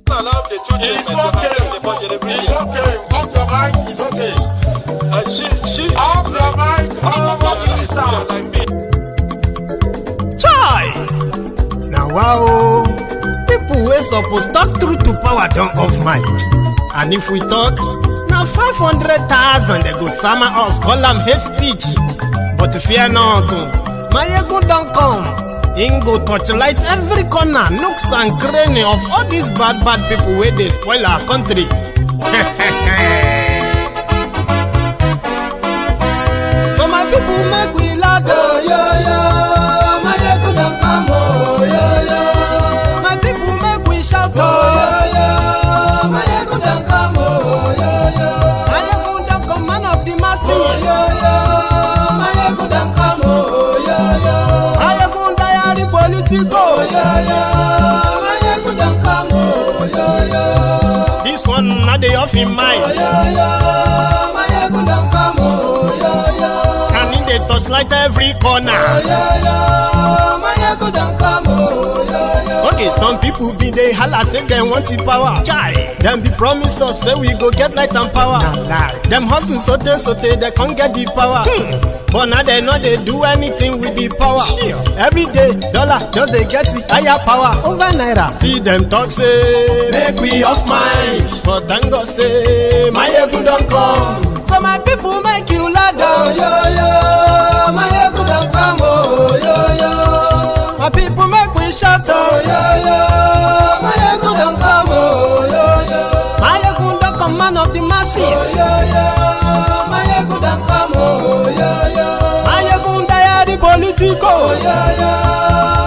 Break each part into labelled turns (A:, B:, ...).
A: It's okay. Off your mind, it's okay. Off your mind,
B: Chai! Now wow, people wey suppose talk truth to power don't off mic. And if we talk, now 500,000 they go summer us, call them hate speech. But fear not, my ego don't come. Ingo torchlight every corner, nooks and cranny of all these bad people where they spoil our country. So my people make we laugh, oh, yo, yo. My ego don't come, oh, yo, yo. My people make we shout, oh, yo, yo. My ego don't come, oh, yo, yo. My ego don't come, man of the masses, oh, yo, yo. My ego don't come, oh, yo, yo. My ego politico, oh, yo, yo. My ego don't come, oh, yo, yo. This one not the off in mind, oh, yo, yo. My ego don't come, oh, yo, yo. Can in the touchlight every corner, oh, yo, yo. My ego don't come, oh, yo, yo. Okay, some people be they holla say they want the power. Chai, them be promise us say we go get light and power. Nah. Them hustle sote they can't get the power. But now they know they do anything with the power. Sure. Every day, dollar just they get the higher power over naira. Still them talk say make we off mind. But thank God say my ego don't come. So my people make you laugh, oh, yo, yo. My ego don't come, oh, yo, yo. My people make we shout, oh, yo, yo. My ego don't come, oh, yo, yo. My ego don't come, man of the masses, oh, yo, yo. My ego don't come, oh, yo, yo. My ego don't the politico, oh, yo, yo.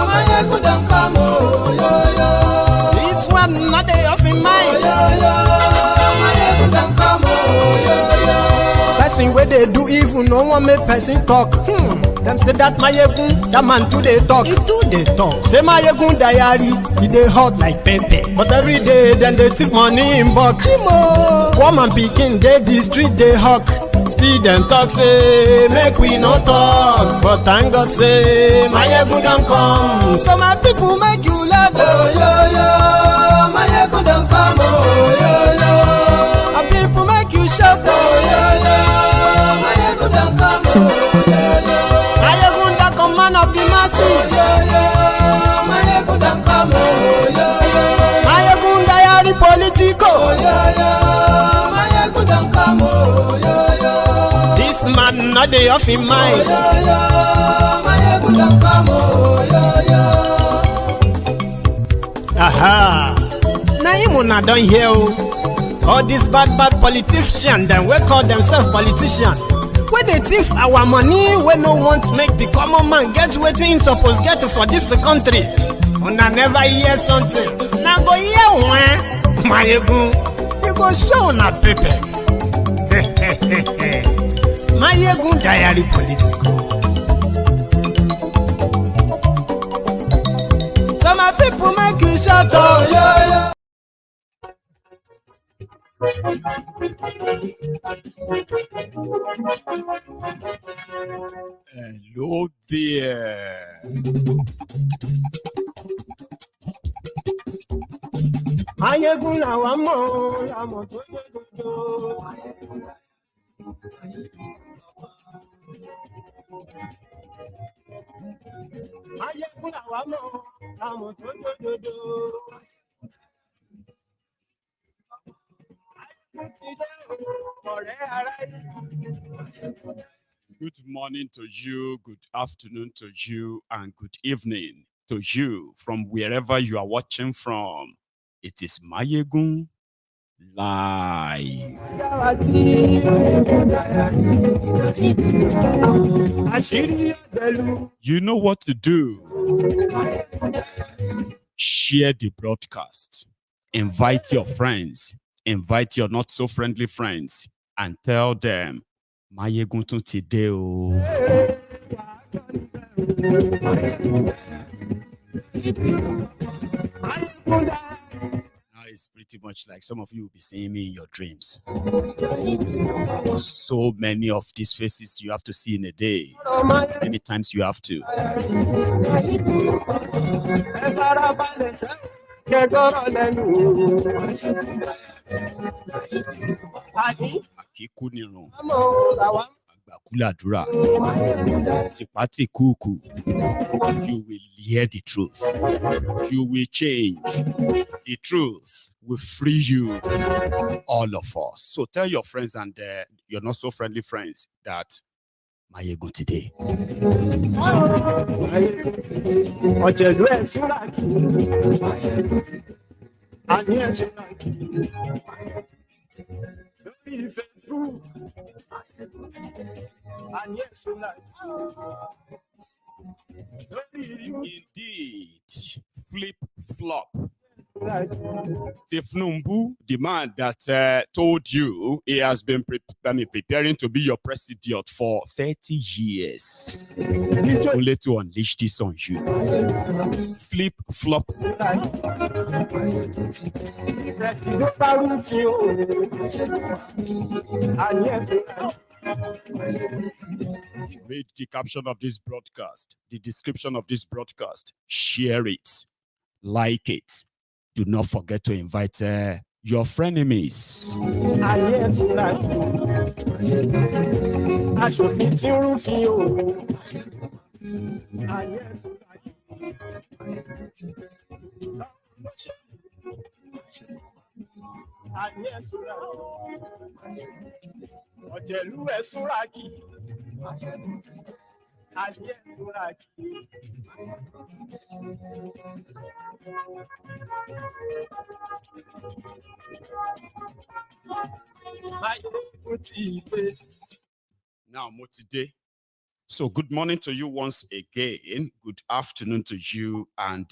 B: My ego don't come, oh, yo, yo. This one not they off in mind, oh, yo, yo. My ego don't come, oh, yo, yo. Person where they do evil, no one make person talk. Them say that my yegun, that man too they talk. He too they talk. Say my yegun diary, he they hot like pepper. But every day then they take money in bulk. Poor man picking, they the street they hawk. Still them talk say make we no talk. But thank God say my yegun don't come. So my people make you laugh, oh, yo, yo. My yegun don't come, oh, yo, yo. My people make you shout, oh, yo, yo. My yegun don't come, oh, yo, yo. My ego don't come, man of the masses, oh, yo, yo. My ego don't come, oh, yo, yo. My ego don't politico, oh, yo, yo. My ego don't come, oh, yo, yo. This man not the off in mind, oh, yo, yo. My ego don't come, oh, yo, yo. Aha. Now you not done here. All these bad politicians, then we call themselves politicians. Where they thief our money, we no want make the common man get waiting supposed get for this country. And I never hear something. Now go hear one, my ego. You go show na paper. My ego diary political. So my people make you shout, oh, yeah, yeah.
C: Hello there.
B: Mayegun la wa mo, la mo to do. Mayegun la wa mo, la mo to do.
C: Good morning to you, good afternoon to you, and good evening to you from wherever you are watching from. It is Mayegun Live. You know what to do. Share the broadcast. Invite your friends. Invite your not so friendly friends and tell them Mayegun tún ti dé o. Now it's pretty much like some of you will be seeing me in your dreams. So many of these faces you have to see in a day. Many times you have to.
B: kẹ́gbọ́rọ̀ lẹ́nu
C: Àkíkú nìran,
B: àmọ́ làwa
C: àgbàkúlàdúrà, tìpátìkúùkù. You will hear the truth. You will change. The truth will free you, all of us. So tell your friends and your not so friendly friends that Mayegun today.
B: ọ̀jẹ̀lú ẹ̀ súnra kì àní ẹ̀ súnra kì lórí Facebook àní ẹ̀ súnra kì lórí YouTube.
C: Indeed, flip flop.
B: súnra kì.
C: Tinubu, the man that told you he has been preparing to be your president for 30 years, only to unleash this on you. Flip flop.
B: Ló bá rúfin o àní ẹ̀ súnra kì.
C: Read the caption of this broadcast, the description of this broadcast, share it, like it. Do not forget to invite your frenemies.
B: Àní ẹ̀ súnra kì. Aṣòfin tí ń rúfin o àní ẹ̀ súnra kì. Àní ẹ̀ súnra kì. Ọ̀jẹ̀lú ẹ̀ súnra kì. Àní ẹ̀ súnra kì. Mayegun ti dé.
C: Now, Motide. So, good morning to you once again. Good afternoon to you, and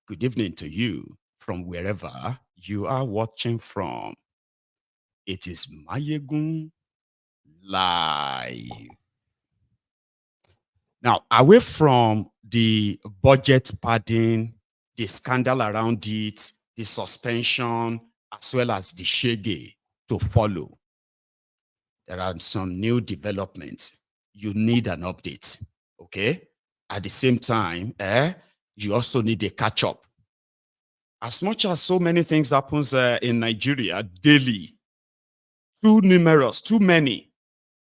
C: good evening to you from wherever you are watching from. It is Mayegun Live. Now, away from the budget padding, the scandal around it, the suspension, as well as the shege to follow, there are some new developments. You need an update, okay? At the same time, you also need a catch-up. As much as so many things happens in Nigeria daily, too numerous, too many,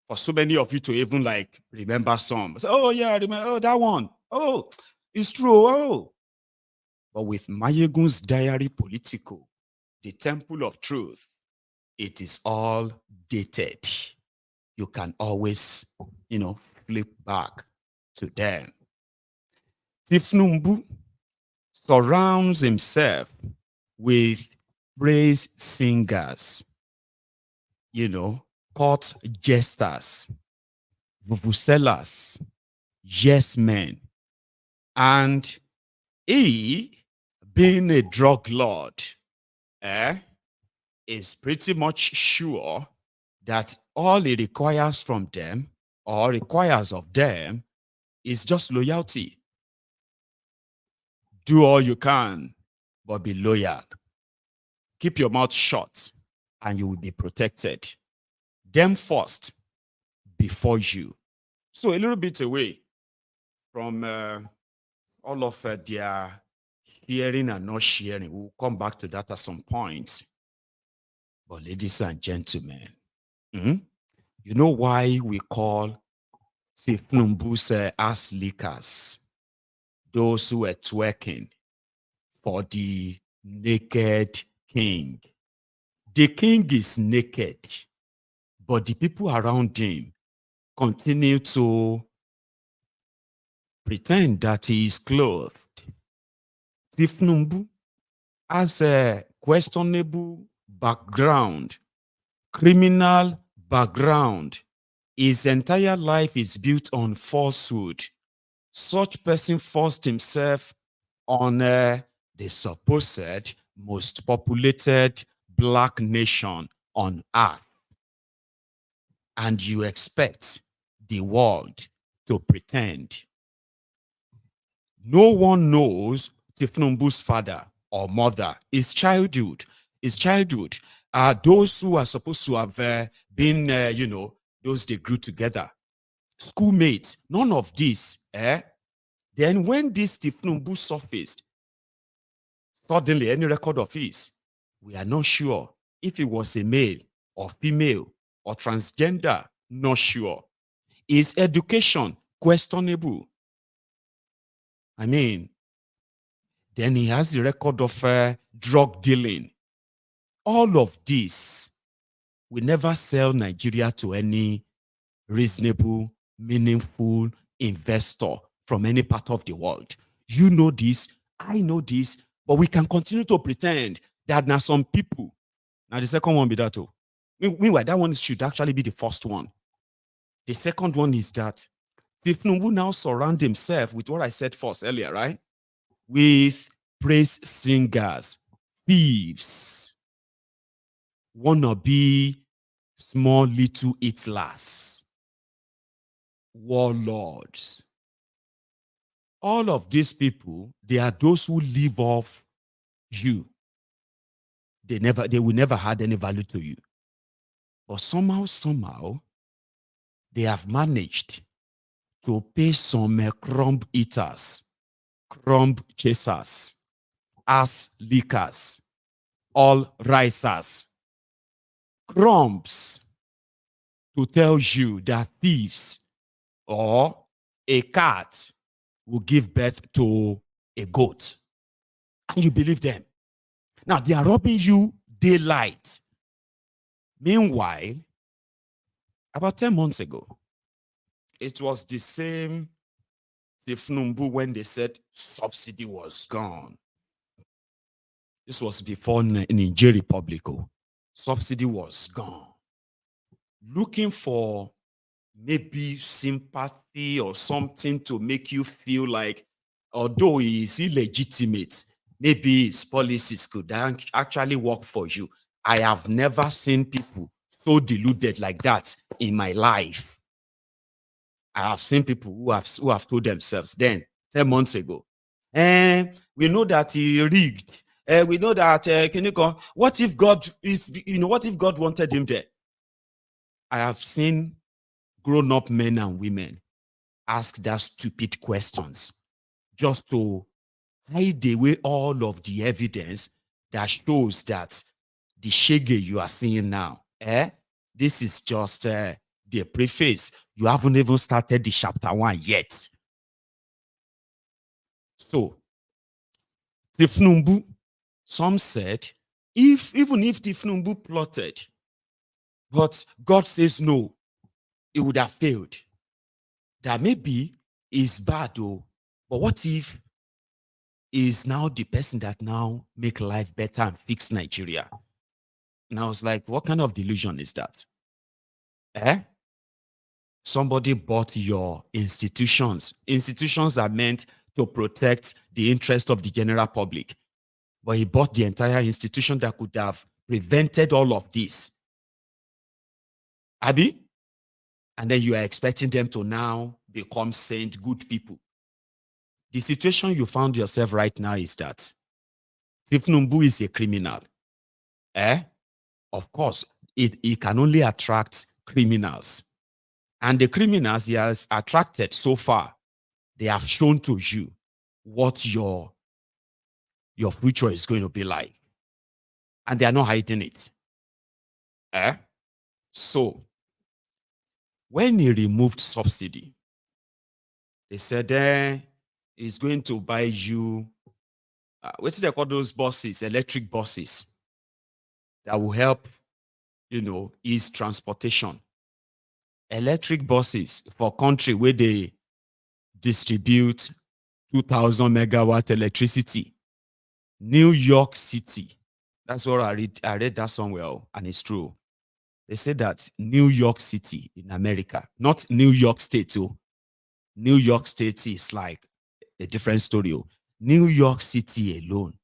C: for so many of you to even like remember some. Say, oh yeah, I remember. Oh, that one. Oh, it's true. Oh, but with Mayegun's diary political, the temple of truth, it is all dated. You can always, flip back to them. Tinubu surrounds himself with praise singers, court jesters, vuvuzelas, yes men. And he, being a drug lord, is pretty much sure that all he requires from them or requires of them is just loyalty. Do all you can, but be loyal. Keep your mouth shut and you will be protected. Them first before you. So a little bit away from all of their sharing and not sharing. We'll come back to that at some point. But ladies and gentlemen, you know why we call thiefnubu's ass lickers those who are twerking for the naked king? The king is naked, but the people around him continue to pretend that he is clothed. Thiefnubu has a questionable background, criminal background. His entire life is built on falsehood. Such person forced himself on the supposed most populated black nation on earth. And you expect the world to pretend. No one knows Tinubu's father or mother. His childhood. Those who are supposed to have been, those they grew together. Schoolmates, none of this. Then when this Tinubu surfaced, Suddenly, any record of his, we are not sure if he was a male or female or transgender, not sure. Is education questionable? I mean, then he has the record of drug dealing. All of this will never sell Nigeria to any reasonable, meaningful investor from any part of the world. You know this, I know this, but we can continue to pretend that now some people. Now the second one be that too. Meanwhile, that one should actually be the first one. The second one is that Tinubu now surround himself with what I said first earlier, right? With praise singers, thieves, wannabe small little Hitlers, warlords. All of these people, they are those who live off you. They will never add any value to you. But somehow, they have managed to pay some crumb eaters, crumb chasers, ass lickers, all risers, crumbs, to tell you that thieves or a cat will give birth to a goat. And you believe them. Now, they are robbing you daylight. Meanwhile, about 10 months ago, it was the same thiefnubu when they said subsidy was gone. This was before Niger Republic. Subsidy was gone. Looking for maybe sympathy or something to make you feel like, although he is illegitimate, maybe his policies could actually work for you. I have never seen people so deluded like that in my life. I have seen people who have told themselves then, 10 months ago, we know that he rigged. We know that, what if God is, what if God wanted him there? I have seen grown-up men and women ask that stupid questions just to hide away all of the evidence that shows that the shege you are seeing now, this is just the preface. You haven't even started the chapter 1 yet. So, thiefnubu, some said, even if thiefnubu plotted, but God says no, it would have failed. That maybe is bad though, but what if is now the person that now make life better and fix Nigeria? And I was like, what kind of delusion is that? Somebody bought your institutions. Institutions are meant to protect the interest of the general public. But he bought the entire institution that could have prevented all of this. Abi? And then you are expecting them to now become saint, good people. The situation you found yourself right now is that thiefnubu is a criminal. Of course, it can only attract criminals. And the criminals he has attracted so far, they have shown to you what your future is going to be like. And they are not hiding it. So, when he removed subsidy, they said he's going to buy you, what do they call those buses, electric buses, that will help, ease transportation. Electric buses for country where they distribute 2,000 megawatt electricity. New York City. That's what I read. I read that somewhere, and it's true. They say that New York City in America, not New York State. New York State is like a different story. New York City alone,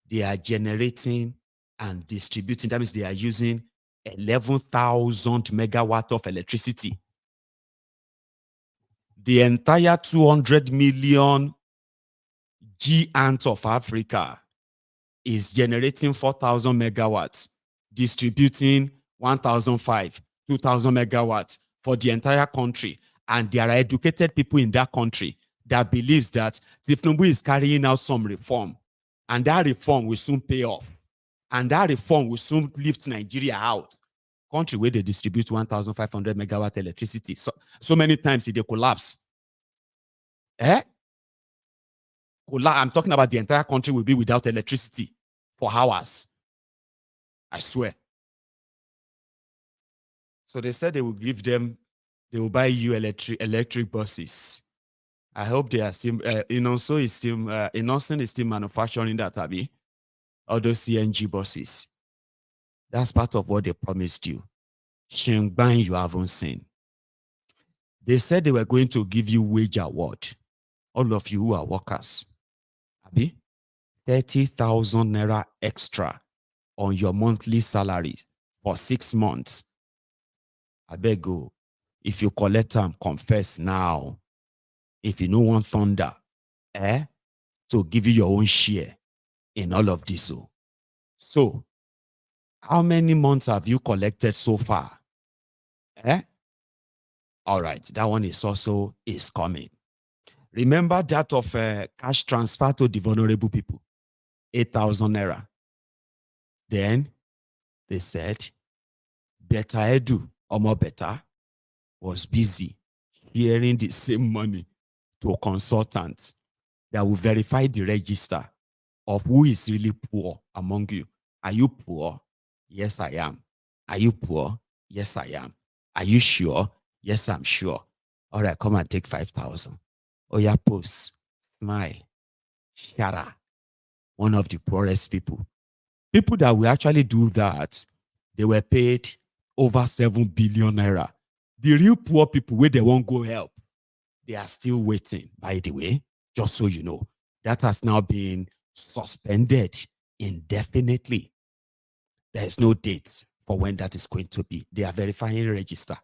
C: they are generating and distributing. That means they are using 11,000 megawatt of electricity. The entire 200 million giant of Africa is generating 4,000 megawatts, distributing 1,005, 2,000 megawatts for the entire country. And there are educated people in that country that believes that Tinubu is carrying out some reform And that reform will soon pay off. And that reform will soon lift Nigeria out. Country where they distribute 1,500 megawatt electricity. So many times they collapse. I'm talking about the entire country will be without electricity for hours. I swear. So they said they will give them, they will buy you electric buses. I hope they are still, Inonso is still, Inonso is still manufacturing that, Abi. All those CNG buses. That's part of what they promised you. Shingban, you haven't seen. They said they were going to give you wage award. All of you who are workers. Abi, 30,000 naira extra on your monthly salary for 6 months. I beg you, if you collect them, confess now. If you no want thunder, to give you your own share in all of this. So, how many months have you collected so far? All right, that one is coming. Remember that of cash transfer to the vulnerable people, 8,000 naira. Then they said, Better Edu, or more better, was busy sharing the same money to a consultant that will verify the register of who is really poor among you. Are you poor? Yes, I am. Are you poor? Yes, I am. Are you sure? Yes, I'm sure. All right, come and take 5,000. Oya post, smile, Shara, one of the poorest people. People that will actually do that, they were paid over 7 billion naira. The real poor people where they won't go help, they are still waiting, by the way, just so you know. That has now been suspended indefinitely. There is no date for when that is going to be. They are verifying register.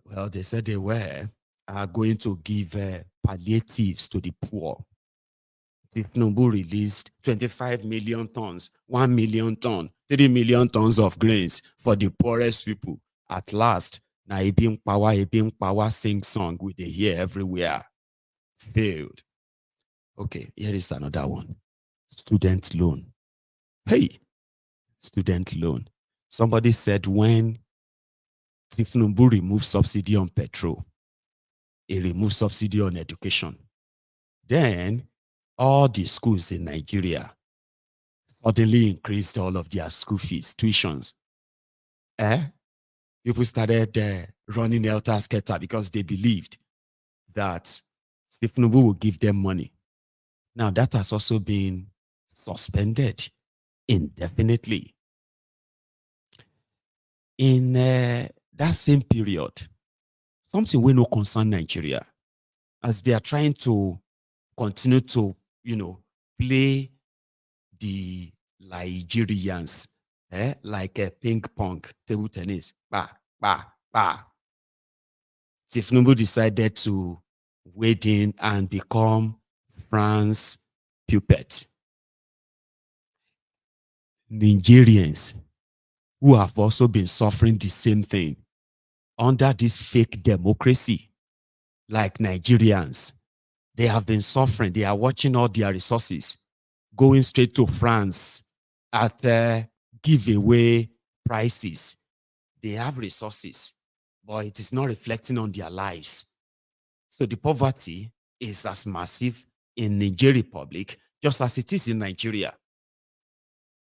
C: Well, they said they were going to give palliatives to the poor. Tinubu released 25 million tons, 1 million ton, 3 million tons of grains for the poorest people. At last, na Ebim Power sing song with the hear everywhere. Failed. Okay, here is another one. Student loan. Hey, student loan. Somebody said when Tinubu removed subsidy on petrol, he removed subsidy on education. Then all the schools in Nigeria suddenly increased all of their school fees, tuitions. People started running helter-skelter because they believed that Tinubu will give them money. Now that has also been suspended indefinitely. In that same period, something will not concern Nigeria, as they are trying to continue to, play the Nigerians, like a ping pong, table tennis. Tinubu decided to wade in and become France's puppet. Nigerians who have also been suffering the same thing under this fake democracy, like Nigerians, they have been suffering. They are watching all their resources going straight to France at giveaway prices. They have resources, but it is not reflecting on their lives. So the poverty is as massive in Niger Republic just as it is in Nigeria.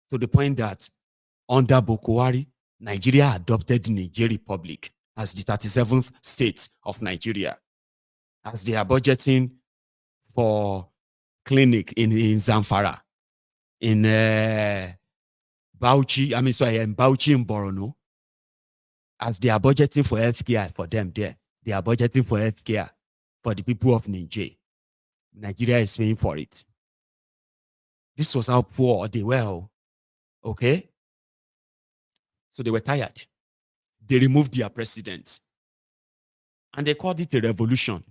C: To the point that under Boko Haram, Nigeria adopted Niger Republic as the 37th state of Nigeria, as they are budgeting for clinic in Zamfara, in Bauchi, in Bauchi in Borno, as they are budgeting for healthcare for them there. They are budgeting for healthcare for the people of Niger. Nigeria is paying for it. This was how poor they were. Okay? So they were tired. They removed their president. And they called it a revolution.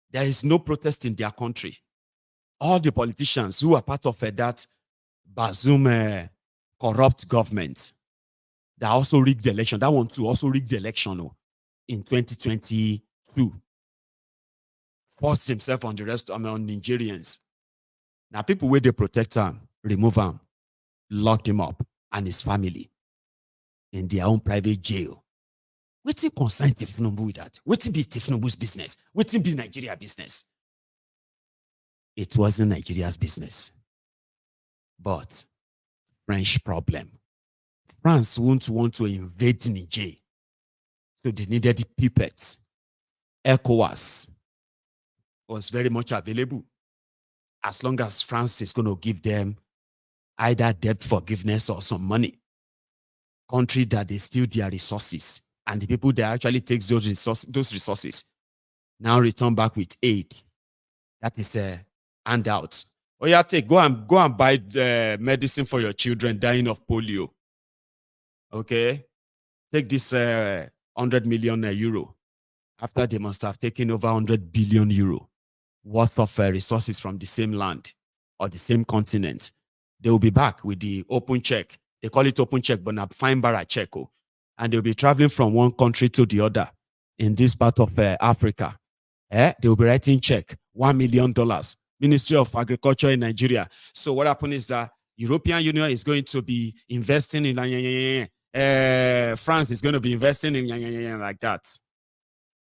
C: There is no protest in their country. All the politicians who are part of that Bazoum corrupt government that also rigged the election, that one too also rigged the election in 2022. Forced himself on the rest, on Nigerians. Now, people where they protect him, remove him, locked him up and his family in their own private jail. Wetin concern thiefnubu with that? Wetin be thiefnubu's business? Wetin be Nigeria business? It wasn't Nigeria's business. But French problem. France won't want to invade Niger. So they needed the puppets. ECOWAS was very much available. As long as France is going to give them either debt forgiveness or some money. Country that they steal their resources. And the people that actually takes those resources now return back with aid. That is a handout. Oh yeah, go and buy medicine for your children dying of polio. Okay, take this 100 million euro. After they must have taken over 100 billion euro worth of resources from the same land or the same continent, they will be back with the open check. They call it open check, but not fine bar check. And they'll be traveling from one country to the other in this part of Africa. They will be writing check, $1 million. Ministry of Agriculture in Nigeria. So what happened is that European Union is going to be investing in France is going to be investing in like that.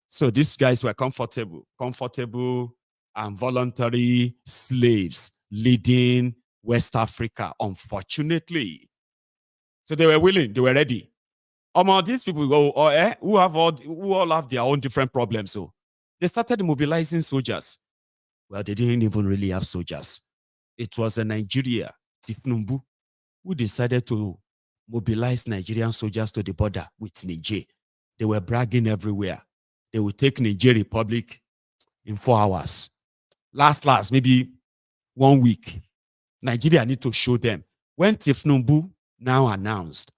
C: So these guys were comfortable and voluntary slaves leading West Africa, unfortunately. So they were willing, they were ready. These people who all have their own different problems. So they started mobilizing soldiers. Well, they didn't even really have soldiers. It was a Nigeria, thiefnubu, who decided to mobilize Nigerian soldiers to the border with Niger. They were bragging everywhere. They would take Niger Republic in 4 hours. Last, maybe 1 week. Nigeria need to show them. When thiefnubu now announced,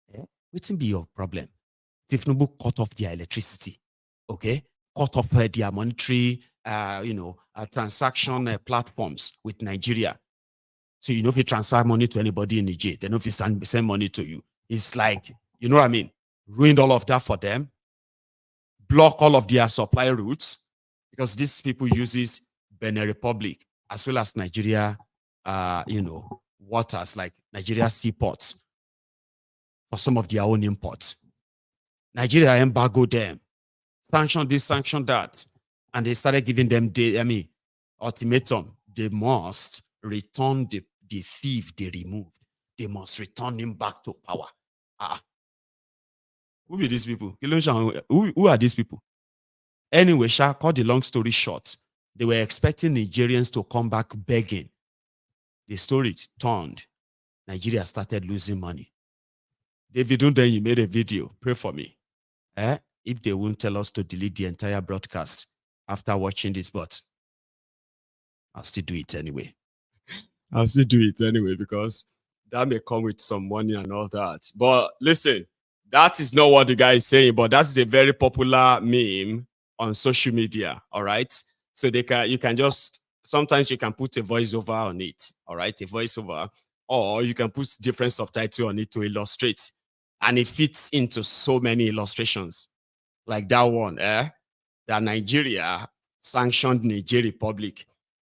C: what will be your problem? thiefnubu cut off their electricity, okay? Cut off their monetary, transaction platforms with Nigeria. So you know if you transfer money to anybody in Niger, they know if you send money to you. It's like, you know what I mean? Ruined all of that for them. Block all of their supply routes because these people uses Benin Republic as well as Nigeria, waters like Nigeria seaports for some of their own imports. Nigeria embargoed them, sanction this, sanction that, and they started giving them ultimatum. They must return the thief they removed. They must return him back to power. Who be these people? Who are these people? Anyway, cut the long story short, they were expecting Nigerians to come back begging. The story turned. Nigeria started losing money. David Undenyi made a video. Pray for me. If they won't tell us to delete the entire broadcast after watching this, but I'll still do it anyway. I'll still do it anyway because that may come with some money and all that. But listen, that is not what the guy is saying, but that's a very popular meme on social media. All right. So you can just, sometimes you can put a voiceover on it. All right. A voiceover, or you can put different subtitle on it to illustrate. And it fits into so many illustrations. Like that one, that Nigeria sanctioned Niger Republic.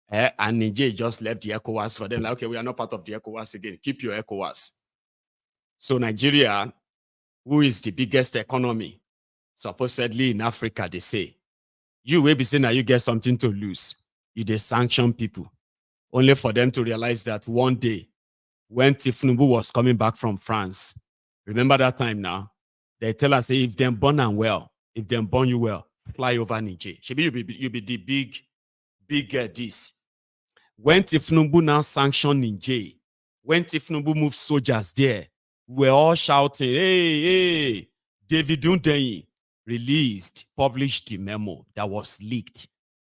C: And Niger just left the ECOWAS for them. Like, okay, we are not part of the ECOWAS again. Keep your ECOWAS. So Nigeria, who is the biggest economy, supposedly in Africa, they say, you will be saying that you get something to lose. You they sanction people. Only for them to realize that one day, when thiefnubu was coming back from France, remember that time now, they tell us, hey, if them born and well, if them born you well, fly over Niger. Should you be the big this. When thiefnubu now sanctioned Niger, when thiefnubu moved soldiers there, we're all shouting, hey, David Undenyi published the memo that was leaked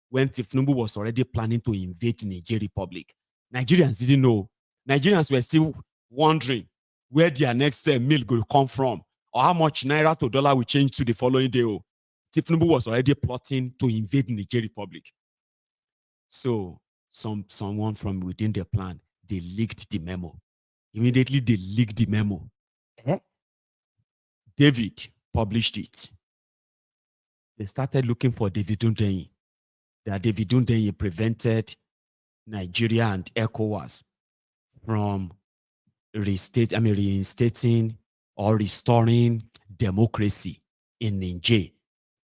C: when thiefnubu was already planning to invade Niger Republic. Nigerians didn't know. Nigerians were still wondering where their next meal will come from or how much naira to dollar will change to the following day. thiefnubu was already plotting to invade Niger Republic. So someone from within the plan, they leaked the memo. Immediately they leaked the memo. David published it. They started looking for David Undenyi. That David Undenyi prevented Nigeria and ECOWAS from reinstating or restoring democracy in Niger.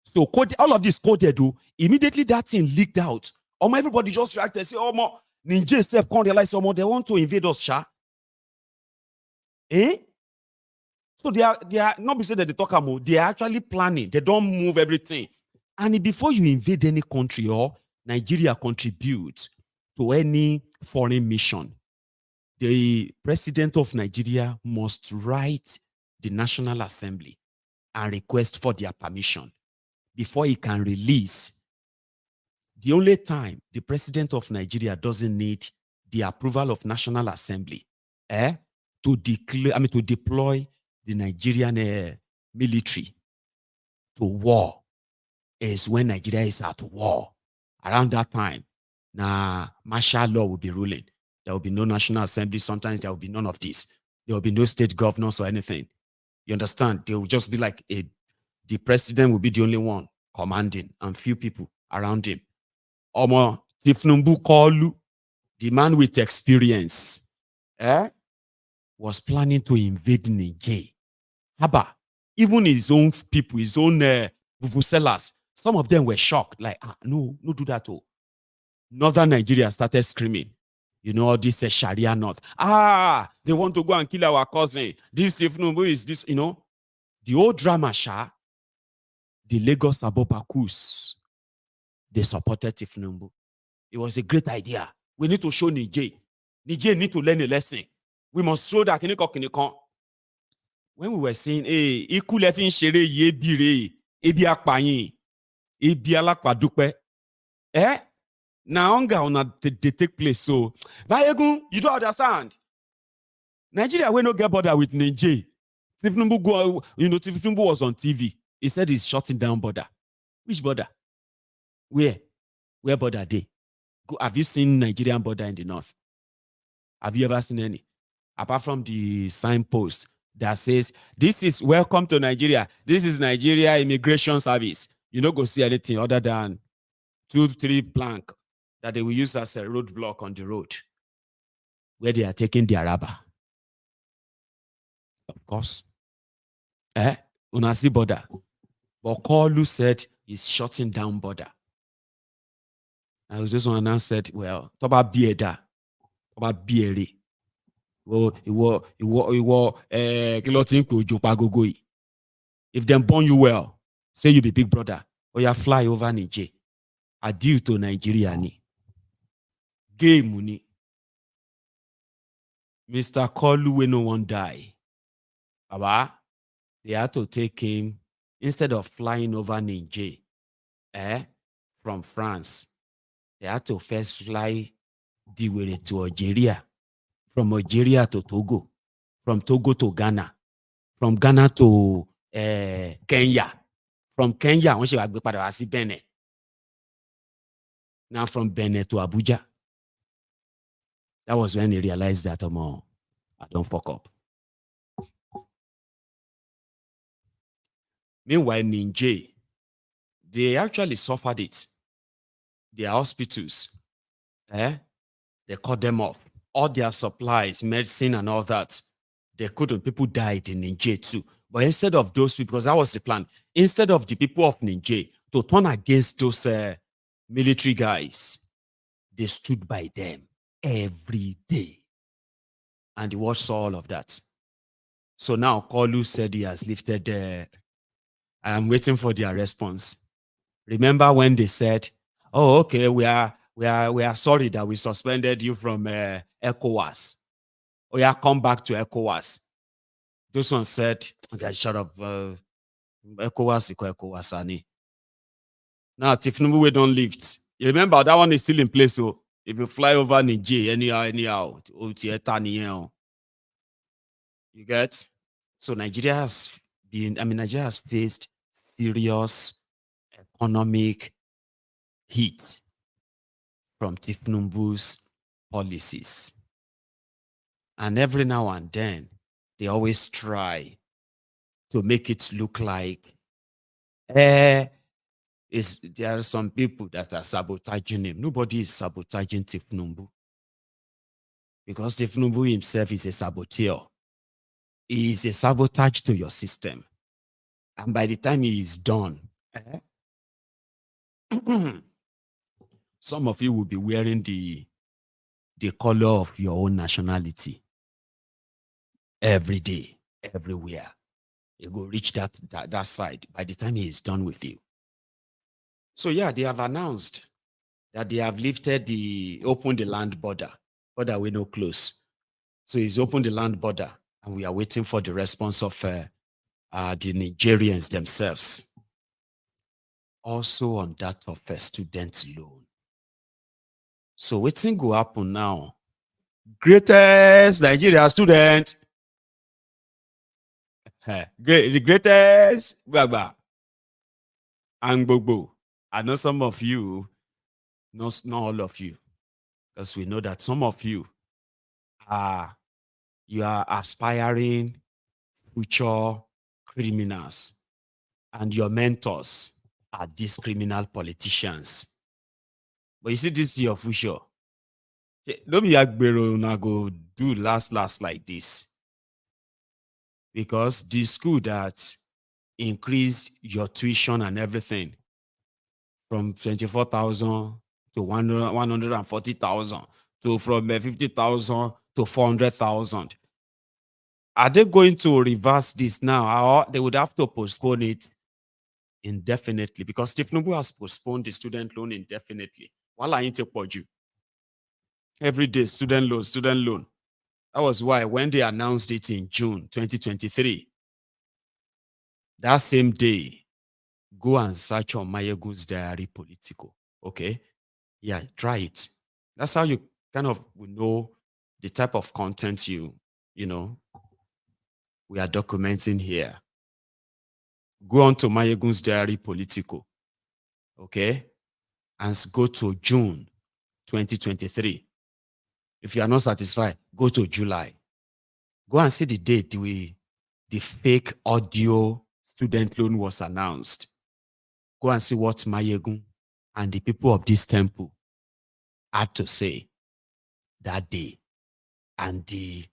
C: So all of this coded, immediately that thing leaked out. Everybody just reacted, say, Niger self can't realize, they want to invade us, sha. So they are not be saying that they talk about, they are actually planning. They don't move everything. And before you invade any country or Nigeria contributes to any foreign mission, the president of Nigeria must write the National Assembly and request for their permission before he can release. The only time the president of Nigeria doesn't need the approval of National Assembly to deploy the Nigerian military to war is when Nigeria is at war. Around that time, martial law will be ruling. There will be no National Assembly. Sometimes there will be none of this. There will be no state governors or anything. You understand? They will just be like the president will be the only one commanding and few people around him. thiefnubu, the man with experience, was planning to invade Niger. Haba, even his own people, his own vuvuzelas, some of them were shocked. Like, no do that. Northern Nigeria started screaming. All this Sharia North. They want to go and kill our cousin. This thiefnubu is this, the old drama, the Lagos Abobakus, they supported thiefnubu. It was a great idea. We need to show Niger. Niger need to learn a lesson. We must show that when we were saying, ikulefin shere ye bire, ebi apayin, ebi alakpadupe, now hunger they take place. So, you don't understand. Nigeria will not get border with Niger. Tinubu was on TV. He said he's shutting down border. Which border? Where border they? Have you seen Nigerian border in the north? Have you ever seen any? Apart from the signpost that says, this is welcome to Nigeria. This is Nigeria Immigration Service. You don't go see anything other than 2-3 plank that they will use as a roadblock on the road where they are taking their rubber. Of course. Unasi border. But Kolu said he's shutting down border. I was just one and said, well, Toba Bieda, Toba Biere. If them born you well, say you be big brother, or you fly over Niger. Adieu to Nigeria ni. Gay money. Mr. Kolu we no one die. Baba, they had to take him instead of flying over Niger, from France. They had to first fly the way to Algeria, from Algeria to Togo, from Togo to Ghana, from Ghana to Kenya, from Kenya, Benin. Now from Benin to Abuja. That was when he realized that I don't fuck up. Meanwhile, Niger, they actually suffered it. Their hospitals, they cut them off. All their supplies, medicine and all that, they couldn't. People died in Niger too. But instead of those people, because that was the plan, instead of the people of Niger to turn against those military guys, they stood by them every day. And the world saw all of that. So now Kolu said he has lifted I am waiting for their response. Remember when they said, oh, okay, we are sorry that we suspended you from ECOWAS. Oh yeah, come back to ECOWAS. Those ones said, okay, shut up. ECOWAS ani. Now, thiefnubu we don't lift. You remember that one is still in place. So if you fly over Niger, anyhow, you get? So Nigeria has faced serious economic heat from thiefnubu's policies. And every now and then, they always try to make it look like There are some people that are sabotaging him. Nobody is sabotaging Tinubu because Tinubu himself is a saboteur. He is a sabotage to your system. And by the time he is done, some of you will be wearing the color of your own nationality every day, everywhere. You go reach that side by the time he is done with you. So yeah, they have announced that they have opened the land border we no close. So he's opened the land border, and we are waiting for the response of the Nigerians themselves. Also on that of a student loan. So what's going to happen now? Greatest Nigeria student. The greatest Baba. And Gbogbo. I know some of you, not all of you, because we know that some of you are aspiring future criminals, and your mentors are these criminal politicians. But you see, this is your future. Don't be agbero go do last like this, because the school that increased your tuition and everything from 24,000 to 140,000 to from 50,000 to 400,000. Are they going to reverse this now, or they would have to postpone it indefinitely? Because Tinubu has postponed the student loan indefinitely. While I ain't you every day, student loan. That was why when they announced it in June 2023, that same day, go and search on Mayegun's diary political. Okay? Yeah, try it. That's how you kind of will know the type of content we are documenting here. Go on to Mayegun's diary political. Okay? And go to June 2023. If you are not satisfied, go to July. Go and see the date the fake audio student loan was announced. Go and see what Mayegun and the people of this temple had to say that day and the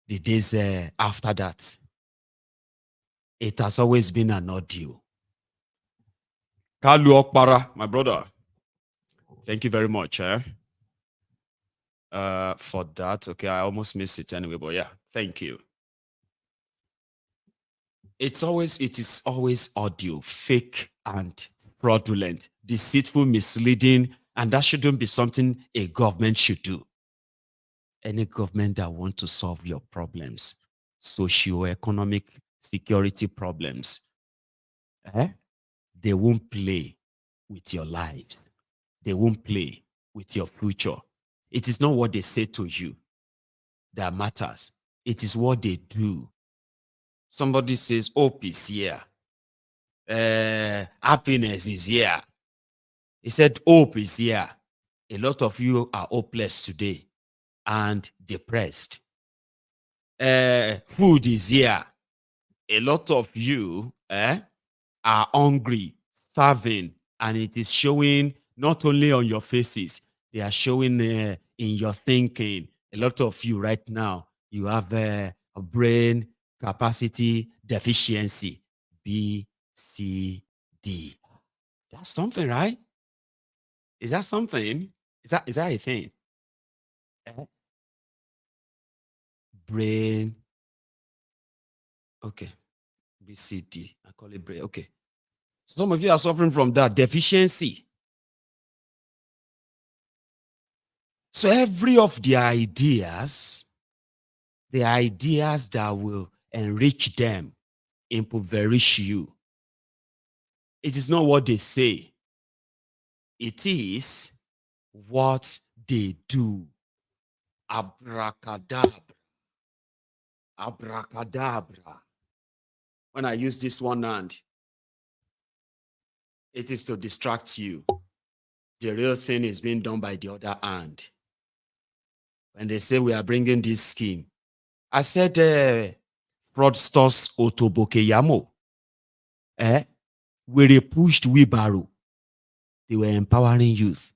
C: days after that. It has always been an audio. Kalu Okpara, my brother. Thank you very much for that. Okay, I almost missed it anyway, but yeah, thank you. It is always audio, fake and fraudulent, deceitful, misleading, and that shouldn't be something a government should do. Any government that wants to solve your problems, socio-economic security problems, they won't play with your lives. They won't play with your future. It is not what they say to you that matters. It is what they do. Somebody says, hope is here. Happiness is here. He said, hope is here. A lot of you are hopeless today and depressed. Food is here. A lot of you are hungry, starving, and it is showing not only on your faces, they are showing in your thinking. A lot of you right now, you have a brain capacity deficiency, B, C, D. That's something, right? Is that something? Is that a thing? Brain. Okay. B, C, D. I call it brain. Okay. Some of you are suffering from that deficiency. So every of the ideas that will enrich them, impoverish you, it is not what they say. It is what they do. Abracadabra. Abracadabra. When I use this one hand, it is to distract you. The real thing is being done by the other hand. When they say we are bringing this scheme, I said, fraudsters otobokeyamo. where they pushed wheelbarrow. They were empowering youth.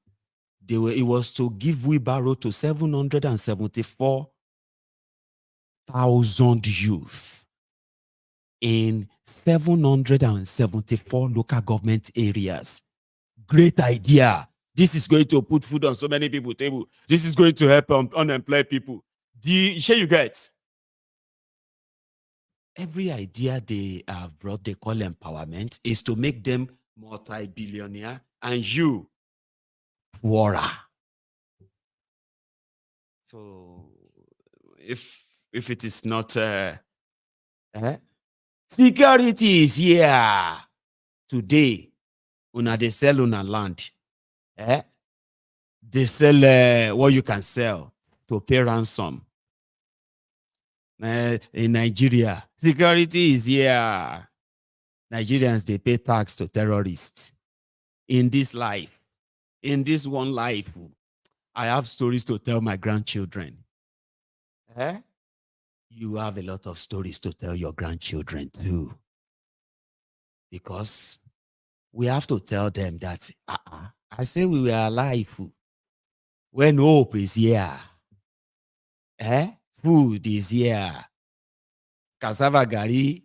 C: It was to give wheelbarrow to 774,000 youth in 774 local government areas. Great idea. This is going to put food on so many people's table. This is going to help unemployed people. Share you get? Every idea they have brought, they call empowerment, is to make them multi-billionaire and you poorer. So if it is not security is here today, una they sell una land. They sell what you can sell to pay ransom. In Nigeria, security is here. Nigerians, they pay tax to terrorists. In this life, in this one life, I have stories to tell my grandchildren. You have a lot of stories to tell your grandchildren too. Because we have to tell them that, I say we were alive when hope is here. Food is here. Cassava gari.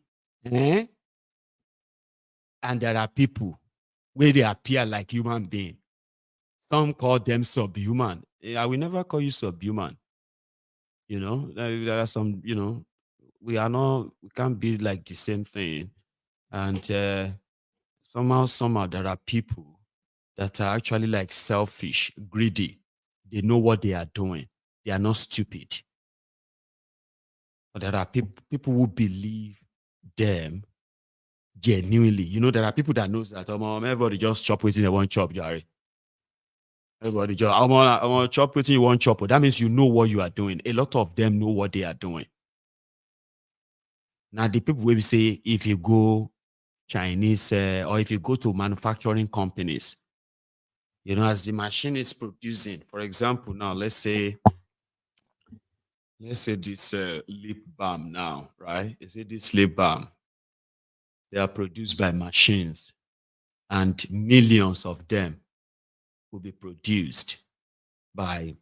C: And there are people where they appear like human beings. Some call them subhuman. I will never call you subhuman. There are some, we can't be like the same thing. And somehow there are people that are actually like selfish, greedy. They know what they are doing. They are not stupid. But there are people who believe them genuinely. There are people that knows that everybody just chop within the one chop, Jerry. Everybody just I want to chop within you one chop. That means you know what you are doing. A lot of them know what they are doing. Now the people will say if you go Chinese or if you go to manufacturing companies, as the machine is producing, for example, now let's say this lip balm now, right? You see this lip balm, they are produced by machines and millions of them will be produced by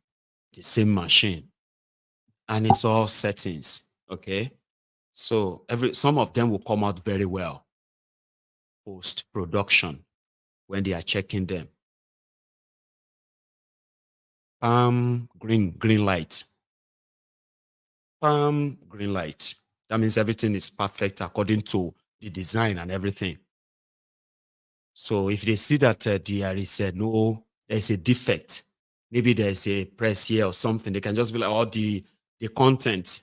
C: the same machine. And it's all settings, okay? So some of them will come out very well post-production when they are checking them. Green light. Green light. That means everything is perfect according to the design and everything. So if they see that there is there's a defect, maybe there's a press here or something, they can just be like, the content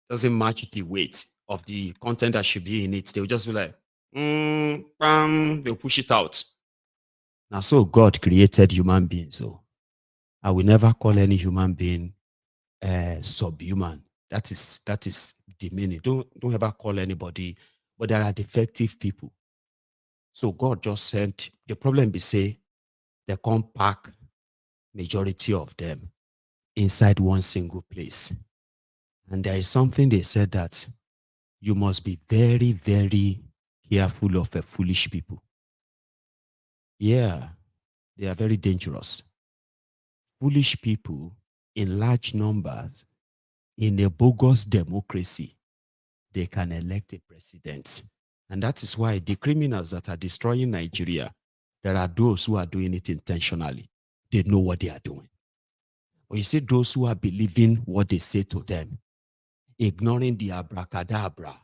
C: doesn't match the weight of the content that should be in it. They'll just be like, they'll push it out. Now, so God created human beings. So I will never call any human being subhuman. That is demeaning. Don't ever call anybody, but there are defective people. So God just sent, the problem be say, they come pack majority of them inside one single place. And there is something they said that you must be very, very careful of a foolish people. Yeah, they are very dangerous. Foolish people in large numbers in a bogus democracy, they can elect a president. And that is why the criminals that are destroying Nigeria, there are those who are doing it intentionally. They know what they are doing. But you see those who are believing what they say to them, ignoring the abracadabra,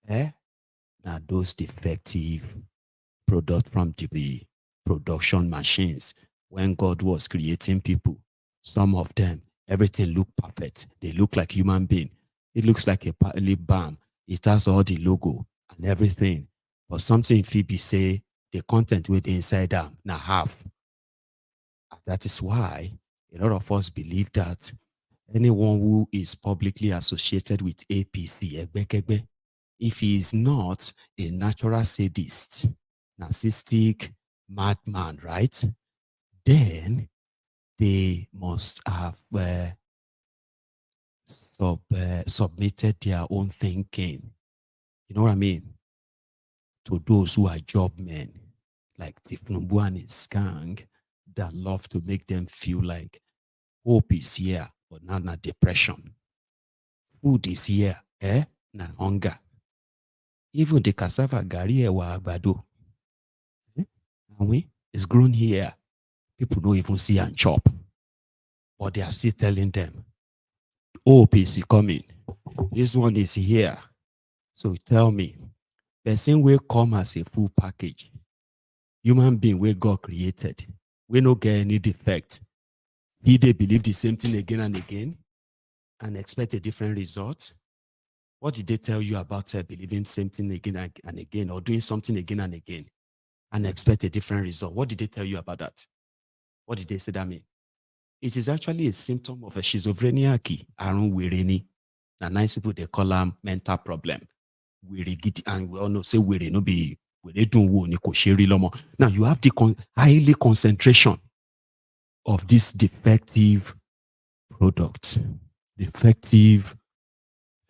C: now those defective product from the production machines. When God was creating people, some of them, everything looked perfect. They look like human being. It looks like a lip balm. It has all the logo and everything. But something Phoebe say, the content with the inside them now have. That is why a lot of us believe that anyone who is publicly associated with APC, if he is not a natural sadist, narcissistic madman, right? Then they must have submitted their own thinking. You know what I mean? to those who are job men, like Tinubu and his gang, that love to make them feel like hope is here, but now not depression. Food is here, na hunger. Even the cassava gari ewa agbado, is grown here. People don't even see and chop, but they are still telling them, hope is coming. This one is here. So tell me, the same way come as a full package. Human being where God created, we no get any defect. He they believe the same thing again and again and expect a different result. What did they tell you about believing same thing again and again, or doing something again and again and expect a different result? What did they tell you about that? What did they say that mean? It is actually a symptom of a schizophrenia. Arun wereni. And nice people, they call them mental problem. And we all know, say, we no be, we don't want to. Now, you have the highly concentration of this defective product. Defective,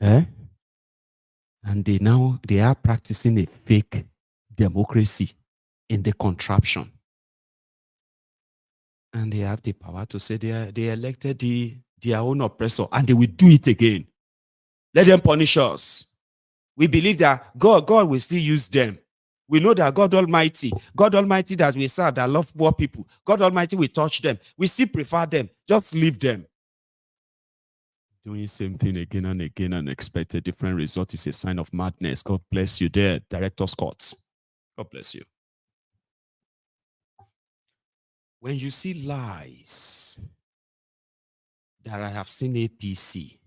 C: and they are practicing a fake democracy in the contraption. And they have the power to say they elected their own oppressor, and they will do it again. Let them punish us. We believe that God will still use them. We know that God Almighty that we serve, that love poor people, God Almighty will touch them. We still prefer them. Just leave them. Doing same thing again and again and expect a different result is a sign of madness. God bless you there, Director Scott. God bless you. When you see lies that I have seen APC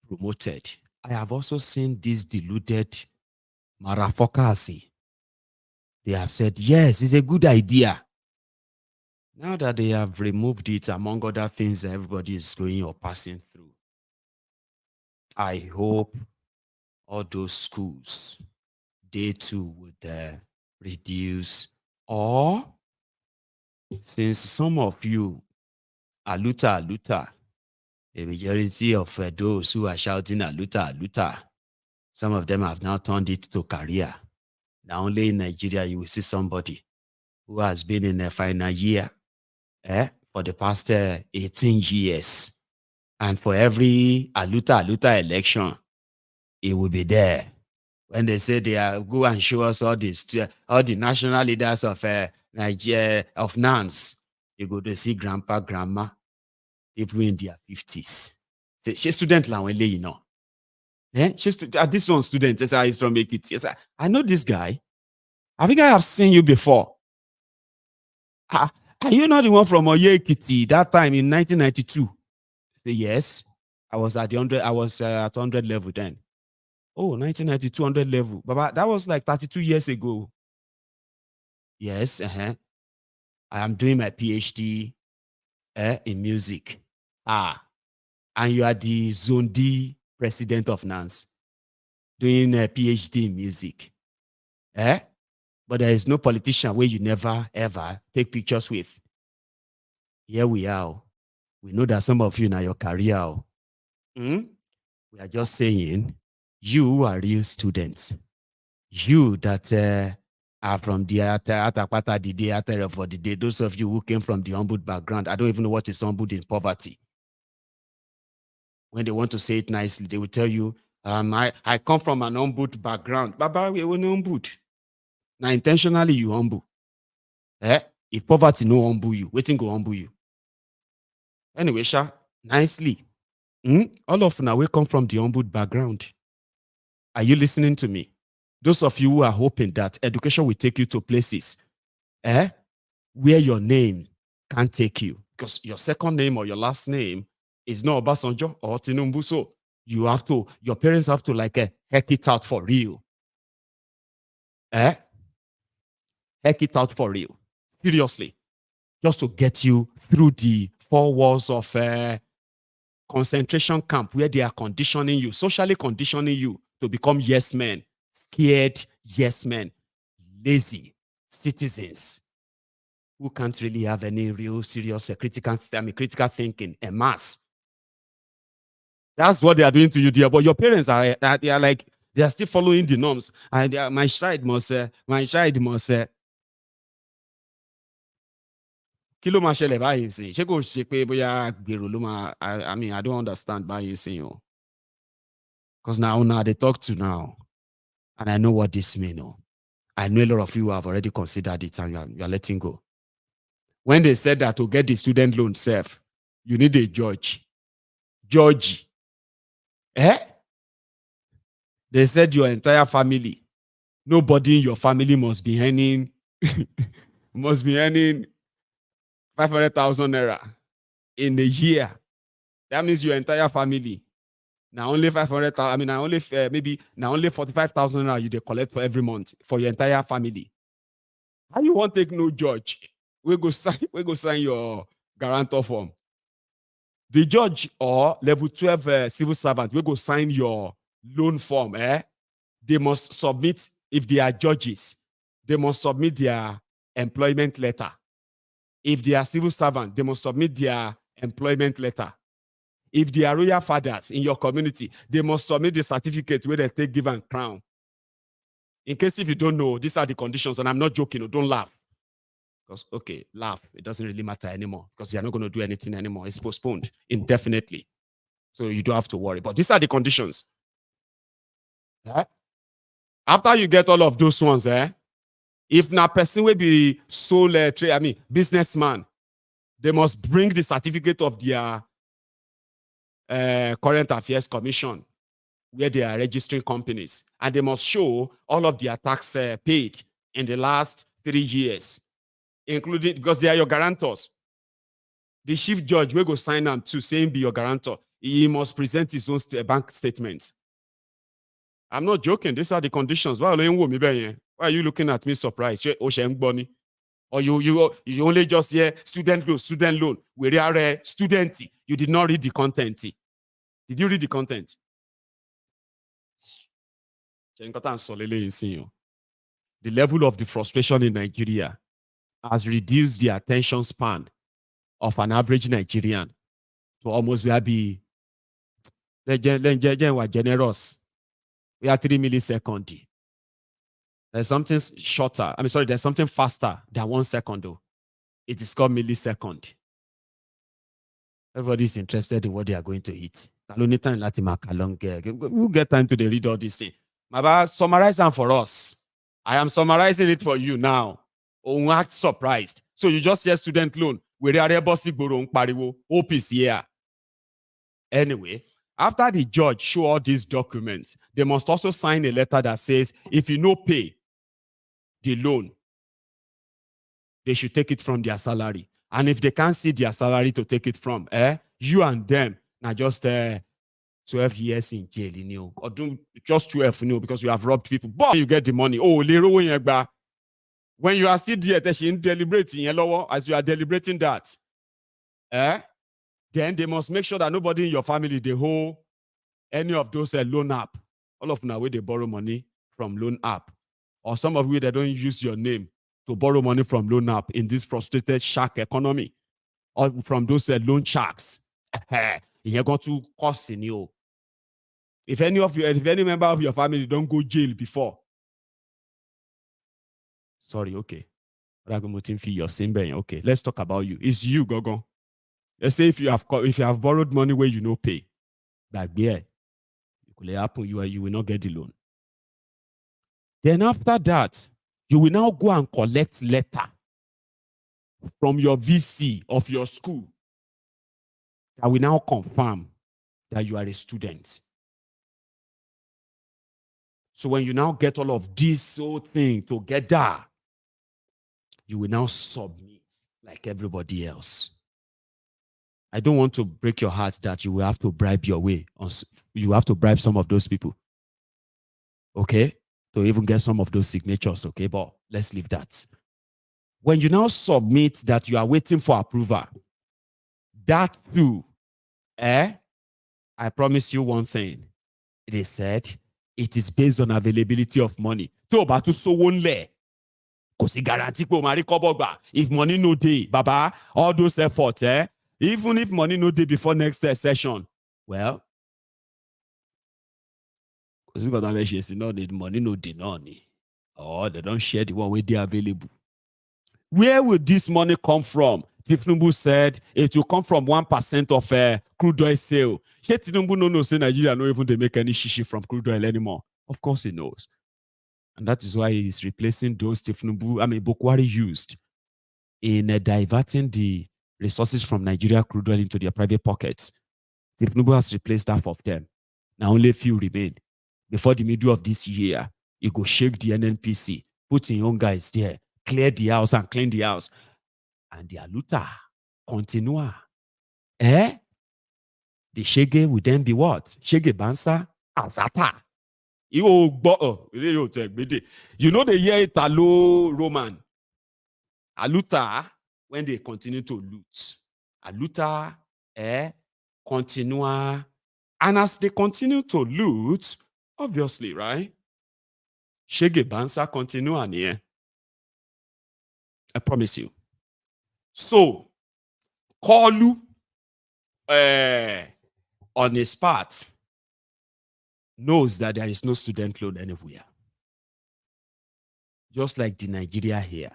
C: promoted, I have also seen these deluded marafokasi. They have said, yes, it's a good idea. Now that they have removed it, among other things that everybody is going or passing through, I hope all those schools, they too would reduce, or since some of you aluta, the majority of those who are shouting aluta, some of them have now turned it to career. Now only in Nigeria you will see somebody who has been in a final year for the past 18 years. And for every aluta election, it will be there. When they say they are go and show us all the national leaders of Nigeria, of NANS, you go to see grandpa, grandma, people in their 50s. Say, she's student Lawele, you know. This one student, he's from Ekiti. Yes, I know this guy. I think I have seen you before. Are you not the one from Oye Ekiti that time in 1992? Say, yes. I was at 100 level then. Oh, 1992 100 level. But that was like 32 years ago. Yes, I am doing my PhD in music. And you are the Zone D president of NANS, doing a PhD in music. But there is no politician where you never, ever take pictures with. Here we are. We know that some of you now your career. We are just saying, you are real students. You that are from the Atapata, the day for the day. Those of you who came from the humbled background, I don't even know what is humbled in poverty. When they want to say it nicely, they will tell you, I come from an humbled background. Baba, we were humbled. Now, intentionally, you humble. If poverty no humble you, waiting go humble you. Anyway, nicely. All of now we come from the humbled background. Are you listening to me? Those of you who are hoping that education will take you to places where your name can't take you, because your second name or your last name is not Obasanjo or Tinubu, so your parents have to heck it out for real. Heck it out for real. Seriously. Just to get you through the 4 walls of concentration camp where they are conditioning you, socially conditioning you to become yes men, scared yes men, lazy citizens who can't really have any real serious critical thinking en masse. That's what they are doing to you, dear. But your parents are They are still following the norms. And my child must say, my child must say. Kí ló máa ṣẹlẹ̀ báyìí sí? Ṣé kò ṣe pé bóyá gbèrò ló máa, I mean, I don't understand báyìí sí o. Because now they talk to now. And I know what this means. I know a lot of you have already considered it and you are letting go. When they said that to get the student loan self, you need a judge. Judge. They said your entire family, nobody in your family must be earning 500,000 naira in a year. That means your entire family. Now only 500,000. I mean, now only now only 45,000 naira you they collect for every month for your entire family. How you want to take no judge? We go sign your guarantor form. The judge or level 12 civil servant, we go sign your loan form. They must submit, if they are judges, they must submit their employment letter. If they are civil servants, they must submit their employment letter. If they are royal fathers in your community, they must submit the certificate where they take give and crown. In case if you don't know, these are the conditions, and I'm not joking, don't laugh. Because, okay, laugh, it doesn't really matter anymore because they're not going to do anything anymore. It's postponed indefinitely. So you don't have to worry. But these are the conditions. After you get all of those ones, if na person will be sole businessman, they must bring the certificate of their current affairs commission where they are registering companies, and they must show all of their tax paid in the last 3 years, including, because they are your guarantors. The chief judge will go sign them to saying be your guarantor. He must present his own bank statement. I'm not joking. These are the conditions. Why are you looking at me surprised? Or you only just hear student loan. We are student. You did not read the content. Did you read the content? The level of the frustration in Nigeria has reduced the attention span of an average Nigerian to almost be generous. We are 3 milliseconds. There's something shorter. There's something faster than 1 second though. It is called millisecond. Everybody is interested in what they are going to hit. We'll get time to read all these things. Summarize them for us. I am summarizing it for you now. Act surprised. So you just hear student loan. Hope is here. Anyway, after the judge show all these documents, they must also sign a letter that says if you no pay the loan, they should take it from their salary. And if they can't see their salary to take it from, you and them, now just 12 years in jail, or do just 12, because you have robbed people. But you get the money. When you are still there, deliberating, as you are deliberating that, then they must make sure that nobody in your family, they hold any of those loan app. All of them are where they borrow money from loan app. Or some of you, they don't use your name to borrow money from loan app in this frustrated shark economy. Or from those loan sharks. You're going to cost in you. If any member of your family don't go jail before. Sorry, okay. Okay, let's talk about you. It's you, Gogo. Let's say if you have borrowed money where you no pay, like there, it could happen, you will not get the loan. Then after that, you will now go and collect letter from your VC of your school that will now confirm that you are a student. So when you now get all of this whole thing together, you will now submit like everybody else. I don't want to break your heart that you will have to bribe your way. You have to bribe some of those people. Okay? To even get some of those signatures. Okay? But let's leave that. When you now submit that you are waiting for approval, that too, I promise you one thing. They said it is based on availability of money. If money no day, Baba, all those efforts, even if money no day before next session, well, Because you got to not need money, no dinoni. Or they don't share the one where they are available. Where will this money come from? Tinubu said it will come from 1% of crude oil sale. Tinubu no say Nigeria no even they make any shishi from crude oil anymore. Of course he knows. And that is why he's replacing those Bokwari used in diverting the resources from Nigeria crude oil into their private pockets. Tinubu has replaced half of them. Now only a few remain. Before the middle of this year, you go shake the NNPC, put in your own guys there, clear the house and clean the house. And the aluta continua. The shege will then be what? Shege bansa azata. You know the year Italo Roman. Aluta, when they continue to loot. Aluta, continua. And as they continue to loot, obviously, right? Shege bansa continua near. I promise you. So, Kolu on his part knows that there is no student loan anywhere. Just like the Nigeria here.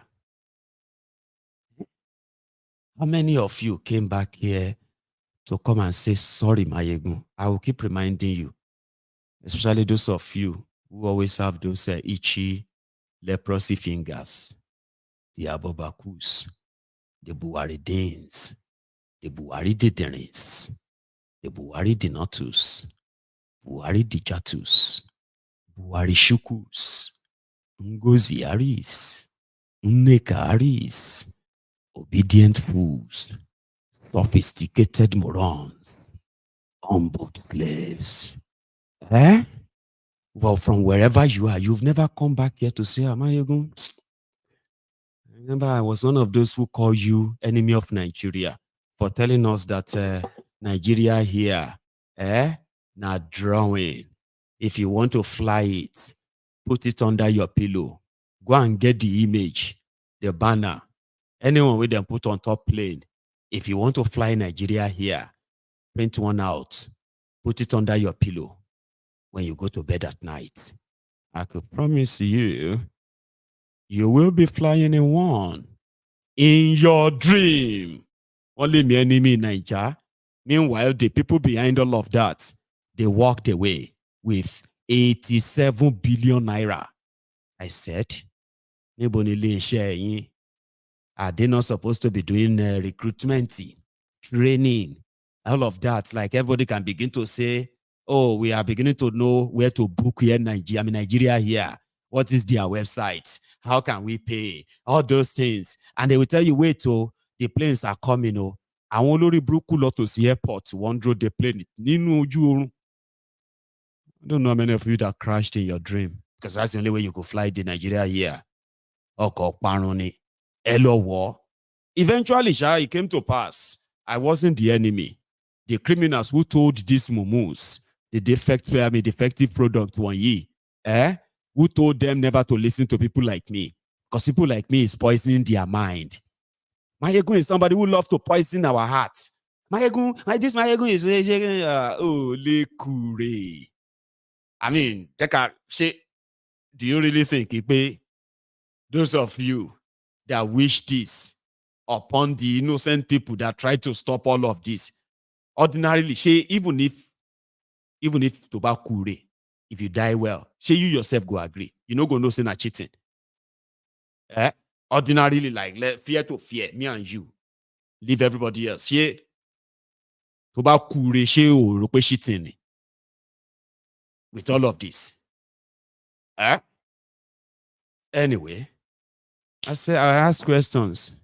C: How many of you came back here to come and say, sorry, Mayegun? I will keep reminding you, especially those of you who always have those itchy, leprosy fingers, the Abobakus, the Buwaridins, the Buhari Diderins, the Buhari Dinotus, Buhari Dijatus, Buhari Shukus, Ngozi Aris, Nneka Aris, obedient fools, sophisticated morons, humbled slaves. Well, from wherever you are, you've never come back here to say, Amayegun. Remember, I was one of those who called you enemy of Nigeria for telling us that Nigeria here, not drawing. If you want to fly it, put it under your pillow. Go and get the image, the banner. Anyone with them put on top plane. If you want to fly Nigeria here, print one out, put it under your pillow when you go to bed at night. I could promise you, you will be flying in one. In your dream. Only me enemy in Nigeria. Meanwhile, the people behind all of that, they walked away with 87 billion naira. I said, are they not supposed to be doing recruitment, training, all of that? Like everybody can begin to say, oh, we are beginning to know where to book here in Nigeria here. What is their website? How can we pay? All those things. And they will tell you, wait, the planes are coming. I want to to the airport, wonder the plane. I don't know how many of you that crashed in your dream, because that's the only way you could fly to Nigeria here. Eventually, it came to pass. I wasn't the enemy. The criminals who told these mumus, the defective product 1 year, who told them never to listen to people like me, because people like me is poisoning their mind. Mayegun is somebody who loves to poison our hearts. Mayegun is lekure. I mean, do you really think those of you that wish this upon the innocent people that try to stop all of this, ordinarily, even if tobacco, if you die well, you yourself go agree. You no go know say na cheating. Ordinarily, like fear to fear, me and you, leave everybody else. Tobacco, cheating with all of this. Anyway, I ask questions.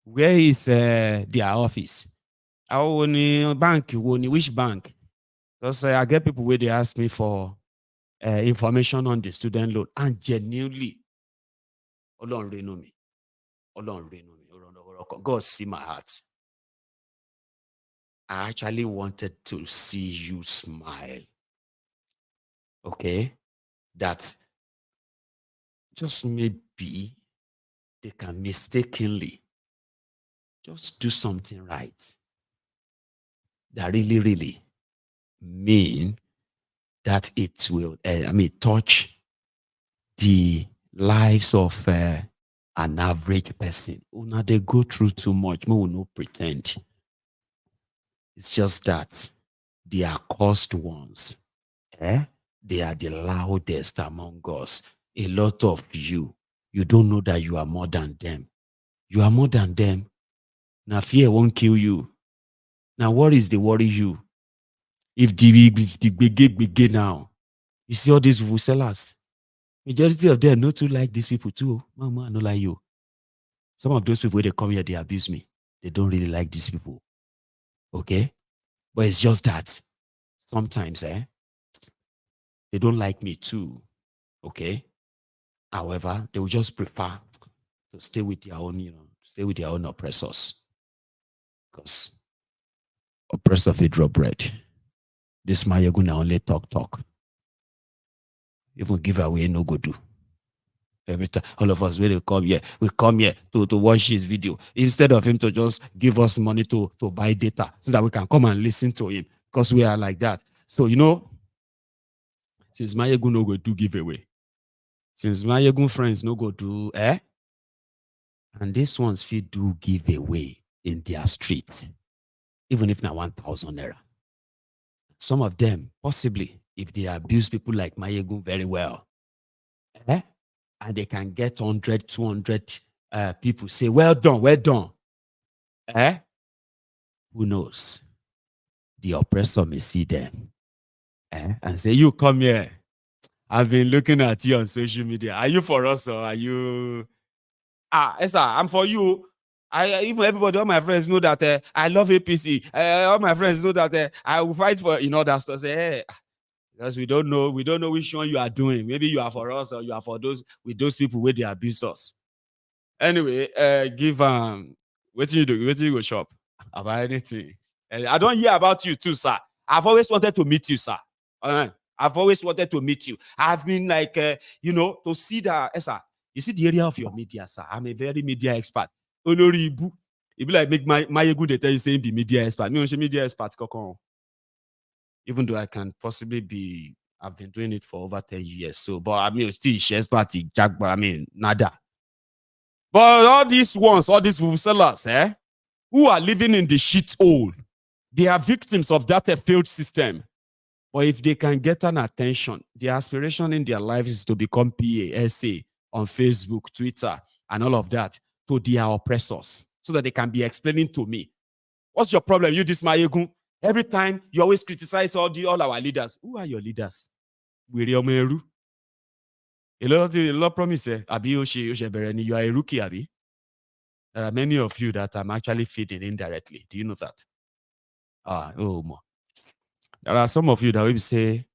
C: Where is their office? Bank? Which bank? Because I get people where they ask me for information on the student loan, and genuinely, God see my heart. I actually wanted to see you smile. Okay? That just maybe they can mistakenly just do something right that really, really mean that it will, touch the lives of an average person. Now they go through too much. We will not pretend. It's just that they are cursed ones. They are the loudest among us. A lot of you don't know that you are more than them. You are more than them. Now fear won't kill you. Now what is the worry you? If the big now, you see all these vuvuzelas. Majority of them not too like these people too. Mama, not like you. Some of those people, when they come here, they abuse me. They don't really like these people. Okay? But it's just that sometimes, they don't like me too. Okay? However, they will just prefer to stay with their own, stay with their own oppressors. Because oppressor fit drop bread. This man, you're gonna only talk. Even give away, no go do. Every time, all of us, when they come here, we come here to watch his video. Instead of him to just give us money to buy data so that we can come and listen to him. Because we are like that. So, since Mayegun no go do giveaway, since Mayegun friends no go do, and these ones fit do giveaway in their streets, even if not 1,000 naira. Some of them, possibly, if they abuse people like Mayegun very well, and they can get 100, 200 people say, well done. Who knows? The oppressor may see them and say, you come here. I've been looking at you on social media. Are you for us or are you? Yes, I'm for you. Even everybody, all my friends know that I love APC. All my friends know that I will fight for that stuff. Say, hey, because we don't know which one you are doing. Maybe you are for us or you are for those people where they abuse us. Anyway, give what you do? What you go shop about anything? I don't hear about you too, sir. I've always wanted to meet you, sir. I've always wanted to meet you. I've been like, to see that, sir. You see the area of your media, sir. I'm a very media expert. It be like make my good they tell you saying be media expert. Me, I'm media expert. Even though I can possibly I've been doing it for over 10 years. So, but I mean, still expert, nada. But all these ones, all these vuvuzelas, who are living in the shit hole, they are victims of that failed system. But if they can get an attention, the aspiration in their life is to become PA, SA on Facebook, Twitter, and all of that to their oppressors so that they can be explaining to me, what's your problem? You, this Mayegun, every time you always criticize all our leaders. Who are your leaders? A lot promise, Abi, you are a rookie, Abi. There are many of you that I'm actually feeding indirectly. Do you know that? There are some of you that will say,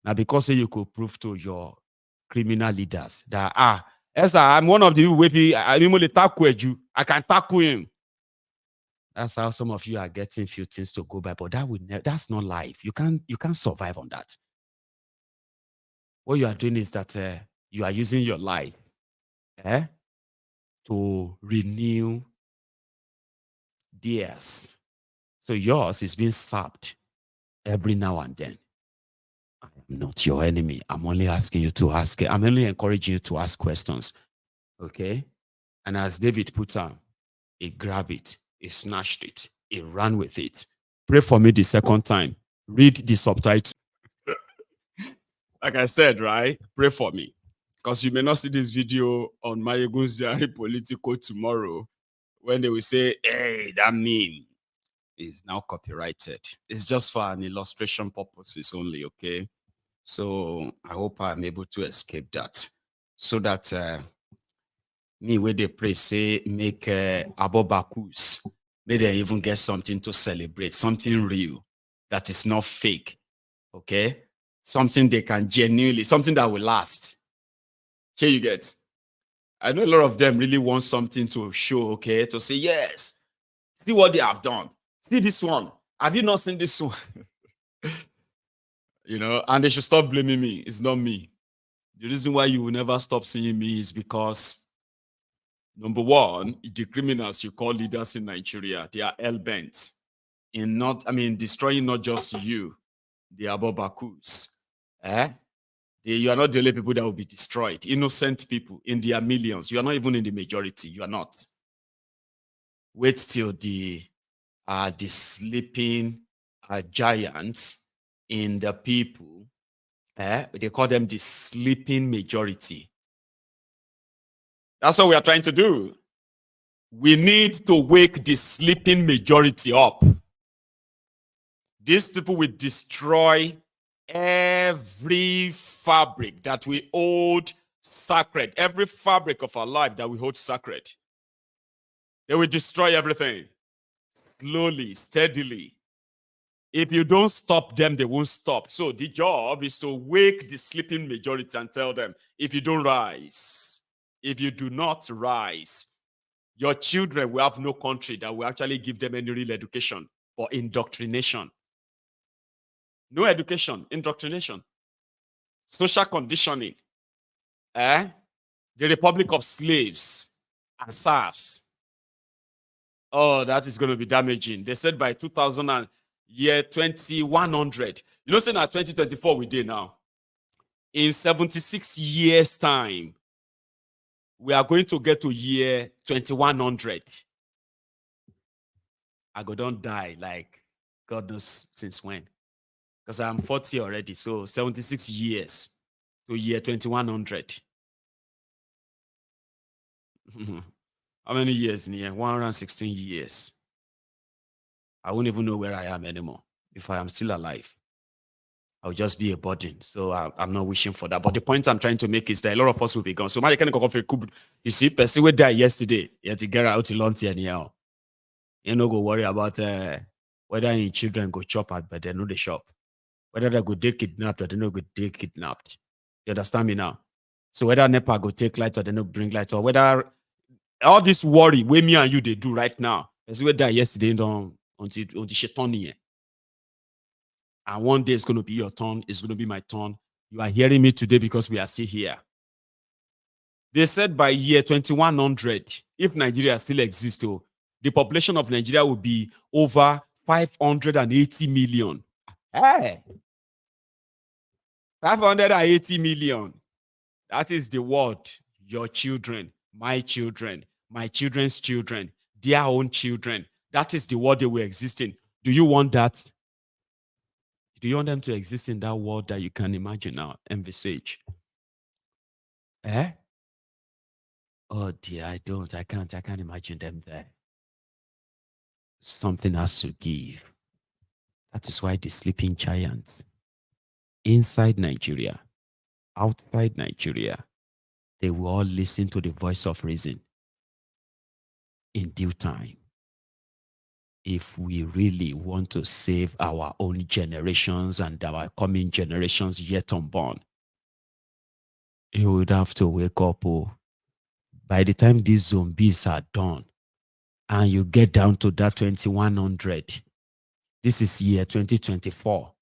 C: now because you could prove to your criminal leaders that, yes, I'm one of the people I can tackle him. That's how some of you are getting few things to go by, but that's not life. You can't survive on that. What you are doing is that you are using your life to renew theirs. So yours is being sapped every now and then. I'm not your enemy. I'm only asking you to ask. I'm only encouraging you to ask questions. Okay? And as David put on, he grabbed it, he snatched it, he ran with it. Pray for me the second time. Read the subtitle. Like I said, right? Pray for me. Because you may not see this video on Mayegun's Diary Political tomorrow when they will say, hey, that meme is now copyrighted. It's just for an illustration purposes only, okay? So I hope I'm able to escape that. So that me, where they pray, say, make abobakus, may they even get something to celebrate, something real, that is not fake, okay? Something they can genuinely, something that will last. Here you get. I know a lot of them really want something to show, okay? To say, yes, see what they have done. See this one. Have you not seen this one? And they should stop blaming me. It's not me. The reason why you will never stop seeing me is because, number one, the criminals you call leaders in Nigeria, they are hell-bent in destroying not just you, the Abobakus, You are not the only people that will be destroyed. Innocent people in their millions. You are not even in the majority. You are not. Wait till the sleeping giants in the people. They call them the sleeping majority. That's what we are trying to do. We need to wake the sleeping majority up. These people will destroy every fabric that we hold sacred, every fabric of our life that we hold sacred. They will destroy everything slowly, steadily. If you don't stop them, they won't stop. So the job is to wake the sleeping majority and tell them, if you don't rise, if you do not rise, your children will have no country that will actually give them any real education or indoctrination. No education, indoctrination, social conditioning. The republic of slaves and serfs. Oh, that is going to be damaging. They said by 2100. You know, saying at 2024 we did now. In 76 years' time, we are going to get to year 2100. I go don't die like God knows since when. Because I'm 40 already, so 76 years to year 2100. How many years in here? 116 years. I won't even know where I am anymore. If I am still alive, I'll just be a burden. So I'm not wishing for that. But the point I'm trying to make is that a lot of us will be gone. So my you see, person will die yesterday. You have to get out to lunch anyhow. You know, go worry about whether your children go chop at, but they know the shop. Whether they go take kidnapped or they know go take kidnapped. You understand me now? So whether NEPA go take light or they no bring light, or whether all this worry, where me and you they do right now, as we die yesterday until Shetoni. And one day it's going to be your turn, it's going to be my turn. You are hearing me today because we are still here. They said by year 2100, if Nigeria still exists, the population of Nigeria will be over 580 million. Hey! 580 million. That is the word. Your children, my children's children, their own children. That is the world they will exist in. Do you want that? Do you want them to exist in that world that you can imagine now, envisage? Oh dear, I don't. I can't imagine them there. Something has to give. That is why the sleeping giants inside Nigeria, outside Nigeria, they will all listen to the voice of reason in due time. If we really want to save our own generations and our coming generations yet unborn, you would have to wake up. By the time these zombies are done and you get down to that 2100, this is year 2024,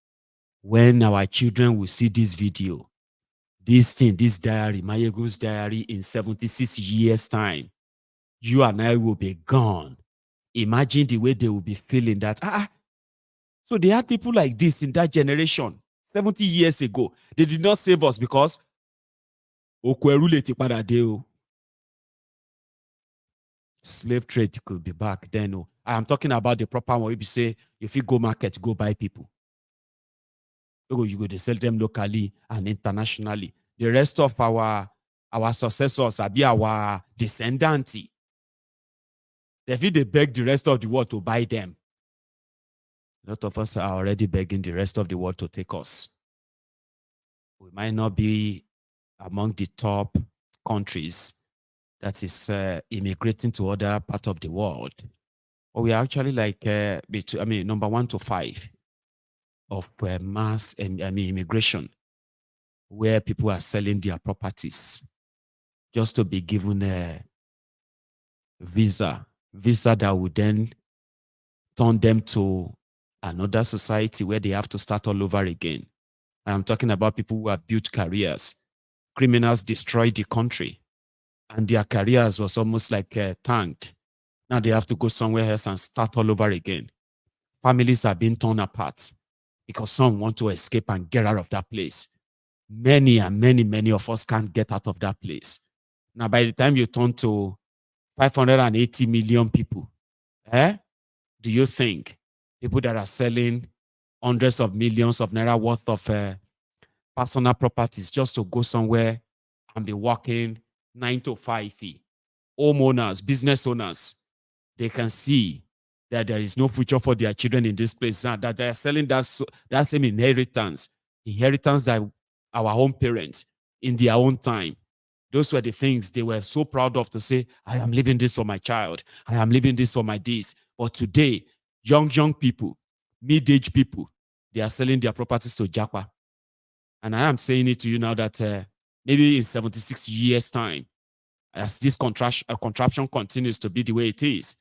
C: when our children will see this video, this thing, this diary, Mayego's diary, in 76 years' time, you and I will be gone. Imagine the way they will be feeling that, so they had people like this in that generation 70 years ago. They did not save us because slave trade could be back then. I'm talking about the proper one. If you say, if you go market, go buy people. You go to sell them locally and internationally. The rest of our successors are be our descendants. They beg the rest of the world to buy them. A lot of us are already begging the rest of the world to take us. We might not be among the top countries that is immigrating to other parts of the world, but we are actually like number 1 to 5 of mass immigration, where people are selling their properties just to be given a visa that would then turn them to another society where they have to start all over again. I'm talking about people who have built careers. Criminals destroyed the country and their careers was almost like tanked. Now they have to go somewhere else and start all over again. Families are being torn apart because some want to escape and get out of that place. many and many, many of us can't get out of that place. Now, by the time you turn to 580 million people, do you think people that are selling hundreds of millions of naira worth of personal properties just to go somewhere and be working 9 to 5, homeowners, business owners, they can see that there is no future for their children in this place, and that they are selling that same inheritance that our own parents in their own time. Those were the things they were so proud of, to say, I am leaving this for my child. I am leaving this for my this. But today, young people, mid-age people, they are selling their properties to Japa. And I am saying it to you now that maybe in 76 years' time, as this contraption continues to be the way it is,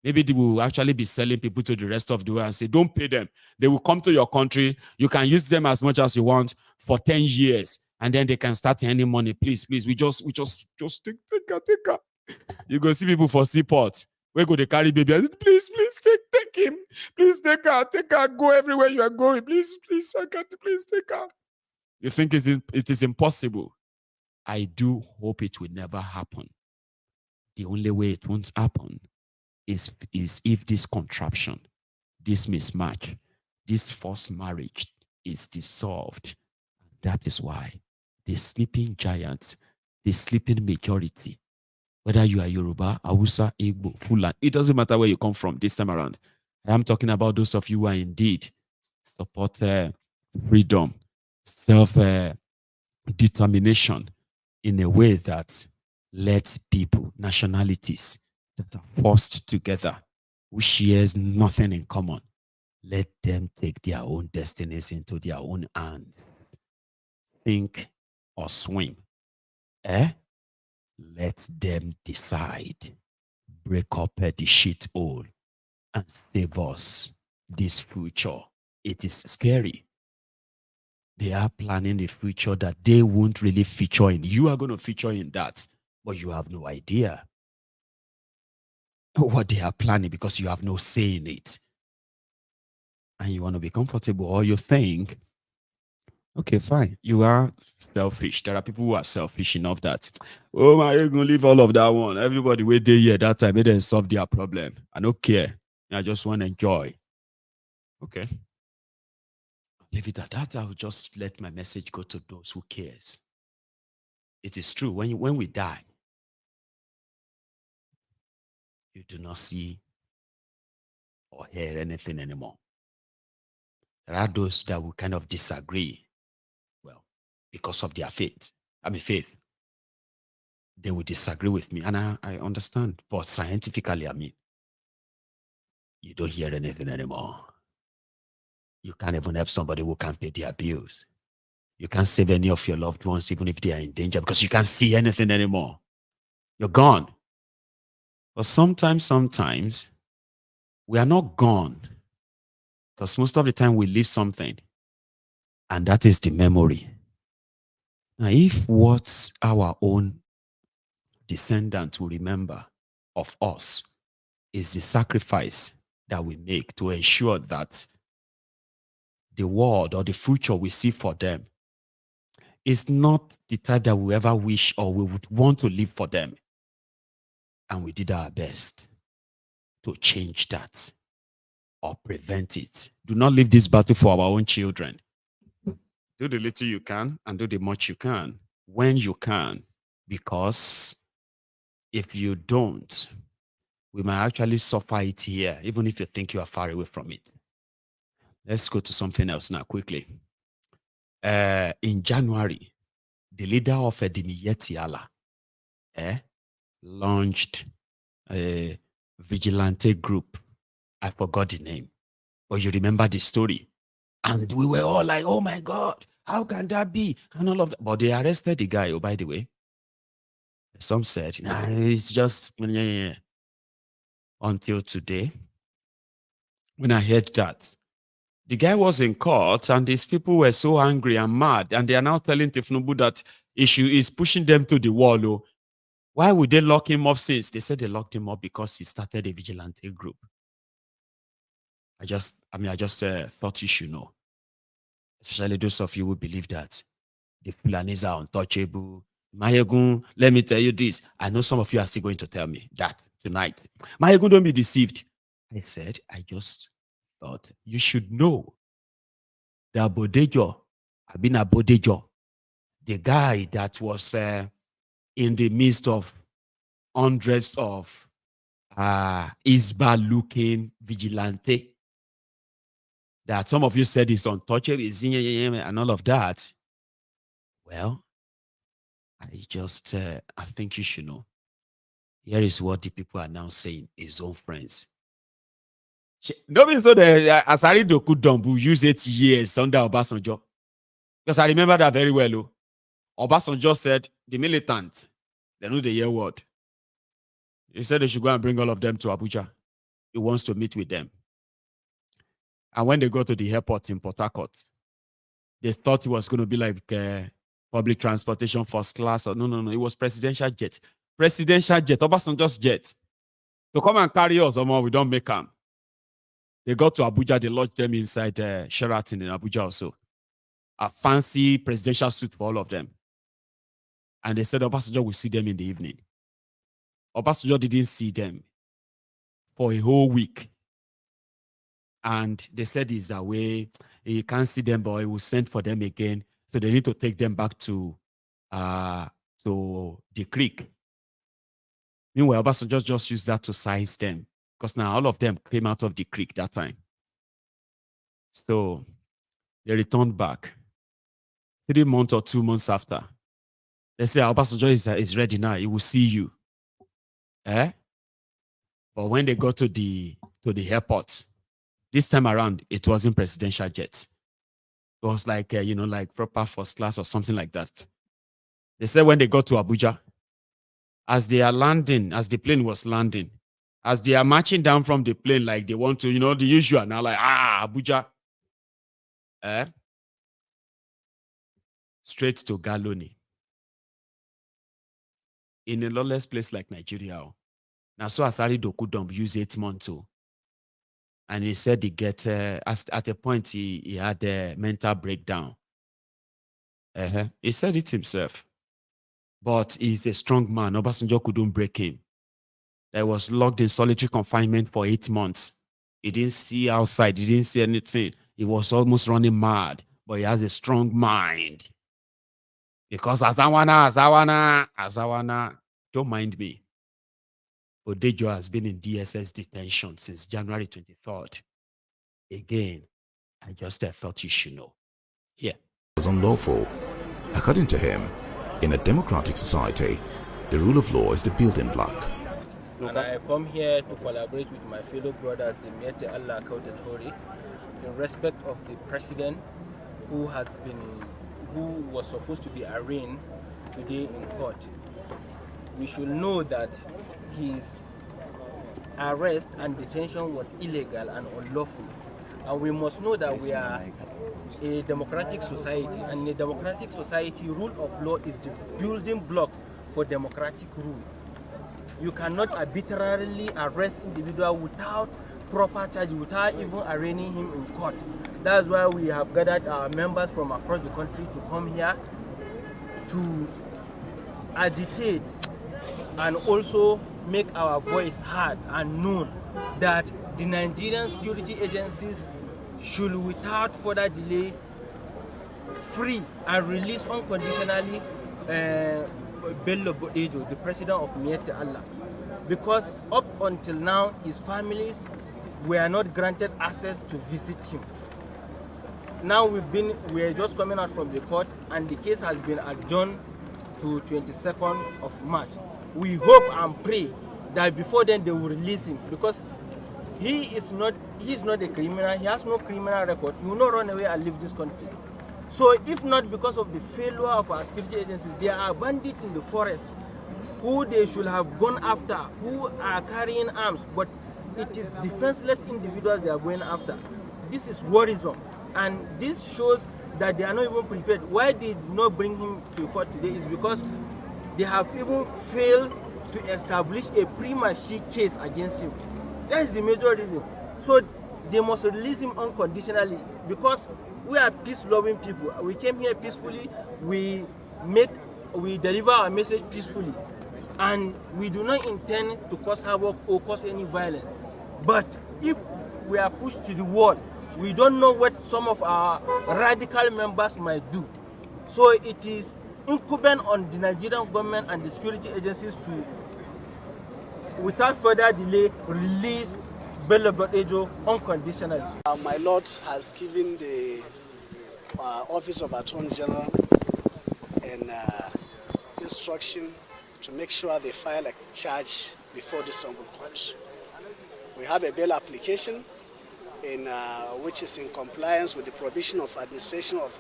C: maybe they will actually be selling people to the rest of the world and say, don't pay them. They will come to your country. You can use them as much as you want for 10 years. And then they can start earning money. Please, we just take her. You go see people for seaport. Where go they carry baby? Please, take him. Please take her. Go everywhere you are going. Please, I can't. Please take her. You think it is impossible? I do hope it will never happen. The only way it won't happen is if this contraption, this mismatch, this forced marriage is dissolved. That is why the sleeping giants, the sleeping majority, whether you are Yoruba, Hausa, Igbo, Fulani, it doesn't matter where you come from this time around. I am talking about those of you who are indeed support freedom, self-determination in a way that lets people, nationalities that are forced together, who shares nothing in common, let them take their own destinies into their own hands. Think or swim. Let them decide. Break up the shit hole and save us this future. It is scary. They are planning a future that they won't really feature in. You are going to feature in that, but you have no idea what they are planning because you have no say in it. And you want to be comfortable, or you think, okay, fine, you are selfish. There are people who are selfish enough that, oh my, you're going to leave all of that one. Everybody wait there here that time, they didn't solve their problem. I don't care. I just want to enjoy. Okay. Leave it at that. I will just let my message go to those who cares. It is true. When we die, you do not see or hear anything anymore. There are those that will kind of disagree. Well, because of their faith. They will disagree with me. And I understand. But scientifically, you don't hear anything anymore. You can't even help somebody who can't pay their bills. You can't save any of your loved ones, even if they are in danger, because you can't see anything anymore. You're gone. But sometimes, we are not gone. Because most of the time we leave something. And that is the memory. Now, if what our own descendants will remember of us is the sacrifice that we make to ensure that the world or the future we see for them is not the type that we ever wish or we would want to live for them. And we did our best to change that or prevent it. Do not leave this battle for our own children. Do the little you can and do the much you can when you can, because if you don't, we might actually suffer it here, even if you think you are far away from it. Let's go to something else now quickly. In January, the leader of Edimiyetiala launched a vigilante group. I forgot the name, but you remember the story. And we were all like, oh my God, how can that be? And all of that. But they arrested the guy, oh, by the way. Some said, nah, it's just until today. When I heard that, the guy was in court and these people were so angry and mad, and they are now telling thiefnubu that issue is pushing them to the wall. Oh. Why would they lock him up since? They said they locked him up because he started a vigilante group. I just thought you should know. Especially those of you who believe that the Fulanis are untouchable. Mayegun, let me tell you this. I know some of you are still going to tell me that tonight. Mayegun, don't be deceived. I said, I just thought you should know that Bodejo, Abina Bodejo, the guy that was in the midst of hundreds of Isba-looking vigilante, that some of you said is untouchable, and all of that. Well, I think you should know. Here is what the people are now saying, his own friends. Nobody so the Asari Doku Dombu used 8 years under Obasanjo. Because I remember that very well. Obasanjo said, the militants, they know the year word. He said they should go and bring all of them to Abuja. He wants to meet with them. And when they go to the airport in Port Harcourt, they thought it was going to be like public transportation first class. Or no. It was presidential jet. Presidential jet, Obasanjo's jet. To come and carry us, we don't make them. They got to Abuja, they lodged them inside Sheraton in Abuja also. A fancy presidential suite for all of them. And they said Obasanjo will see them in the evening. Obasanjo didn't see them for a whole week. And they said he's away. He can't see them, but he will send for them again. So they need to take them back to the creek. Meanwhile, Obasanjo just used that to size them. Because now all of them came out of the creek that time. So they returned back. 3 months or 2 months after. They say, Obasanjo is ready now. He will see you. But when they got to the airport, this time around, it wasn't presidential jets. It was like, like proper first class or something like that. They said when they got to Abuja, as they are landing, as the plane was landing, as they are marching down from the plane, like they want to, the usual, now like, Abuja. Straight to Galoni. In a lawless place like Nigeria. Now, so Asari Dokudom used 8 months too. And he said he get, at a point, he had a mental breakdown. He said it himself. But he's a strong man. Obasanjo couldn't break him. He was locked in solitary confinement for 8 months. He didn't see outside. He didn't see anything. He was almost running mad. But he has a strong mind. Because Azawana, don't mind me. Bodejo has been in DSS detention since January 23rd. Again, I just thought you should know. Here.
D: It was unlawful. According to him, in a democratic society, the rule of law is the building block.
E: And I come here to collaborate with my fellow brothers, the Miete Allah Kautel Hori, in respect of the president who was supposed to be arraigned today in court. We should know that his arrest and detention was illegal and unlawful. And we must know that we are a democratic society, and in a democratic society, rule of law is the building block for democratic rule. You cannot arbitrarily arrest individual without proper charge, without even arraigning him in court. That's why we have gathered our members from across the country to come here to agitate and also make our voice heard and known that the Nigerian security agencies should, without further delay, free and release unconditionally Bello Bodejo, the president of Miete Allah, because up until now his families were not granted access to visit him. Now we are just coming out from the court, and the case has been adjourned to 22nd of March. We hope and pray that before then they will release him, because he is not a criminal. He has no criminal record. He will not run away and leave this country. So if not because of the failure of our security agencies, there are bandits in the forest who they should have gone after, who are carrying arms, but it is defenseless individuals they are going after. This is worrisome, and this shows that they are not even prepared. Why they did not bring him to court today is because they have even failed to establish a prima facie case against him. That is the major reason. So they must release him unconditionally, because We are peace-loving people. We came here peacefully. We deliver our message peacefully, and we do not intend to cause havoc or cause any violence. But if we are pushed to the wall, we don't know what some of our radical members might do. So it is incumbent on the Nigerian government and the security agencies to, without further delay, release Bello Bodejo unconditionally.
F: My Lord has given the Office of Attorney General an instruction to make sure they file a charge before the Supreme Court. We have a bail application which is in compliance with the provision of Administration of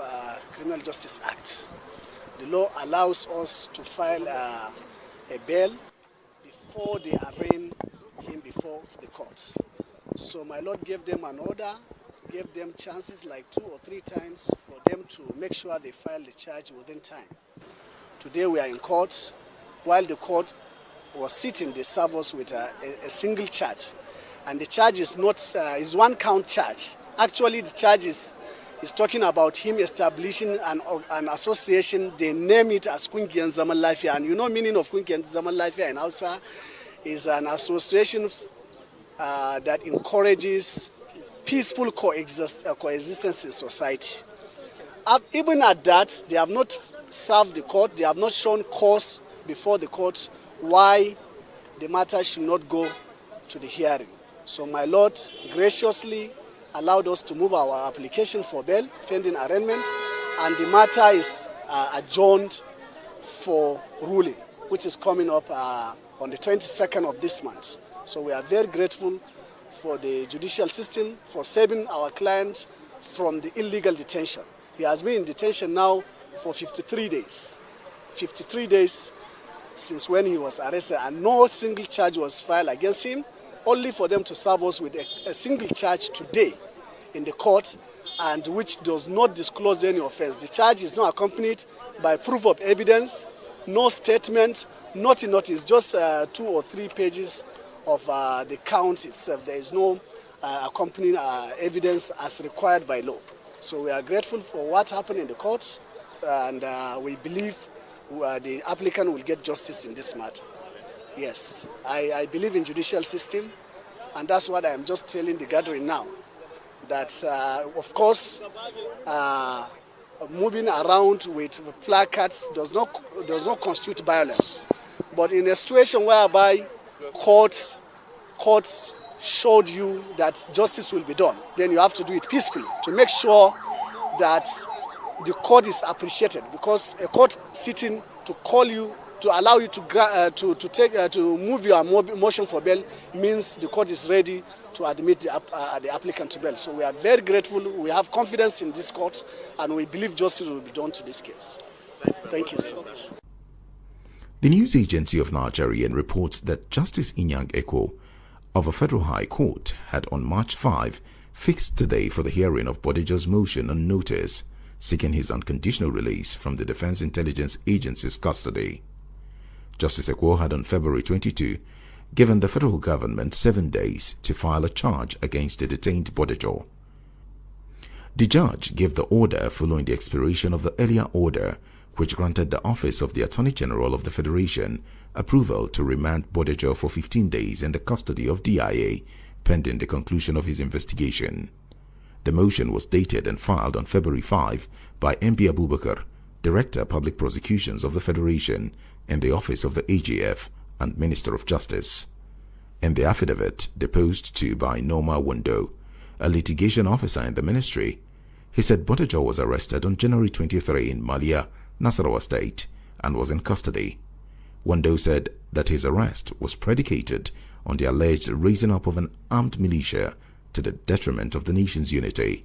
F: Criminal Justice Act. The law allows us to file a bail before they arraign him before the court. So my Lord gave them an order, gave them chances like 2 or 3 times for them to make sure they file the charge within time. Today we are in court. While the court was sitting, they served us with a single charge. And the charge is not is 1 count charge. Actually, the charge is talking about him establishing an association. They name it as Kungian Zaman Lafia. And you know meaning of Kungian Zaman Lafia in Hausa is an association that encourages peaceful coexistence in society. Even at that, they have not served the court. They have not shown cause before the court why the matter should not go to the hearing. So my Lord graciously allowed us to move our application for bail, pending arraignment, and the matter is adjourned for ruling, which is coming up on the 22nd of this month. So we are very grateful for the judicial system for saving our client from the illegal detention. He has been in detention now for 53 days. 53 days since when he was arrested, and no single charge was filed against him, only for them to serve us with a single charge today in the court, and which does not disclose any offense. The charge is not accompanied by proof of evidence, no statement, nothing. It's just 2 or 3 pages of the count itself. There is no accompanying evidence as required by law. So we are grateful for what happened in the court, and we believe the applicant will get justice in this matter. Yes, I believe in judicial system, and that's what I am just telling the gathering now. That, of course, moving around with placards does not constitute violence. But in a situation whereby courts showed you that justice will be done, then you have to do it peacefully to make sure that the court is appreciated. Because a court sitting to call you, to allow you to move your motion for bail means the court is ready to admit the applicant to bail. So we are very grateful. We have confidence in this court, and we believe justice will be done to this case. Thank you so much.
D: The news agency of Nigerian reports that Justice Inyang Eko of a federal high court had on March 5 fixed today for the hearing of Bodejo's motion on notice seeking his unconditional release from the Defense Intelligence Agency's custody. Justice Eko had on February 22 given the federal government 7 days to file a charge against the detained Bodejo. The judge gave the order following the expiration of the earlier order, which granted the Office of the Attorney General of the Federation approval to remand Bodejo for 15 days in the custody of DIA, pending the conclusion of his investigation. The motion was dated and filed on February 5 by MB Abubakar, Director Public Prosecutions of the Federation, in the Office of the AGF and Minister of Justice. In the affidavit deposed to by Norma Wando, a litigation officer in the ministry, he said Bodejo was arrested on January 23 in Malia, Nasarawa State, and was in custody. Wando said that his arrest was predicated on the alleged raising up of an armed militia to the detriment of the nation's unity,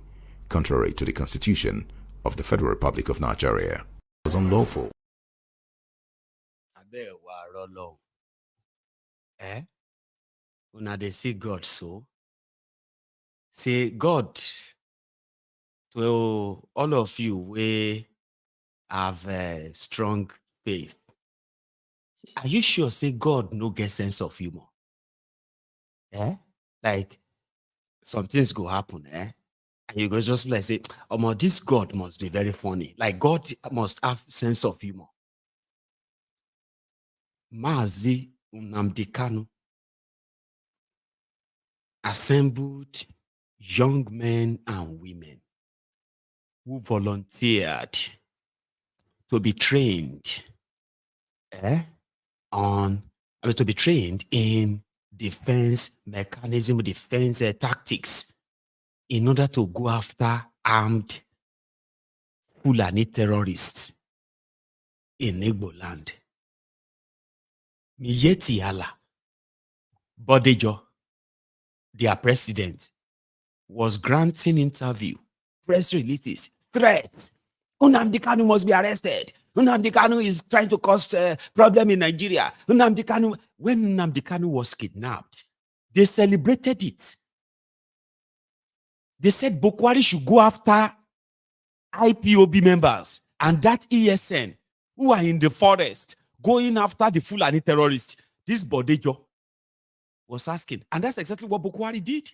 D: contrary to the Constitution of the Federal Republic of Nigeria. It was unlawful.
C: Una dey see God so. Say God to all of you we have a strong faith. Are you sure say God no get sense of humor? Like some things go happen, And you go just like say, this God must be very funny. Like God must have sense of humor. Mazi Nnamdi Kanu assembled young men and women who volunteered to be trained to be trained in defense mechanism, defense tactics in order to go after armed Fulani terrorists in Igbo land. Miyetti Allah, Bodejo, their president, was granting interview, press releases, threats. Nnamdi Kanu must be arrested. Nnamdi Kanu is trying to cause a problem in Nigeria. Nnamdi Kanu, when Nnamdi Kanu was kidnapped, they celebrated it. They said Boko Haram should go after IPOB members and that ESN who are in the forest going after the Fulani terrorists. This Bodejo was asking, and that's exactly what Boko Haram did.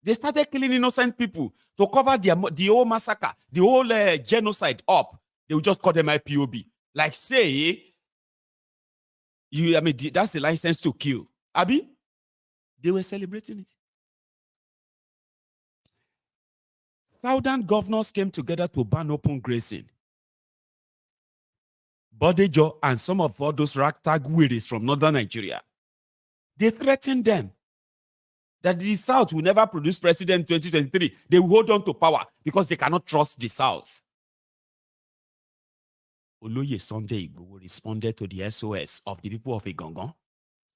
C: They started killing innocent people to cover the whole massacre, the whole genocide up. They would just call them IPOB. Like say, that's the license to kill. Abi, they were celebrating it. Southern governors came together to ban open grazing. Bodejo and some of all those ragtag wiries from northern Nigeria, they threatened them that the South will never produce president in 2023. They will hold on to power because they cannot trust the South. Oloye Sunday Igboho responded to the SOS of the people of Igangan,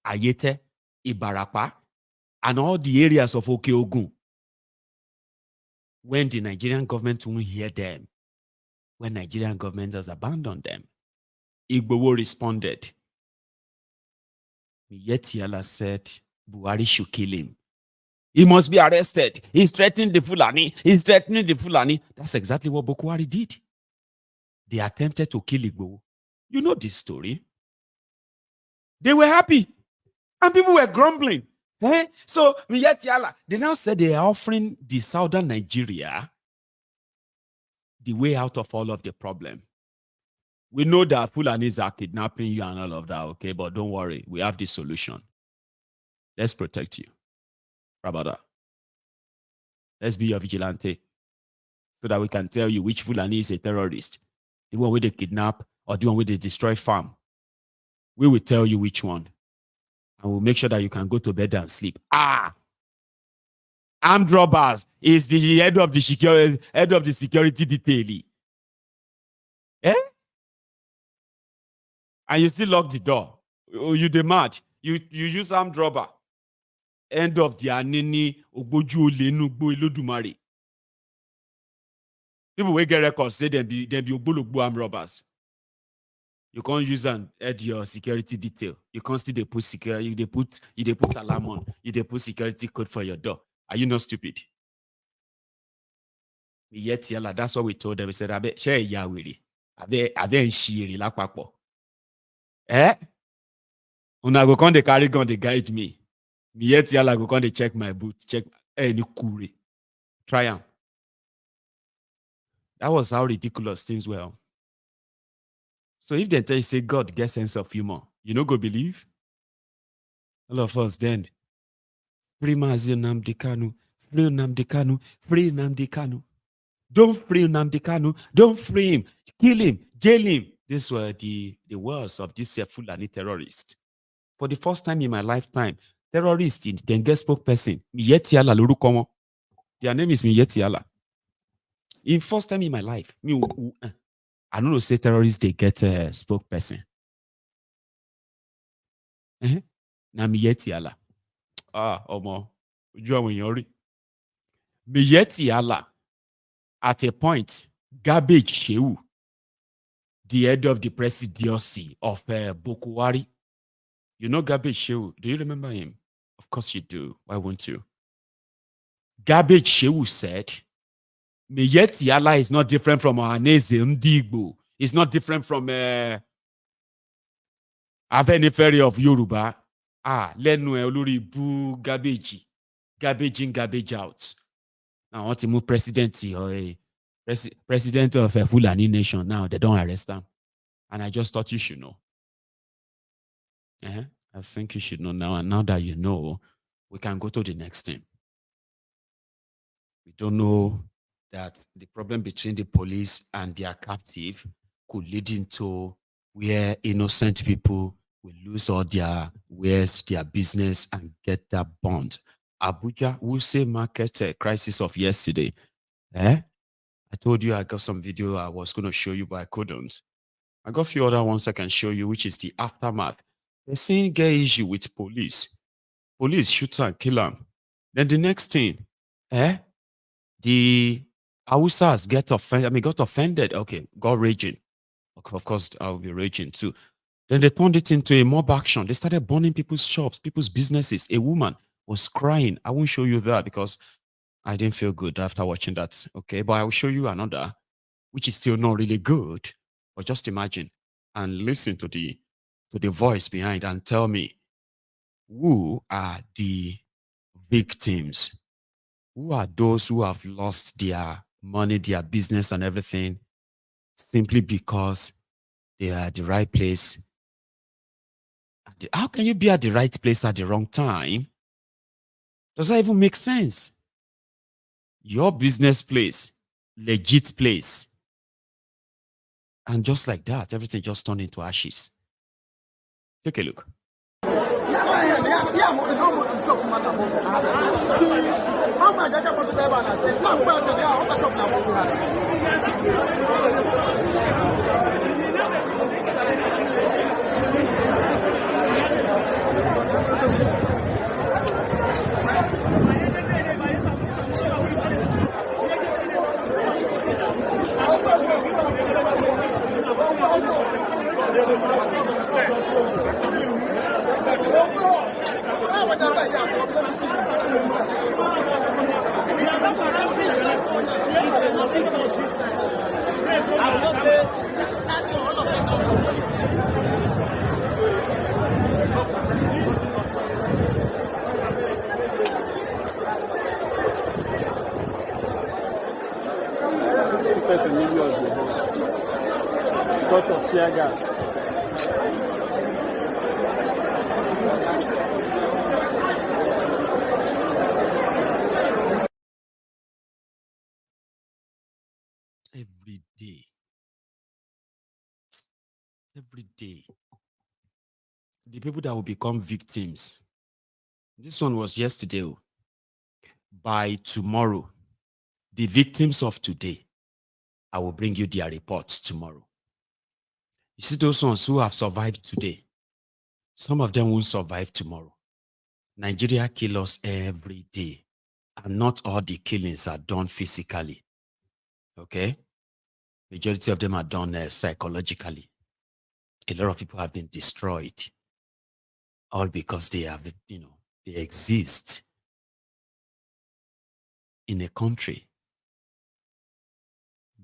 C: Ayete, Ibarapa, and all the areas of Okeogun. When the Nigerian government won't hear them, when Nigerian government has abandoned them, Igboho responded. Miyetti Allah said Buhari should kill him. He must be arrested. He's threatening the Fulani. He's threatening the Fulani. That's exactly what Boko Haram did. They attempted to kill Igboho. You know this story. They were happy. And people were grumbling. So, Miyetti Allah, they now said they are offering the southern Nigeria the way out of all of the problem. We know that Fulanis are kidnapping you and all of that, okay? But don't worry. We have the solution. Let's protect you. Rabada. Let's be your vigilante so that we can tell you which Fulani is a terrorist. The one where they kidnap or the one where they destroy farm. We will tell you which one. And we'll make sure that you can go to bed and sleep. Armed robbers is the head of the security detail. And you still lock the door. You demand. You use armed robber. End of the anini ogboju olenugbo ilodumare. People will get records say them be ogbologbo armed robbers. You can't use and add your security detail. You can't still put security. They put alarm on. They put security code for your door. Are you not stupid? Yet, that's what we told them. We said, "Abe share yawiri. Abe nshiri la papo. Una go come dey carry gun dey guide me. Yet, go come dey check my boot. Check any kure. Try am." That was how ridiculous things were. So if they tell you, say, God gets sense of humor, you know, go believe? All of us then. Free Nnamdi Kanu, free Nnamdi Kanu, free Nnamdi Kanu. Don't free Nnamdi Kanu, don't free him, kill him, jail him. These were the words of this Fulani terrorist. For the first time in my lifetime, terrorist in then get spokesperson, Miyetti Allah loruko won. Their name is Miyetti Allah. In first time in my life, I don't know, say terrorists, they get a spokesperson. Na Miyetti Allah. Miyetti Allah, at a point, Garbage Shehu, the head of the presidency of Boko Haram. You know Garbage Shehu? Do you remember him? Of course you do. Why won't you? Garbage Shehu said, Miyetti Allah is not different from Ohaneze Ndigbo. It's not different from Afenifere of Yoruba. Lenu olori bu garbage in, garbage out. Now, I want to move presidency or a president of a Fulani nation. Now, they don't arrest them. And I just thought you should know. I think you should know now. And now that you know, we can go to the next thing. We don't know that the problem between the police and their captive could lead into where innocent people will lose all their wares, their business, and get that bond. Abuja Wuse market crisis of yesterday. I told you I got some video I was going to show you, but I couldn't. I got a few other ones I can show you, which is the aftermath. The scene get issue with police. Police shoot and kill them. Then the next thing, the Hausas got offended. Okay, got raging. Of course, I'll be raging too. Then they turned it into a mob action. They started burning people's shops, people's businesses. A woman was crying. I won't show you that because I didn't feel good after watching that. Okay, but I will show you another, which is still not really good. But just imagine and listen to the voice behind and tell me, who are the victims? Who are those who have lost their money, their business, and everything simply because they are at the right place? How can you be at the right place at the wrong time? Does that even make sense? Your business place, legit place. And just like that, everything just turned into ashes. Take a look.
G: Because of tear gas.
C: Every day, the people that will become victims. This one was yesterday. By tomorrow, the victims of today, I will bring you their reports tomorrow. You see those ones who have survived today, some of them won't survive tomorrow. Nigeria kills us every day, and not all the killings are done physically. Okay? Majority of them are done psychologically. A lot of people have been destroyed, all because they have, they exist in a country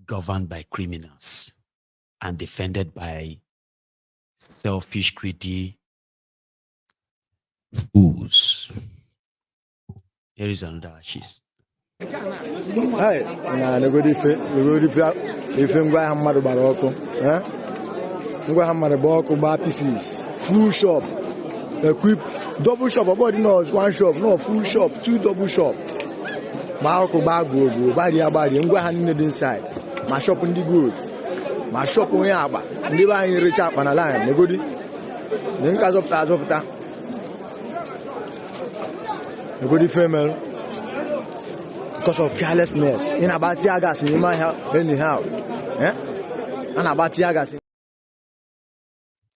C: governed by criminals and defended by selfish, greedy fools. Here is another ashes.
G: Hey, pieces, full shop, equipped, double shop, about one shop, no, full shop, two double shop. My inside. My shop in the good. My shop on Yaba. Never in reach up on a line. The goodie. Then cause of that. The goodie female. Because of carelessness. In about Tiagas in my house, anyhow. And about Tiagas.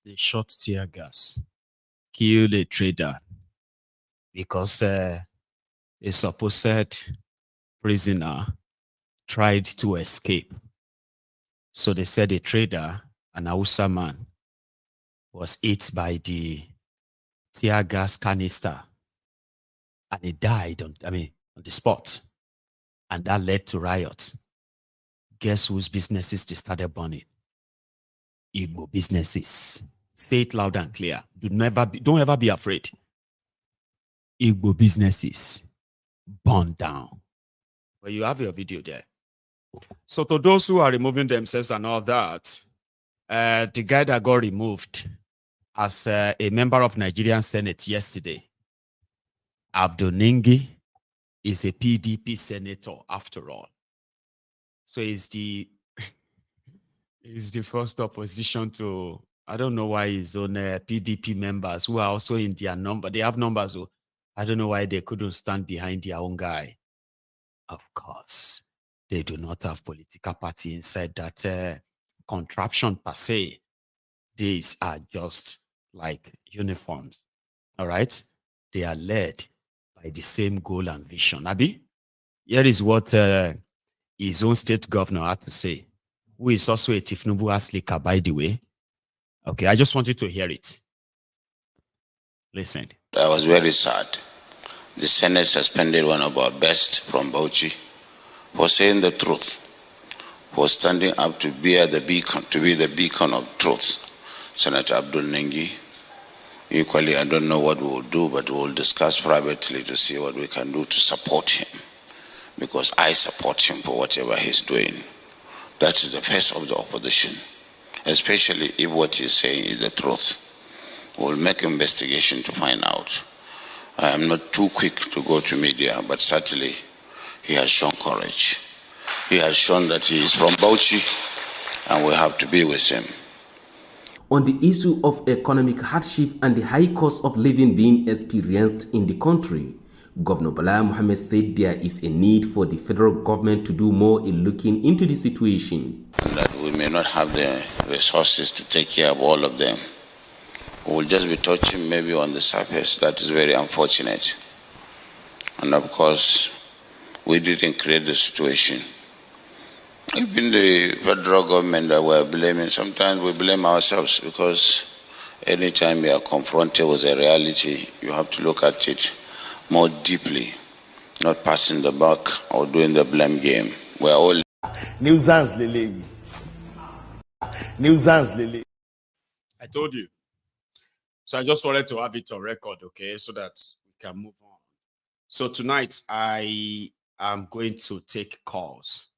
C: They shot tear gas, killed a trader because a supposed prisoner tried to escape. So they said a trader, an Hausa man, was hit by the tear gas canister and he died on the spot. And that led to riot. Guess whose businesses they started burning? Igbo businesses. Say it loud and clear. Don't ever be afraid. Igbo businesses burned down. But you have your video there. So to those who are removing themselves and all that, the guy that got removed as a member of Nigerian Senate yesterday, Abdul Ningi, is a PDP senator after all. So he's the he's the first opposition to, I don't know why his own PDP members who are also in their number, they have numbers, so I don't know why they couldn't stand behind their own guy. Of course, they do not have political party inside that contraption per se. These are just like uniforms, all right? They are led by the same goal and vision. Abi, here is what his own state governor had to say, who is also a thiefnubu aslika, by the way. Okay, I just want you to hear it. Listen.
H: I was very sad. The Senate suspended one of our best from Bauchi for saying the truth, for standing up to be the beacon of truth. Senator Abdul Nengi. Equally, I don't know what we will do, but we will discuss privately to see what we can do to support him, because I support him for whatever he's doing. That is the face of the opposition, especially if what he's saying is the truth. We'll make investigation to find out. I am not too quick to go to media, but certainly he has shown courage. He has shown that he is from Bauchi, and we have to be with him.
I: On the issue of economic hardship and the high cost of living being experienced in the country, Governor Bala Mohammed said there is a need for the federal government to do more in looking into the situation.
H: And that we may not have the resources to take care of all of them. We will just be touching maybe on the surface. That is very unfortunate. And of course, we didn't create the situation. Even the federal government that we're blaming, sometimes we blame ourselves, because anytime you are confronted with a reality, you have to look at it more deeply, not passing the buck or doing the blame game. We're all
J: nuisance, Lily. Nuisance, Lily.
C: I told you. So I just wanted to have it on record, okay, so that we can move on. So tonight, I am going to take calls,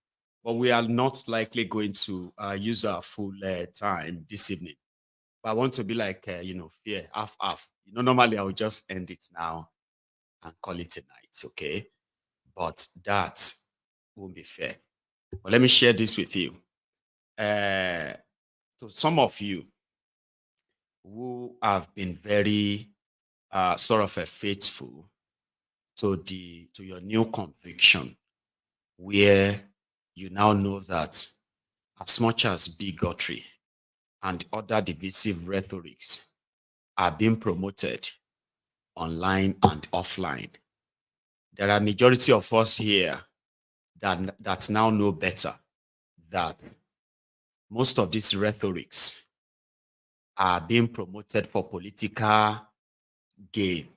C: but we are not likely going to use our full time this evening. But I want to be like, fair, half. Normally I would just end it now and call it a night, okay? But that won't be fair. But let me share this with you. To some of you who have been very faithful to your new conviction, where you now know that as much as bigotry and other divisive rhetorics are being promoted online and offline, there are a majority of us here that now know better, that most of these rhetorics are being promoted for political gain.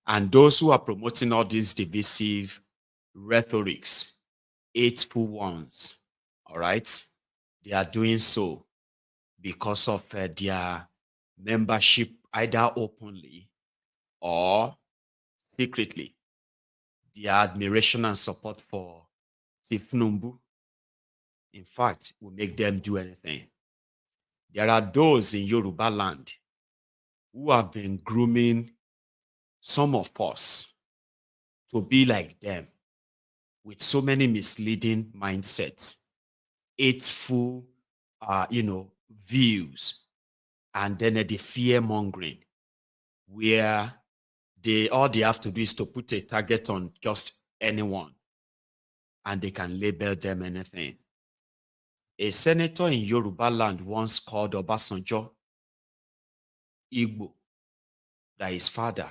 C: And those who are promoting all these divisive rhetorics, hateful ones, all right, they are doing so because of their membership, either openly or secretly, their admiration and support for thiefnubu. In fact, will make them do anything. There are those in Yoruba land who have been grooming some of us to be like them, with so many misleading mindsets, hateful, views, and then the fear mongering, where all they have to do is to put a target on just anyone, and they can label them anything. A senator in Yoruba land once called Obasanjo Igbo, that his father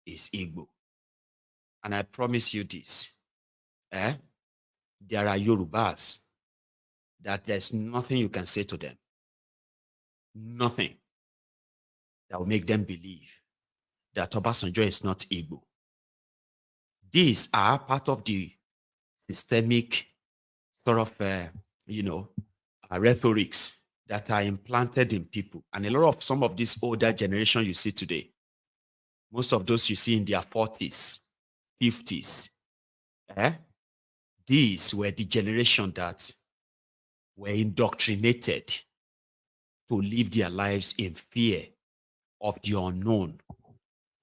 C: is Igbo. And I promise you this, there are Yorubas that there's nothing you can say to them, nothing that will make them believe that Obasanjo is not Igbo. These are part of the systemic sort of, rhetorics that are implanted in people. And a lot of some of this older generation you see today, most of those you see in their 40s, 50s, These were the generation that were indoctrinated to live their lives in fear of the unknown.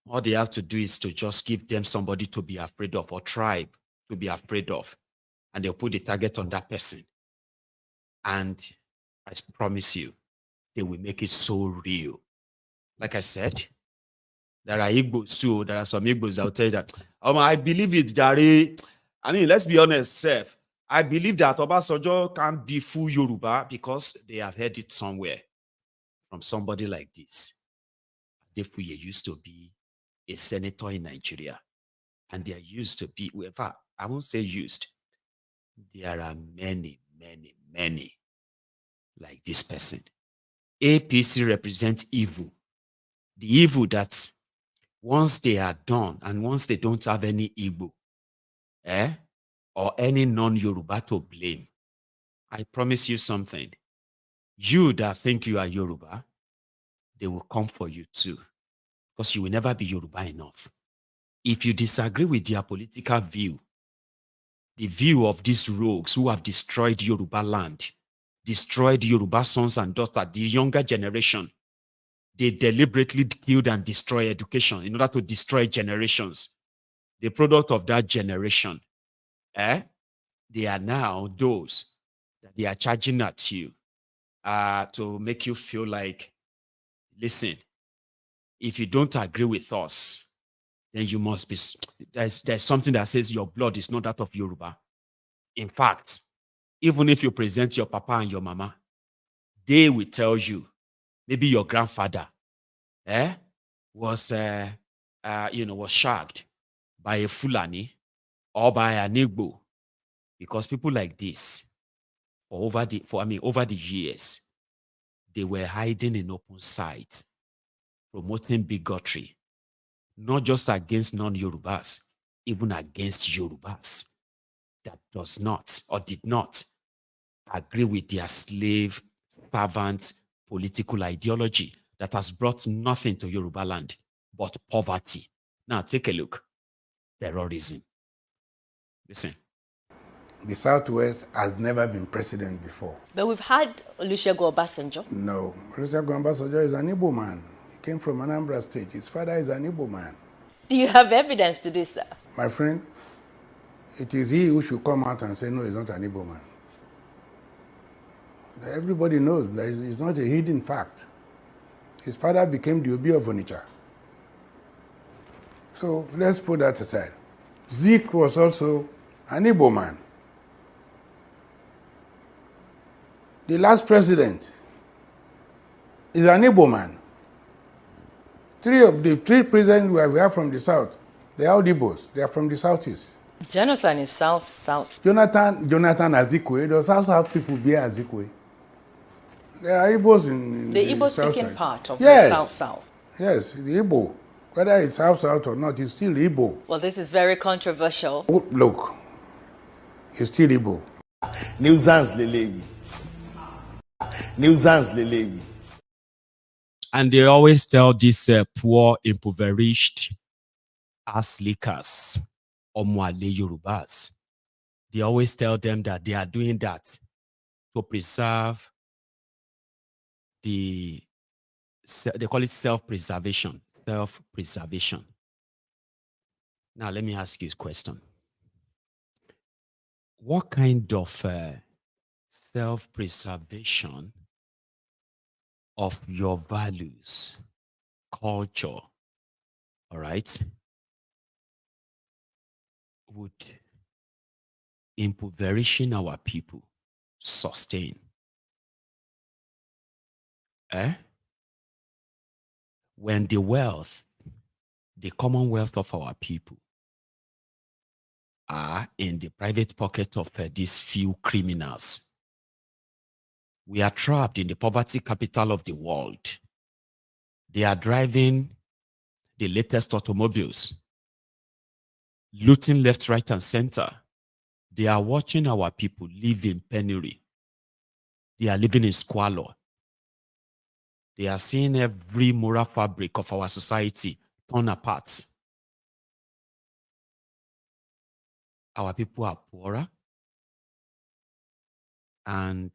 C: All they have to do is to just give them somebody to be afraid of, or tribe to be afraid of, and they'll put the target on that person. And I promise you, they will make it so real. Like I said, there are Igbos too. There are some Igbos that will tell you that, I believe it, Jare. I mean, let's be honest, Seth. I believe that Obasanjo can't be full Yoruba because they have heard it somewhere from somebody like this. Adefuye used to be a senator in Nigeria, and there used to be, in fact, I won't say used. There are many, many, many like this person. APC represents evil. The evil that once they are done and once they don't have any Igbo, or any non-Yoruba to blame, I promise you something. You that think you are Yoruba, they will come for you too, because you will never be Yoruba enough. If you disagree with their political view, the view of these rogues who have destroyed Yoruba land, destroyed Yoruba sons and daughters, the younger generation, they deliberately killed and destroyed education in order to destroy generations. The product of that generation, they are now those that they are charging at you to make you feel like, listen, if you don't agree with us, then you must be, there's something that says your blood is not that of Yoruba. In fact, even if you present your papa and your mama, they will tell you, maybe your grandfather was shagged by a Fulani or by an Igbo, because people like this, over the years, they were hiding in open sight, promoting bigotry, not just against non-Yorubas, even against Yorubas that does not or did not agree with their slave servant political ideology that has brought nothing to Yoruba land but poverty. Now take a look. Terrorism. Listen.
K: The Southwest has never been president before.
L: But we've had Olusegun Obasanjo.
K: No. Olusegun Obasanjo is an Igbo man. He came from Anambra State. His father is an Igbo man.
L: Do you have evidence to this, sir?
K: My friend, it is he who should come out and say, no, he's not an Igbo man. Everybody knows that it's not a hidden fact. His father became the Obi of Onitsha. So let's put that aside. Zeke was also an Igbo man. The last president is an Igbo man. Three of the three presidents we have from the south, they are all Igbos. They are from the southeast.
L: Jonathan is south.
K: Jonathan Azikwe. Does south people bear Azikwe? There are Igbos in
L: the
K: Igbo
L: speaking part of the south.
K: Yes, the Igbo. Whether it's south or not, it's still Igbo.
L: Well, this is very controversial.
K: Look, it's still Igbo.
J: Nuisance lele. Nuisance lele.
C: And they always tell these poor, impoverished ass lickers, Omwale Yorubas. They always tell them that they are doing that to preserve they call it self-preservation. Self-preservation. Now, let me ask you a question. What kind of self-preservation of your values, culture, all right, would impoverishing our people sustain? When the wealth, the common wealth of our people are in the private pocket of these few criminals. We are trapped in the poverty capital of the world. They are driving the latest automobiles, looting left, right, and center. They are watching our people live in penury. They are living in squalor. They are seeing every moral fabric of our society torn apart. our people are poorer. And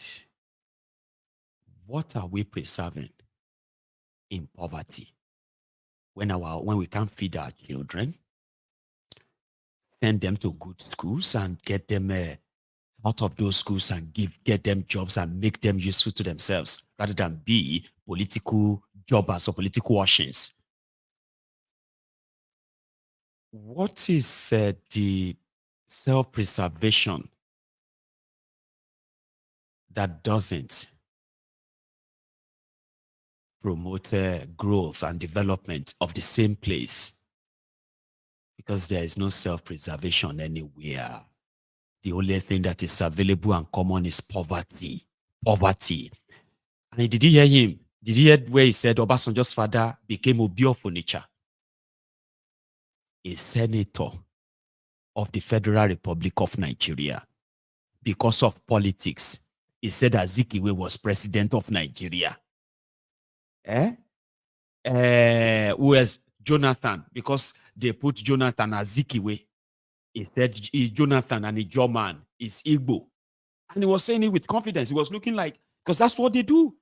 C: what are we preserving in poverty? When we can't feed our children, send them to good schools and get them out of those schools and get them jobs and make them useful to themselves rather than be political jobbers or political washings. What is the self-preservation that doesn't promote growth and development of the same place? Because there is no self-preservation anywhere. The only thing that is available and common is poverty. Poverty. And did you hear him? Did you hear where he said Obasanjo's father became Obi of Onitsha? A senator of the Federal Republic of Nigeria. Because of politics, he said Azikiwe was president of Nigeria. Who was Jonathan? Because they put Jonathan Azikiwe. He said Jonathan and a German is Igbo. And he was saying it with confidence. He was looking like, because that's what they do.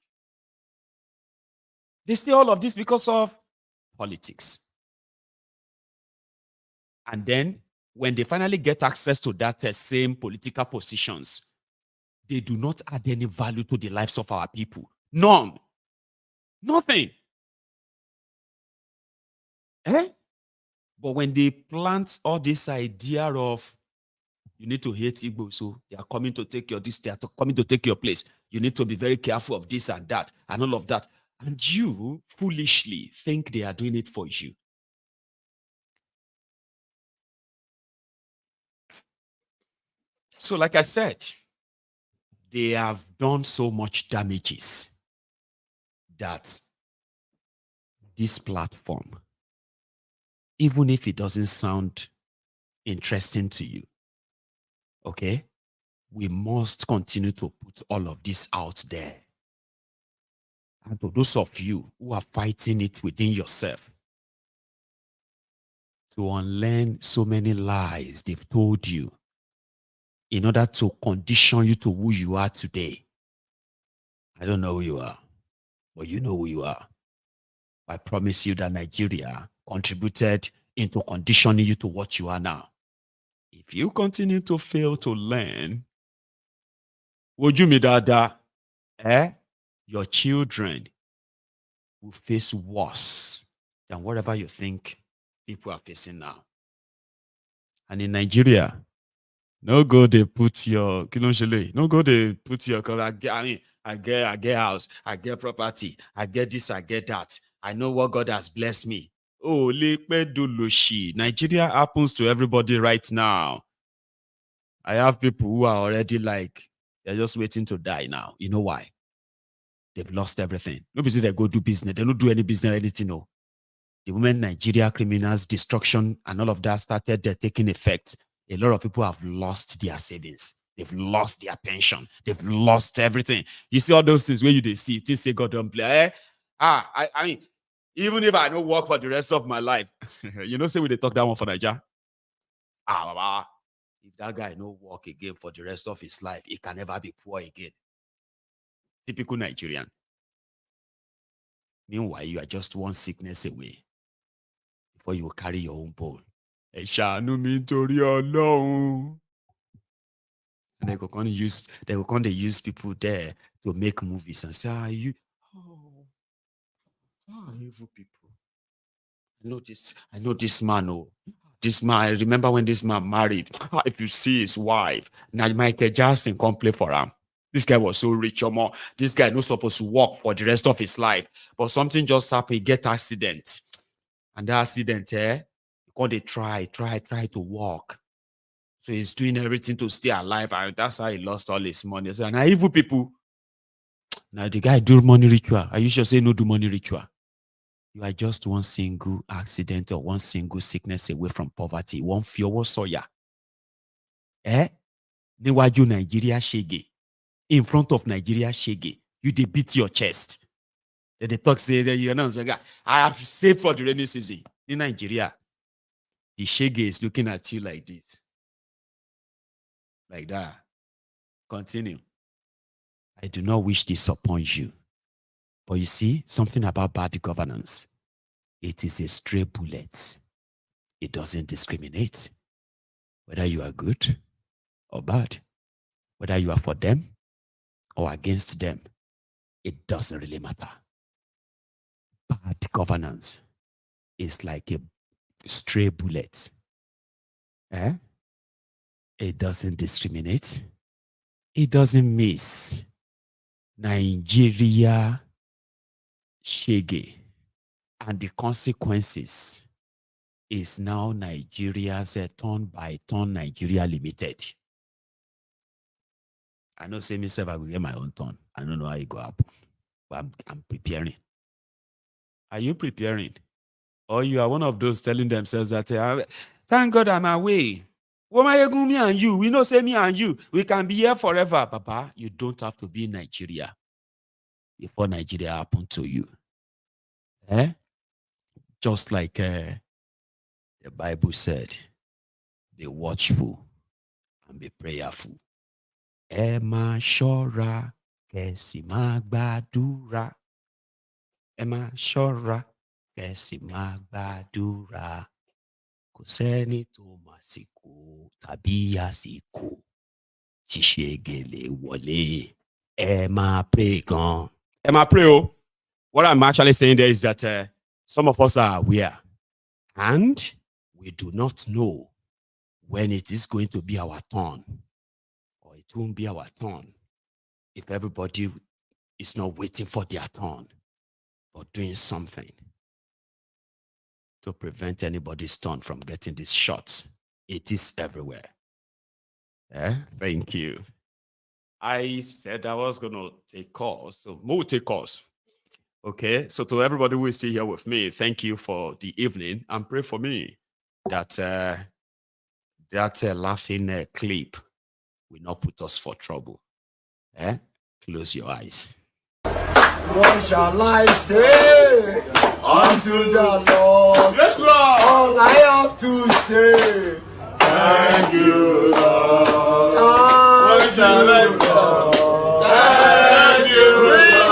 C: They say all of this because of politics. And then when they finally get access to that same political positions, they do not add any value to the lives of our people. None. Nothing. But when they plant all this idea of you need to hate Igbo, so they are coming to take your this, they are coming to take your place. You need to be very careful of this and that and all of that. And you foolishly think they are doing it for you. So like I said, they have done so much damages that this platform, even if it doesn't sound interesting to you, okay, we must continue to put all of this out there. And to those of you who are fighting it within yourself, to unlearn so many lies they've told you in order to condition you to who you are today. I don't know who you are, but you know who you are. I promise you that Nigeria contributed into conditioning you to what you are now. If you continue to fail to learn, would you me dada? Your children will face worse than whatever you think people are facing now. And in Nigeria, no go they put your no go they put your I get house, I get property, I get this, I get that. I know what God has blessed me. Oh, Nigeria happens to everybody right now. I have people who are already like, they're just waiting to die now. You know why? They've lost everything. Nobody they go do business. They don't do any business, anything. No. The moment Nigeria criminals, destruction, and all of that started taking effect, a lot of people have lost their savings. They've lost their pension. They've lost everything. You see all those things where you see, things say God don't play. I mean, even if I don't work for the rest of my life, you know, say we they talk that one for Nigeria. If that guy no work again for the rest of his life, he can never be poor again. Typical Nigerian. Meanwhile, you are just one sickness away before you will carry your own bowl. And they will use people there to make movies and say, evil people. I know this man. Oh, this man. I remember when this man married. If you see his wife, now Michael Jackson come play for him. This guy was so rich or more. This guy not supposed to work for the rest of his life. But something just happened, he get accident. And that accident, because they try to walk. So he's doing everything to stay alive. And that's how he lost all his money. So now evil people. Now the guy do money ritual. Are you sure say no do money ritual? You are just one single accident or one single sickness away from poverty. One fear soya. Niwaju Nigeria shege. In front of Nigeria shege. You dey beat your chest. They talk say you know, I have saved for the rainy season. In Nigeria, the shege is looking at you like this. Like that. Continue. I do not wish this upon you. But you see, something about bad governance. It is a stray bullet. It doesn't discriminate whether you are good or bad, whether you are for them or against them. It doesn't really matter. Bad governance is like a stray bullet. It doesn't discriminate. It doesn't miss. Nigeria shege. And the consequences is now Nigeria's turn by turn Nigeria Limited. I know, say myself, I will get my own turn. I don't know how it go up, but I'm preparing. Are you preparing? Or you are one of those telling themselves that, thank God I'm away. Me and you, we know, say me and you, we can be here forever. Papa, you don't have to be in Nigeria before Nigeria happen to you. Just like the Bible said, be watchful and be prayerful. Ẹ máa ṣọ́ra, kẹ́ sì máa gbàdúrà. Ẹ máa ṣọ́ra, kẹ́ sì máa gbàdúrà. Kò sẹ́ni tó màsìkò tàbí àsìkò tí ṣègèlè wọlé. Ẹ máa pray gan. Ẹ máa pray o. What I'm actually saying there is that some of us are aware and we do not know when it is going to be our turn or it won't be our turn if everybody is not waiting for their turn but doing something to prevent anybody's turn from getting these shots. It is everywhere. Thank you. I said I was going to take calls, so we'll take calls. Okay, so to everybody who is still here with me, thank you for the evening and pray for me that that laughing clip will not put us for trouble. Close your eyes.
J: What shall I say unto the Lord?
A: Yes, Lord.
J: All I have to say,
A: Thank you, Lord.
J: What
A: shall I say? Thank you, Lord.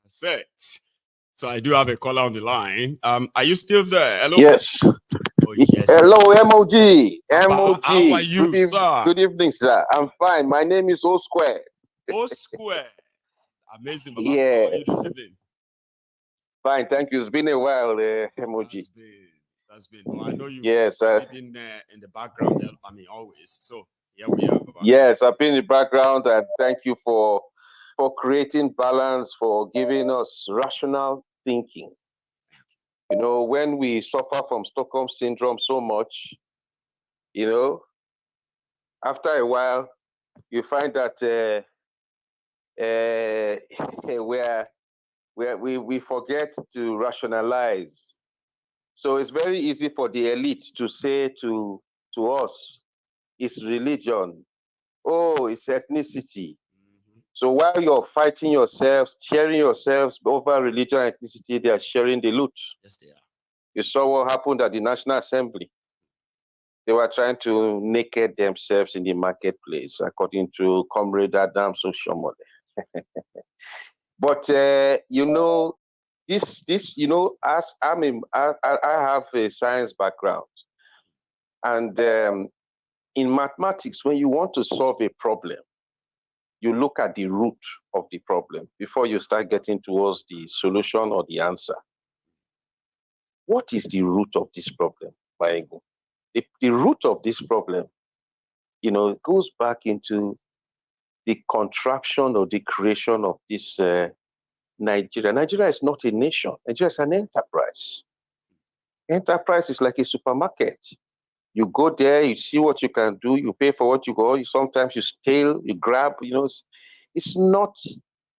C: Set. So I do have a caller on the line. Are you still there? Hello?
M: Yes.
C: Oh, yes.
M: Hello, MOG. MOG.
C: How are you, sir?
M: Good evening, sir. I'm fine. My name is O Square.
C: O Square. Amazing, Baba.
M: Yeah.
C: How are you this evening?
M: Fine, thank you. It's been a while, MOG.
C: has been. Well, I know you've
M: Yes,
C: been in the background. I mean, always. So here we are. Baba.
M: Yes, I've been in the background, and thank you for creating balance, for giving us rational thinking. You know, when we suffer from Stockholm syndrome so much, you know, after a while, you find that we forget to rationalize. So it's very easy for the elite to say to us, it's religion, oh, it's ethnicity. So while you're fighting yourselves, tearing yourselves over religion and ethnicity, they are sharing the loot.
C: Yes, they are.
M: You saw what happened at the National Assembly. They were trying to naked themselves in the marketplace, according to Comrade Adam Soshomole. But you know, you know, as I have a science background, and in mathematics, when you want to solve a problem, you look at the root of the problem before you start getting towards the solution or the answer. What is the root of this problem, Maengo? The root of this problem, you know, it goes back into the contraption or the creation of this Nigeria. Nigeria is not a nation. Nigeria is an enterprise. Enterprise is like a supermarket. You go there, you see what you can do, you pay for what you go. Sometimes you steal, you grab, you know. It's not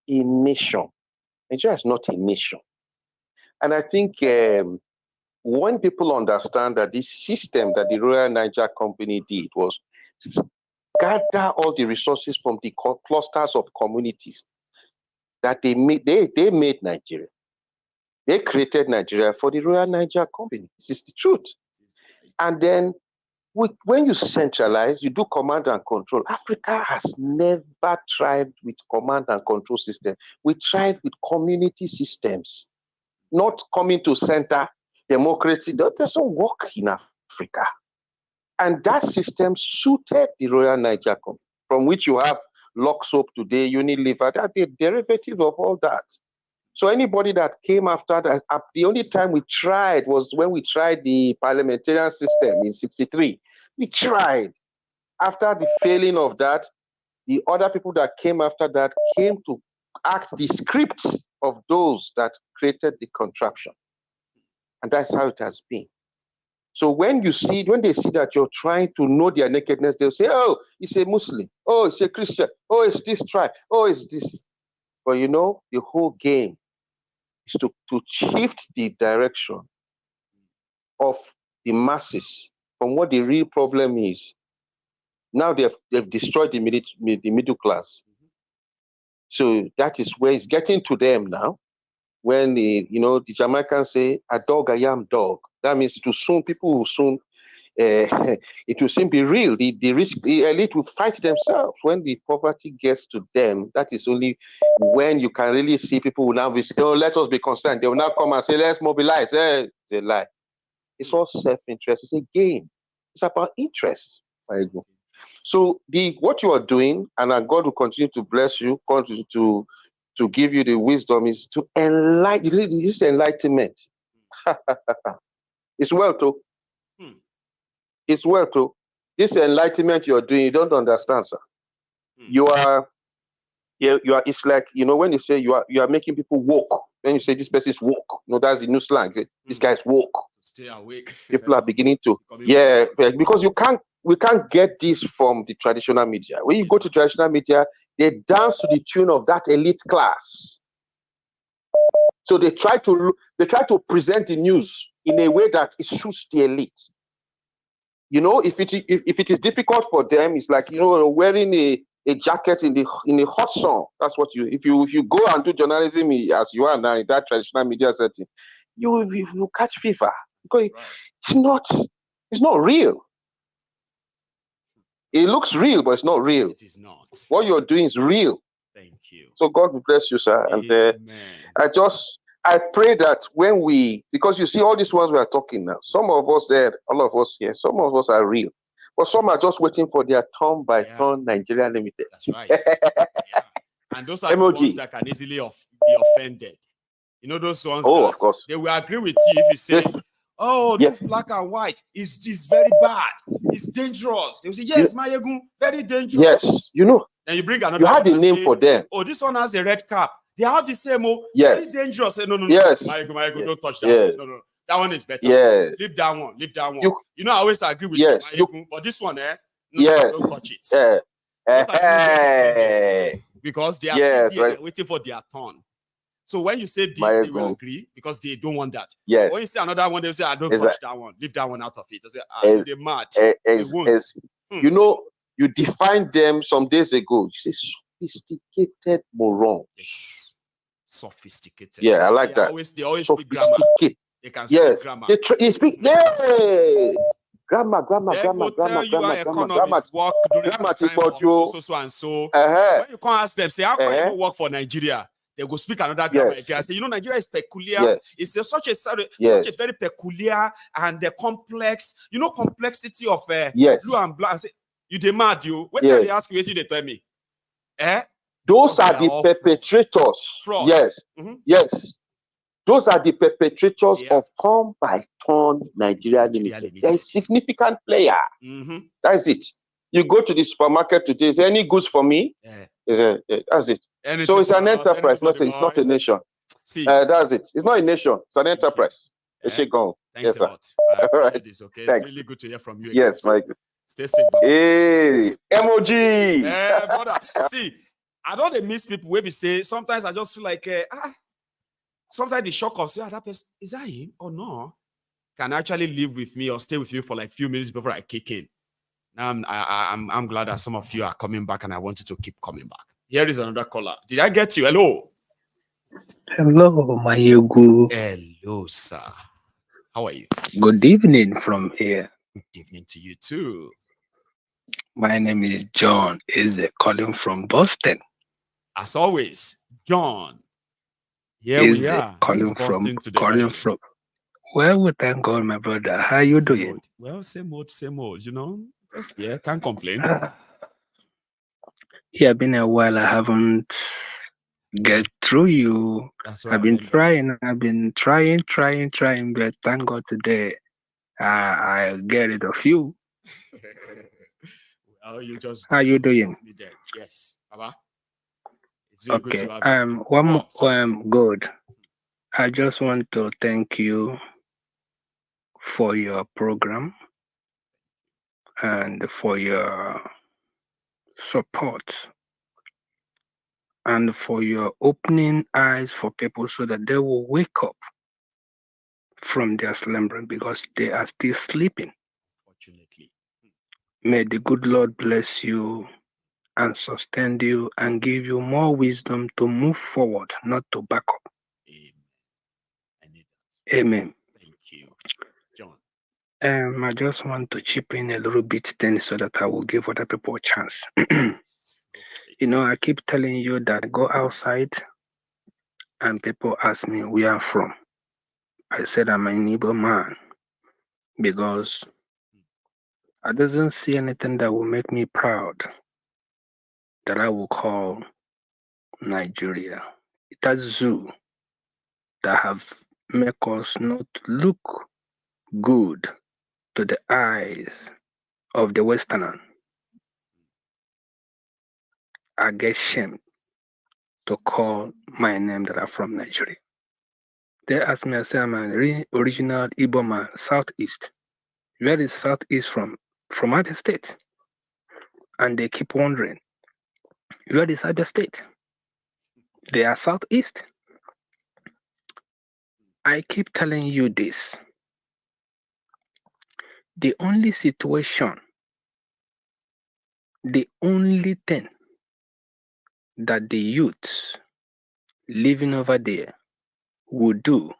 M: a nation. Nigeria is not a nation. And I think when people understand that this system that the Royal Niger Company did was gather all the resources from the clusters of communities that they made Nigeria. They created Nigeria for the Royal Niger Company. This is the truth. And then when you centralize, you do command and control. Africa has never thrived with command and control system. We thrive with community systems, not coming to center democracy. That doesn't work in Africa. And that system suited the Royal Niger Company, from which you have Lock Soap today, Unilever, that the derivative of all that. So anybody that came after that, the only time we tried was when we tried the parliamentarian system in '63. We tried. After the failing of that, the other people that came after that came to act the script of those that created the contraption. And that's how it has been. So when they see that you're trying to know their nakedness, they'll say, oh, it's a Muslim. Oh, it's a Christian. Oh, it's this tribe. Oh, it's this. But you know, the whole game is to shift the direction of the masses from what the real problem is. Now they've destroyed the middle class. So that is where it's getting to them now. When the Jamaicans say, a dog, I am dog. That means people will soon, it will soon be real. The elite will fight themselves. When the poverty gets to them, that is only when you can really see people will now be saying, oh, let us be concerned. They will now come and say, let's mobilize. It's a lie. It's all self-interest. It's a game. It's about interest. So what you are doing, and God will continue to bless you, continue to give you the wisdom, is to enlighten. This is enlightenment. It's well too. It's well too. This enlightenment you're doing, you don't understand, sir. You are. It's like, when you say you are making people woke. When you say this person is woke, that's the new slang. This guy is woke.
C: Stay awake.
M: People are beginning to, because we can't get this from the traditional media. When you go to traditional media, they dance to the tune of that elite class. So they try to present the news in a way that it suits the elite. If it is difficult for them, it's like wearing a jacket in the hot sun. That's what if you go and do journalism as you are now in that traditional media setting, you catch fever because it's not real. It looks real, but it's not real.
C: It is not.
M: What you're doing is real.
C: Thank you.
M: So God will bless you, sir.
C: Amen.
M: And I pray that because you see all these ones we are talking now, some of us there, all of us here, some of us are real. But some are just waiting for their turn by turn Nigeria Limited.
C: That's right. Yeah. And those are the ones that can easily be offended. Those ones
M: of course.
C: They will agree with you if you say, oh,
M: Yes.
C: this black and white is very bad. It's dangerous. They will say, yes, Mayegun, very dangerous.
M: Yes, you know.
C: Then you bring another
M: You had
C: one
M: a
C: and
M: name
C: say,
M: for them.
C: oh, this one has a red cap. They are the same. Oh,
M: Yes.
C: very dangerous. Say, no,
M: Yes.
C: Mayegun,
M: Yes.
C: don't touch that.
M: Yes.
C: No. That one is better.
M: Yes.
C: Leave that one. Leave that one.
M: You
C: know, I always agree with
M: yes.
C: you, Mayegun, but this one, no,
M: yes.
C: don't touch it.
M: Yeah.
C: Most people get offended
M: Hey.
C: because they are
M: Yes,
C: still there,
M: right.
C: they're waiting for their turn. So when you say this, they will
M: Mayegun.
C: agree because they don't want that.
M: Yes.
C: When you say another one, they will say, I don't touch that one. Leave that one out of it. They say, they're mad. They won't.
M: You know, you defined them some days ago. You say sophisticated morons.
C: Yes. Sophisticated.
M: Yeah, I like that.
C: They always speak grammar. They can speak grammar.
M: They speak. Yeah. Grammar.
C: Work during the time of so and so. When you can't ask them, say, how can you work for Nigeria? They go speak another grammar again. I say, Nigeria is peculiar. It's such a very peculiar and complex, complexity of blue and black. I say, you demand you. When they ask you, they tell me.
M: Those are the perpetrators.
C: Fraud.
M: Yes. Yes. Those are the perpetrators of turn by turn Nigeria Limited. They're a significant player. That's it. You go to the supermarket today, is there any goods for me? That's it. Anything so it's an enterprise, it's not a nation. See, that's it. It's not a nation, it's an enterprise.
C: Thanks a lot.
M: All right.
C: This, okay?
M: Thanks.
C: It's really good to hear from you.
M: Yes, Michael.
C: Stay safe.
M: Hey, MOG.
C: Brother. See, I don't miss people where we say sometimes I just feel like sometimes the shock of say, that person, is that him or no? Can actually live with me or stay with you for like a few minutes before I kick in. Now I'm glad that some of you are coming back and I want you to keep coming back. Here is another caller. Did I get you? Hello.
N: Hello, Mayegun.
C: Hello, sir. How are you?
N: Good evening from here.
C: Good evening to you too.
N: My name is John. Is calling from Boston.
C: As always, John. Here
N: is
C: we are.
N: Calling from. Well, we thank God, my brother. How you doing?
C: Old. Well, same old. Just, can't complain.
N: Yeah, been a while. I haven't get through you. I've been trying, but thank God today I get it of you.
C: Well, you just
N: how you doing?
C: Yes, Baba. It's
N: okay.
C: Good to have you.
N: One more. Good. I just want to thank you for your program and for your support and for your opening eyes for people so that they will wake up from their slumbering because they are still sleeping.
C: Unfortunately.
N: May the good Lord bless you and sustain you and give you more wisdom to move forward, not to back up.
C: Amen. I need that.
N: Amen.
C: Thank you, John.
N: I just want to chip in a little bit then so that I will give other people a chance. I keep telling you that I go outside and people ask me where I'm from. I said I'm an Igbo man because I doesn't see anything that will make me proud that I will call Nigeria. It has zoo that have make us not look good to the eyes of the Westerner. I get shame to call my name that I'm from Nigeria. They ask me, I say I'm an original Igbo man, Southeast. Where is Southeast from? From other state. And they keep wondering, where is other state? They are Southeast. I keep telling you this. The only situation, the only thing that the youths living over there would do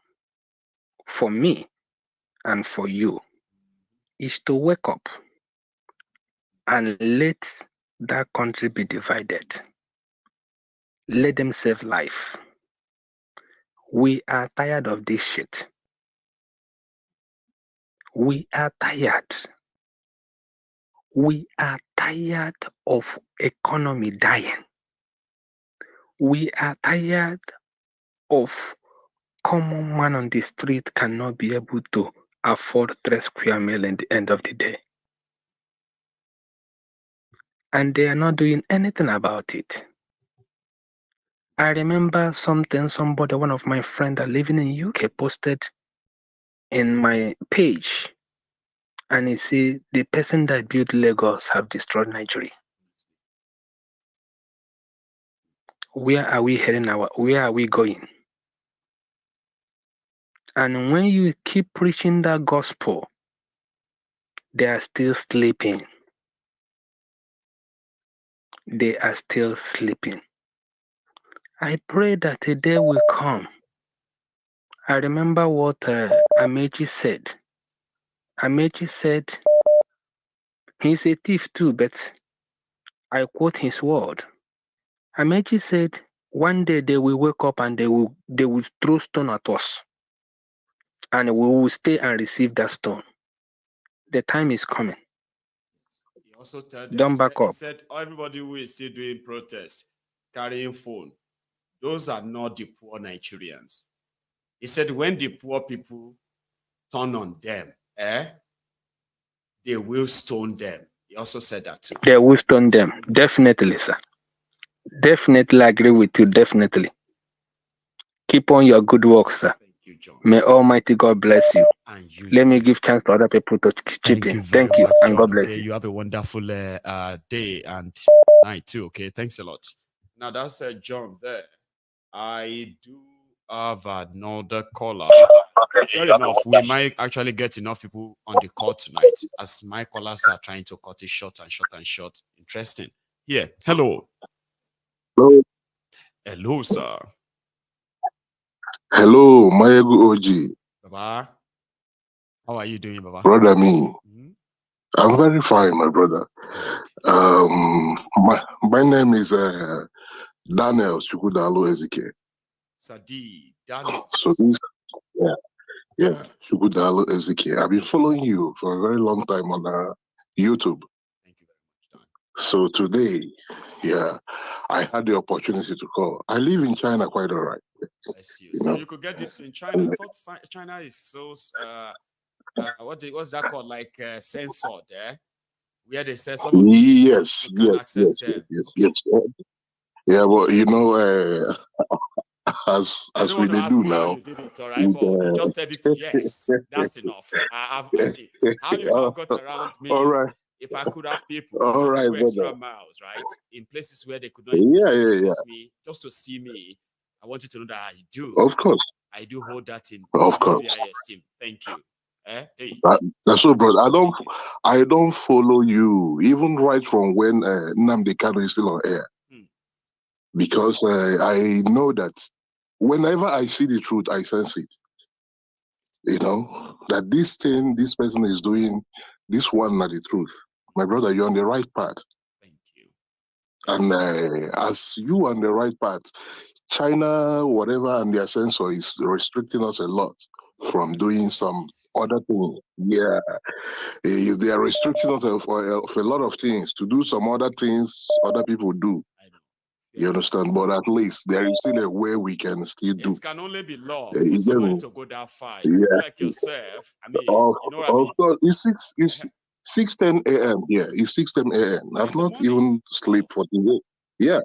N: for me and for you is to wake up and let that country be divided. Let them save life. We are tired of this shit. We are tired. We are tired of economy dying. We are tired of common man on the street cannot be able to afford 3 square meal in the end of the day. And they are not doing anything about it. I remember somebody, one of my friends that living in UK posted in my page, and he said the person that built Lagos have destroyed Nigeria. Where are we heading? Where are we going? And when you keep preaching that gospel, they are still sleeping. They are still sleeping. I pray that a day will come. I remember what Amechi said. Amechi said he's a thief too, but I quote his word. Amechi said one day they will wake up and they will throw stone at us, and we will stay and receive that stone. The time is coming.
C: He also told them,
N: Don't back up.
C: He said, everybody who is still doing protests, carrying phone, those are not the poor Nigerians. He said, when the poor people turn on them, they will stone them. He also said that too.
N: They will stone them. Definitely, sir. Definitely agree with you. Definitely. Keep on your good work, sir.
C: Thank you, John.
N: May Almighty God bless you.
C: And you
N: Let
C: too.
N: me give chance to other people to chip in. Thank you, and God bless you.
C: You have a wonderful day and night too. Okay, thanks a lot. Now that's John there. I do have another caller. Fair enough. We might actually get enough people on the call tonight, as my callers are trying to cut it short and short and short. Interesting. Yeah. Hello.
O: Hello.
C: Hello, sir.
O: Hello, Mayegu OG.
C: Baba. How are you doing, Baba?
O: Brother me. I'm very fine, my brother. My name is Daniel Shukudalo Ezike.
C: Sadi, Daniel.
O: So this, yeah, Shukudalo Ezike. I've been following you for a very long time on YouTube.
C: Thank you very much, Dan.
O: So today, I had the opportunity to call. I live in China quite all right.
C: Bless you. So you could get this in China. I thought China is so what's that called? Like censored, where they say some of these
O: Yes. Yeah, but you know, as we they do now.
C: You did it, all right, but you just said it. Yes, that's enough. How you now got around me?
O: All right.
C: If I could have people,
O: all right,
C: go extra miles, right, in places where they could not easily access me, just to see me. I want you to know that I do.
O: Of course.
C: I do hold that in
O: very
C: high esteem. Thank you. Hey.
O: That's so, brother. I don't follow you, even right from when Nnamdi Kanu is still on air, because I know that whenever I see the truth, I sense it. You know that this thing this person is doing, this one not the truth. My brother, you're on the right path.
C: Thank you.
O: And as you on the right path, China, whatever, and their censor is restricting us a lot from doing some other things. Yeah, they are restricting us of a lot of things to do some other things other people do. You understand? But at least there is still a way we can still do.
C: It can only be love for somebody to go that far. Like yourself. I mean,
O: of
C: course,
O: it's 6:10 a.m. Yeah, it's 6:10 a.m. I've not even slept for the day. Yeah.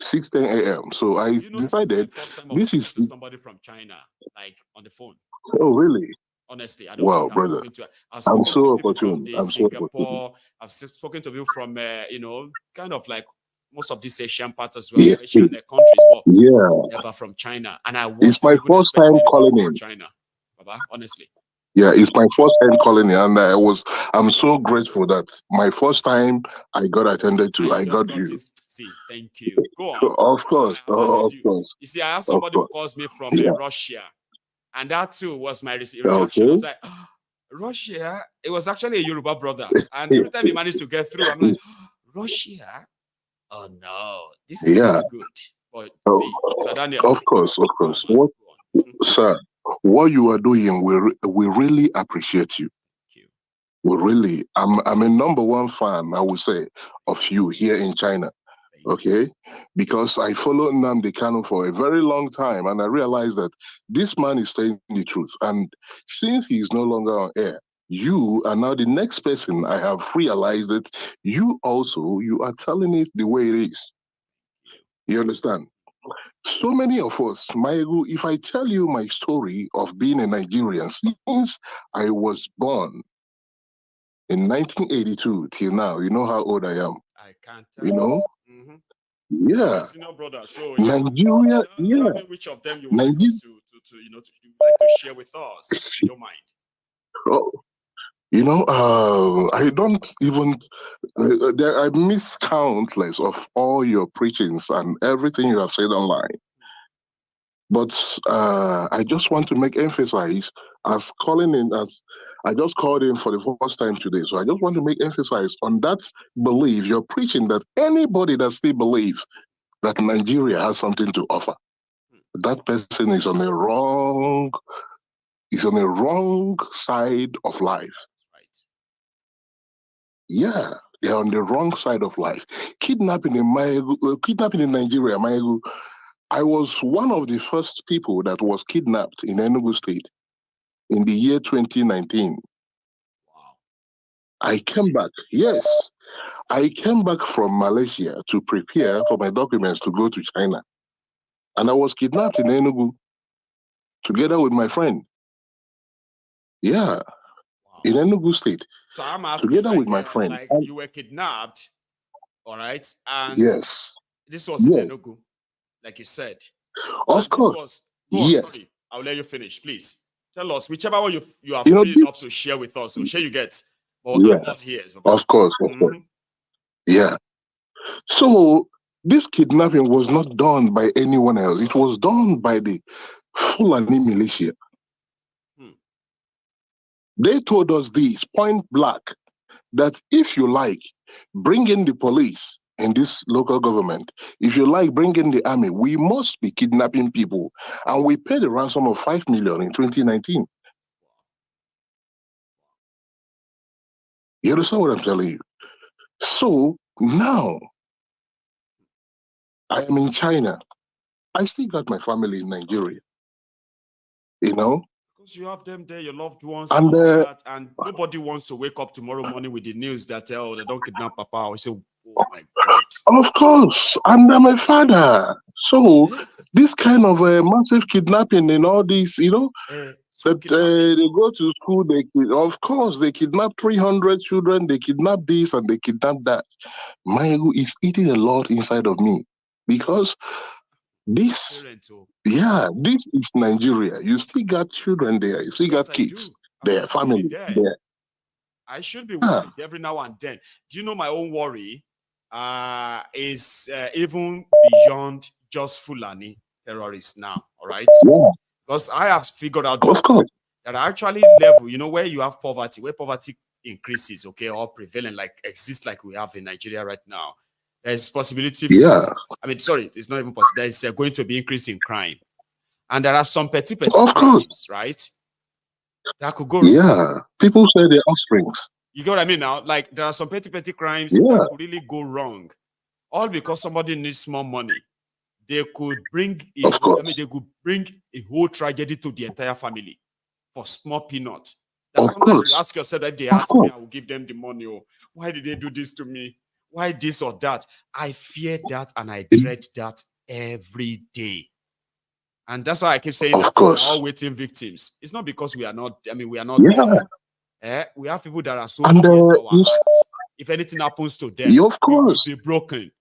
O: 6:10 a.m. So I decided this is
C: somebody from China, like on the phone.
O: Oh, really?
C: Honestly, I don't
O: think
C: I've
O: brother.
C: spoken to people from Singapore. I've spoken to people from kind of like most of these Asian parts as well, Asian countries, but never from China. And I want
O: it's my first time calling in
C: China, Baba, honestly.
O: Yeah, it's my first time calling in, and I'm so grateful that my first time I got attended to, I got you.
C: See, thank you. Go on.
O: Of course, of course.
C: You see, I have somebody who calls me from Russia, and that too was my reaction. I was like, Russia? It was actually a Yoruba brother, and every time he managed to get through, I'm like, Russia? Oh no, this is really good. But see, Sir Daniel.
O: Of course. What, sir? What you are doing, we really appreciate you. We really, I'm a number one fan, I would say, of you here in China. Okay, because I followed Nnamdi Kanu for a very long time, and I realized that this man is saying the truth. And since he is no longer on air, you are now the next person. I have realized that you are telling it the way it is. You understand? So many of us, Maegu, if I tell you my story of being a Nigerian since I was born in 1982 till now, you know how old I am.
C: I can't
O: tell you. Know?
C: Mm-hmm.
O: Yeah.
C: Senior brother. So
O: Nigeria,
C: tell me which of them you would like us to like to share with us, if you don't mind.
O: Oh, I don't even. I miss countless of all your preachings and everything you have said online. But I just want to make emphasize as I just called in for the first time today. So I just want to make emphasis on that belief you're preaching, that anybody that still believes that Nigeria has something to offer, that person is on a wrong side of life.
C: Right.
O: Yeah, they're on the wrong side of life. Kidnapping in Nigeria, Maegu. I was one of the first people that was kidnapped in Enugu State in the year 2019.
C: Wow.
O: I came back. Yes, I came back from Malaysia to prepare for my documents to go to China, and I was kidnapped in Enugu together with my friend. Yeah. Wow. In Enugu State.
C: So I'm asking,
O: together with my friend.
C: Like you were kidnapped, all right? And
O: yes,
C: this was in Enugu, like you said.
O: Of course.
C: Yes. Sorry, I'll let you finish, please. Tell us whichever one you are free enough to share with us. So share you get. But I'm not here.
O: Of course. Yeah. So this kidnapping was not done by anyone else. It was done by the Fulani militia. They told us this point blank, that if you like, bring in the police in this local government. If you like, bring in the army. We must be kidnapping people. And we paid a ransom of 5 million in 2019. You understand what I'm telling you? So now, I am in China. I still got my family in Nigeria. You know?
C: Because you have them there, your loved ones,
O: and
C: that, and nobody wants to wake up tomorrow morning with the news that they don't kidnap Papa. We say, oh my God.
O: Of course, and I'm a father. So this kind of massive kidnapping and all this, they go to school. Of course, they kidnap 300 children. They kidnap this and they kidnap that. My ego is eating a lot inside of me because this is Nigeria. You still got children there. You still got kids there, family there.
C: I should be worried every now and then. Do you know my own worry is even beyond just Fulani terrorists now, all right? Because I have figured out that there are actually levels, where you have poverty, where poverty increases, okay, or prevalent, like exists like we have in Nigeria right now. There's possibility for, it's not even possible. There's going to be increase in crime. And there are some petty crimes, right? That could go wrong.
O: Yeah, people say they're offsprings.
C: You get what I mean now? Like there are some petty crimes that could really go wrong. All because somebody needs more money. They could bring they could bring a whole tragedy to the entire family for small peanuts. That's sometimes you ask yourself, if they ask me, I will give them the money. Oh, why did they do this to me? Why this or that? I fear that and I dread that every day. And that's why I keep saying that we're all waiting victims. It's not because we are not, we are not there. We have people that are so dear to our hearts. If anything happens to them, we will be broken.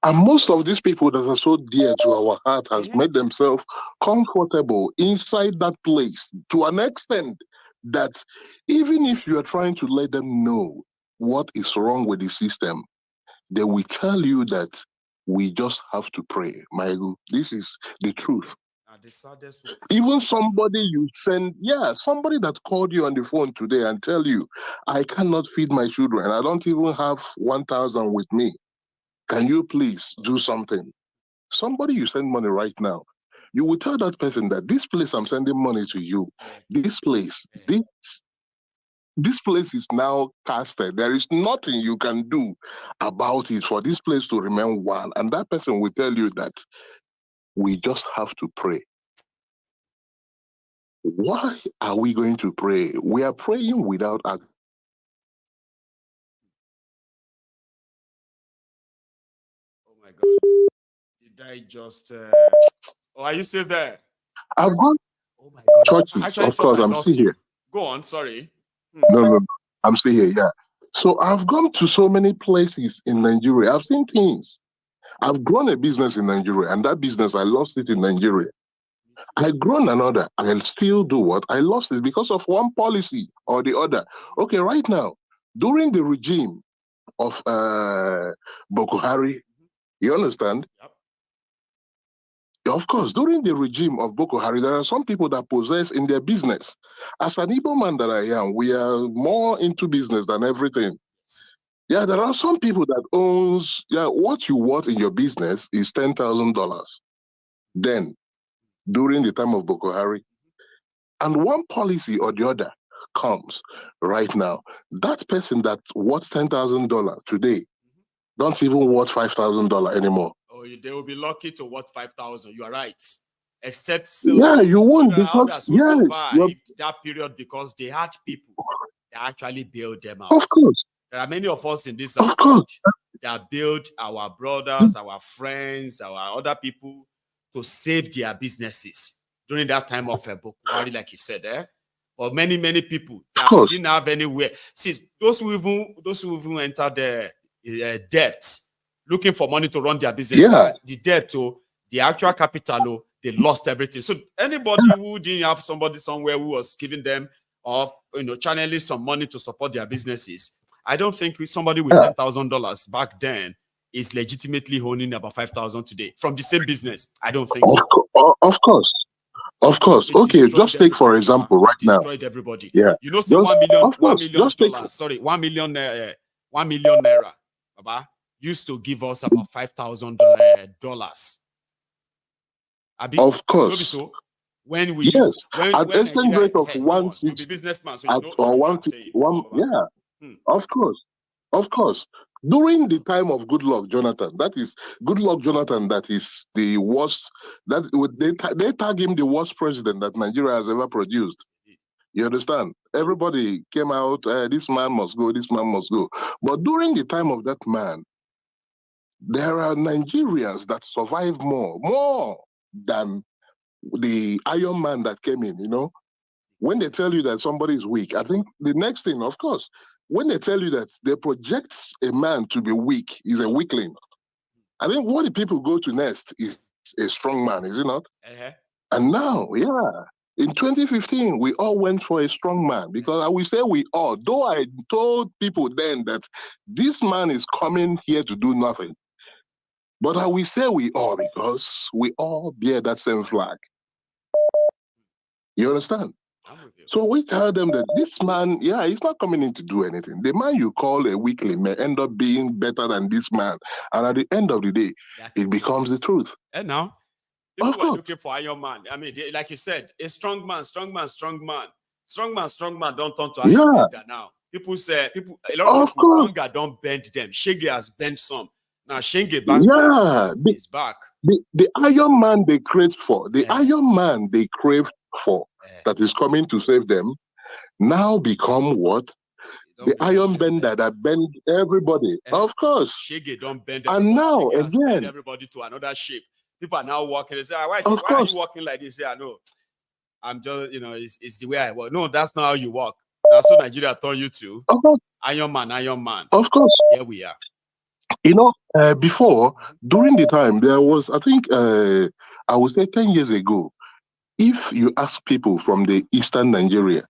O: And most of these people that are so dear to our heart has made themselves comfortable inside that place to an extent that even if you are trying to let them know what is wrong with the system, they will tell you that we just have to pray. Maegu, this is the truth.
C: The saddest one.
O: Even somebody you send, somebody that called you on the phone today and tell you, I cannot feed my children. I don't even have 1,000 with me. Can you please do something? Somebody you send money right now, you will tell that person that this place I'm sending money to you, this place, this place is now casted. There is nothing you can do about it for this place to remain one. And that person will tell you that we just have to pray. Why are we going to pray? We are praying without action.
C: Oh my God. Did I just... Oh, are you still there?
O: I've gone
C: oh my God.
O: churches,
C: Actually,
O: of course, I'm still here.
C: Go on, sorry.
O: No, I'm still here, yeah. So I've gone to so many places in Nigeria. I've seen things. I've grown a business in Nigeria, and that business, I lost it in Nigeria. I grown another. I'll still do what? I lost it because of one policy or the other. Okay, right now, during the regime of Boko Haram, you understand?
C: Yep.
O: Of course, during the regime of Boko Haram, there are some people that possess in their business. As an Igbo man that I am, we are more into business than everything. Yeah, there are some people that owns, what you want in your business is $10,000. Then, during the time of Boko Haram, and one policy or the other comes right now. That person that worth $10,000 today don't even worth $5,000 anymore.
C: Oh, they will be lucky to worth 5,000. You are right. Except
O: you won't because
C: others who survived that period because they had people that actually bailed them out.
O: Of course.
C: There are many of us in this
O: world
C: that build our brothers, our friends, our other people to save their businesses during that time of Boko Haram, like you said there. But many people that didn't have anywhere. See, those who even entered the debt, looking for money to run their business, the debt, the actual capital, they lost everything. So anybody who didn't have somebody somewhere who was giving them or channeling some money to support their businesses, I don't think somebody with $10,000 back then is legitimately owning about 5,000 today from the same business. I don't think so.
O: Of course. Okay, just take for example right now.
C: Destroyed everybody.
O: Yeah.
C: You know, say $1 million naira, Baba, used to give us about $5,000.
O: Of course.
C: So when we used
O: at exchange rate of 160
C: businessman, so
O: or 1 Of course. During the time of Goodluck Jonathan, that is the worst. That they tag him the worst president that Nigeria has ever produced. You understand? Everybody came out. This man must go. This man must go. But during the time of that man, there are Nigerians that survive more than the Iron Man that came in. When they tell you that somebody is weak, I think the next thing, of course, when they tell you that they project a man to be weak, is a weakling. I think what the people go to next is a strong man, is it not? And now, in 2015, we all went for a strong man because I will say we all, though I told people then that this man is coming here to do nothing. But I will say we all because we all bear that same flag. You understand? So we tell them that this man, he's not coming in to do anything. The man you call a weakling may end up being better than this man. And at the end of the day, it becomes the truth.
C: And now, people were looking for Iron Man. I mean, like you said, a strong man don't turn to Iron Man now. People say, a lot of people, hunger don't bend them. Shege has bent some. Now Shenge Bansa is back.
O: The Iron Man they crave for, Iron Man they crave for, that is coming to save them, now become what? The Iron Bender that bend everybody. Of course.
C: Shege don't bend
O: everybody. And now
C: Shege
O: again,
C: bend everybody to another shape. People are now walking. They say, why are you walking like this? I know. I'm just, it's the way I walk. No, that's not how you walk. That's what Nigeria turned you to. Iron Man.
O: Of course.
C: Here we are.
O: Before, during the time, there was, I think, I would say 10 years ago, if you ask people from the eastern Nigeria,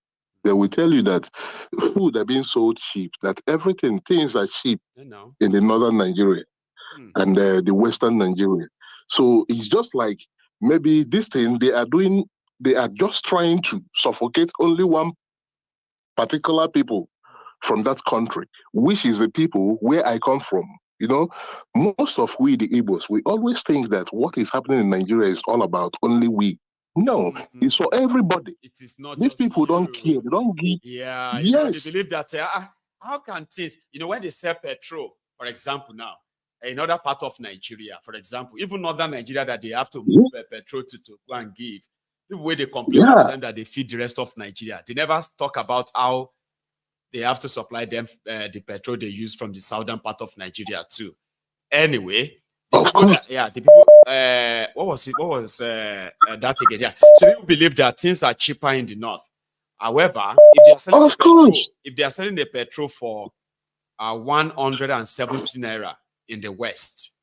O: they will tell you that food are being sold cheap, that things are cheap in the northern Nigeria and the western Nigeria. So it's just like maybe this thing they are just trying to suffocate only one particular people from that country, which is the people where I come from. Most of we, the Igbos, we always think that what is happening in Nigeria is all about only we. No, it's for everybody.
C: It is not.
O: These
C: just
O: people
C: you.
O: don't care. They don't give.
C: Yeah,
O: yes.
C: You know, they believe that how can things, when they sell petrol, for example, now in other part of Nigeria, for example, even northern Nigeria, that they have to move petrol to go and give. The way they complain all the time that they feed the rest of Nigeria, they never talk about how they have to supply them the petrol they use from the southern part of Nigeria too. Anyway, the people, what was it? What was that again? Yeah, so people believe that things are cheaper in the north. However, if they are selling the petrol for 170 naira in the west,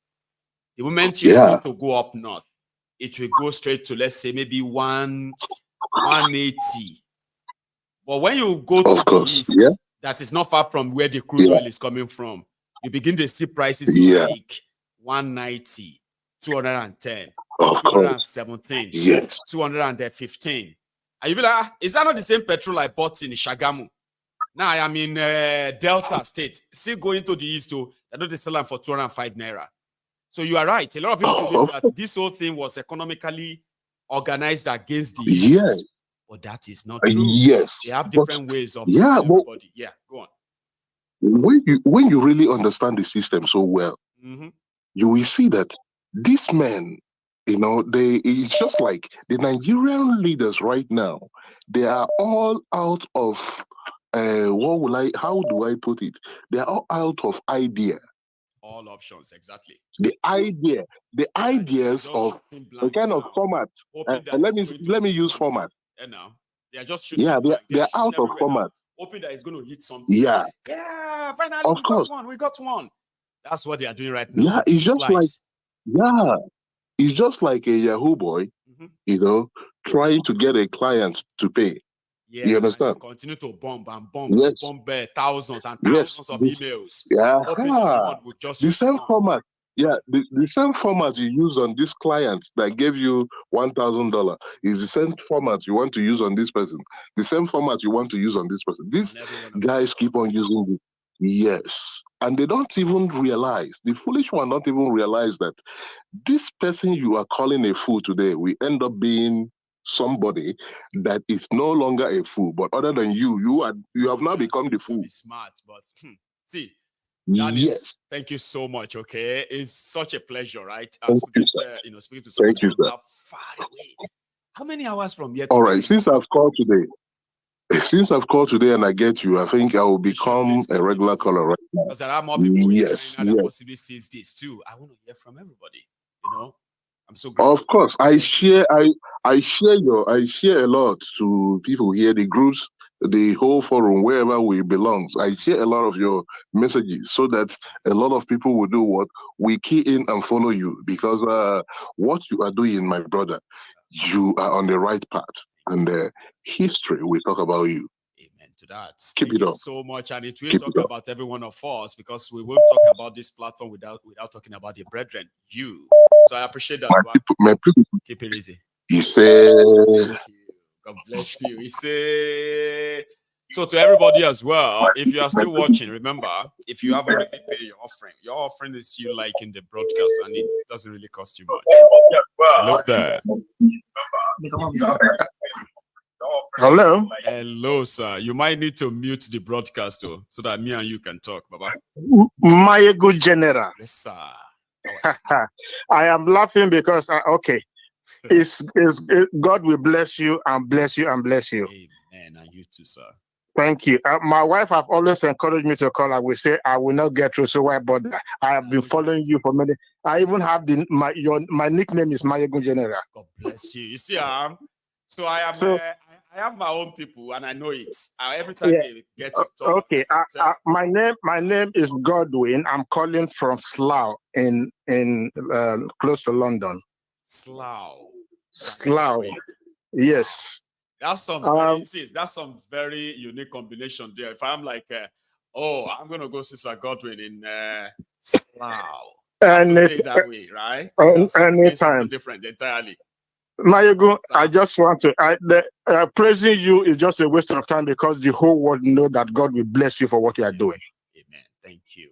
C: the moment you want to go up north, it will go straight to, let's say, maybe 180. But when you go to the east, that is not far from where the crude oil is coming from, you begin to see prices like 190, 210, 217, 215. And you be like, is that not the same petrol I bought in Shagamu? Now I am in Delta State, still going to the east, I know they sell them for 205 naira. So you are right. A lot of people believe that this whole thing was economically organized against the youth. But that is not true.
O: Yes.
C: They have different ways of everybody. Yeah, go on.
O: When you really understand the system so well, you will see that these men, it's just like the Nigerian leaders right now, they are all out of how do I put it? They are all out of idea.
C: All options, exactly.
O: The ideas of the kind of format. Let me use format.
C: And now they are just shooting.
O: They're out of format.
C: Hoping that it's going to hit something.
O: Yeah,
C: finally
O: of course.
C: We got one. That's what they are doing right now.
O: Yeah, it's just like a Yahoo boy, trying to get a client to pay.
C: Yeah,
O: you understand?
C: You continue to bomb thousands and thousands of emails.
O: The same format. Yeah, the same format you use on this client that gave you $1,000 is the same format you want to use on this person. The same format you want to use on this person. These guys keep on using it. Yes. And they don't even realize, the foolish one don't even realize that this person you are calling a fool today will end up being somebody that is no longer a fool, but other than you have now become the fool.
C: Smart, but see.
O: Daniel,
C: thank you so much. Okay, it's such a pleasure, right? Speaking to someone from that far away. How many hours from here?
O: All right, since I've called today and I get you, I think I will become a regular caller right now.
C: Because there are more people in China that possibly sees this too. I want to hear from everybody. I'm so grateful.
O: Of course, I share a lot to people here, the groups, the whole forum, wherever we belong. I share a lot of your messages so that a lot of people will do what? We key in and follow you, because what you are doing, my brother, you are on the right path, and history will talk about you.
C: Amen to that.
O: Keep it up
C: so much, and it will talk about every one of us, because we won't talk about this platform without talking about the brethren, you. So I appreciate that.
O: My people.
C: Keep it easy.
O: He said,
C: God bless you. He said, so to everybody as well, if you are still watching, remember, if you haven't already paid your offering is you liking the broadcast, and it doesn't really cost you much. Hello there. Hello, sir. You might need to mute the broadcast though, so that me and you can talk, Baba.
P: My good general.
C: Yes, sir.
P: I am laughing because God will bless you and bless you and bless you.
C: Amen. And you too, sir.
P: Thank you. My wife have always encouraged me to call. I will say I will not get through, so why bother? I have been following you for many. I even have my nickname is Mayegun General.
C: God bless you. You see, so I have my own people, and I know it. Every time they get to talk.
P: Okay. My name is Godwin. I'm calling from Slough in close to London. Slough. Yes.
C: That's some very unique combination there. If I'm like, I'm gonna go see Sir Godwin in Slough.
P: And
C: that way, right?
P: Anytime.
C: Different entirely.
P: Mayegun, I just want to praising you is just a waste of time, because the whole world know that God will bless you for what you are doing.
C: Amen. Thank you.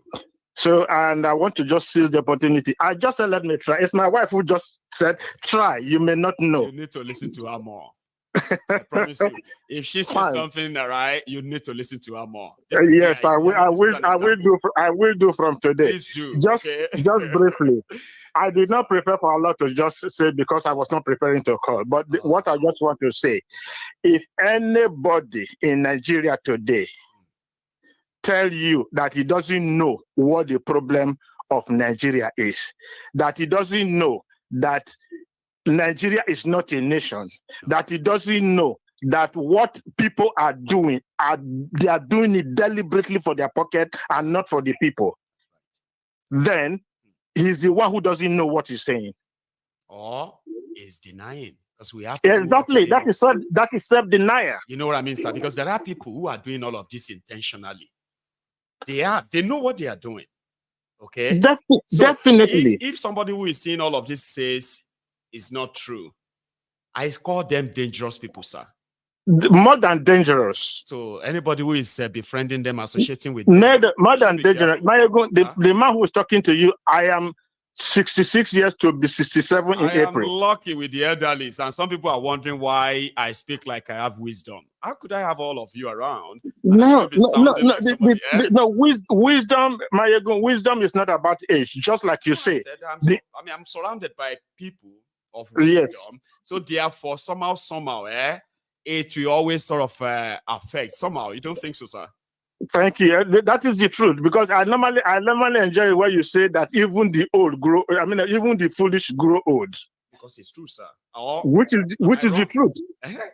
P: So, and I want to just seize the opportunity. I just said, let me try. It's my wife who just said, try. You may not know.
C: You need to listen to her more. I promise you. If she says something right, you need to listen to her more.
P: Yes, I will. I will do from today.
C: Please do.
P: Just briefly. I did not prepare for a lot to just say because I was not preparing to call. But what I just want to say, if anybody in Nigeria today tell you that he doesn't know what the problem of Nigeria is, that he doesn't know that Nigeria is not a nation, that he doesn't know that what people are doing, they are doing it deliberately for their pocket and not for the people, then he's the one who doesn't know what he's saying.
C: Or is denying. Because we have
P: exactly that is self-denial.
C: You know what I mean, sir? Because there are people who are doing all of this intentionally. They know what they are doing. Okay?
P: Definitely.
C: If somebody who is seeing all of this says it's not true, I call them dangerous people, sir.
P: More than dangerous.
C: So anybody who is befriending them, associating with them,
P: more than dangerous. The man who is talking to you, I am 66 years to be 67 in April.
C: I am lucky with the elderlies, and some people are wondering why I speak like I have wisdom. How could I have all of you around?
P: No. Wisdom, wisdom is not about age, just like you say.
C: I'm surrounded by people of wisdom. Yes. So therefore, somehow, it will always sort of affect. Somehow, you don't think so, sir?
P: Thank you. That is the truth, because I normally enjoy when you say that even the old grow. I mean, even the foolish grow old.
C: Because it's true, sir.
P: Which is the truth?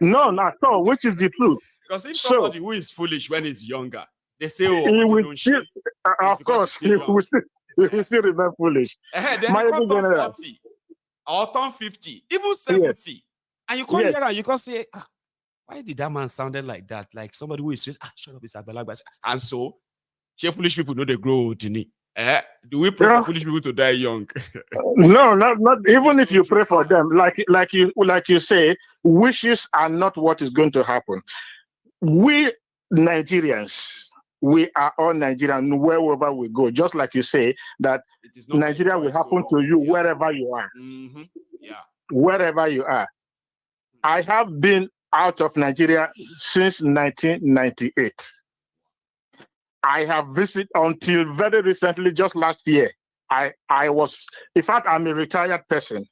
P: No, not at all. Which is the truth?
C: Because if somebody who is foolish when he's younger, they say, "Oh,
P: he will still, of course, he will still remain foolish."
C: Then you come turn 40 or turn 50, even 70, yes. And you come here and you can say, why did that man sounded like that? Like somebody who is just, shut up, it's Agbalagba. And so, foolish people know they grow old, do we pray for foolish people to die young?
P: No, not even if you pray for them. Like you say, wishes are not what is going to happen. We Nigerians, we are all Nigerians wherever we go. Just like you say, that Nigeria will happen to you wherever you are.
C: Mm-hmm. Yeah.
P: Wherever you are. I have been out of Nigeria since 1998. I have visited until very recently, just last year. I was, in fact, I'm a retired person.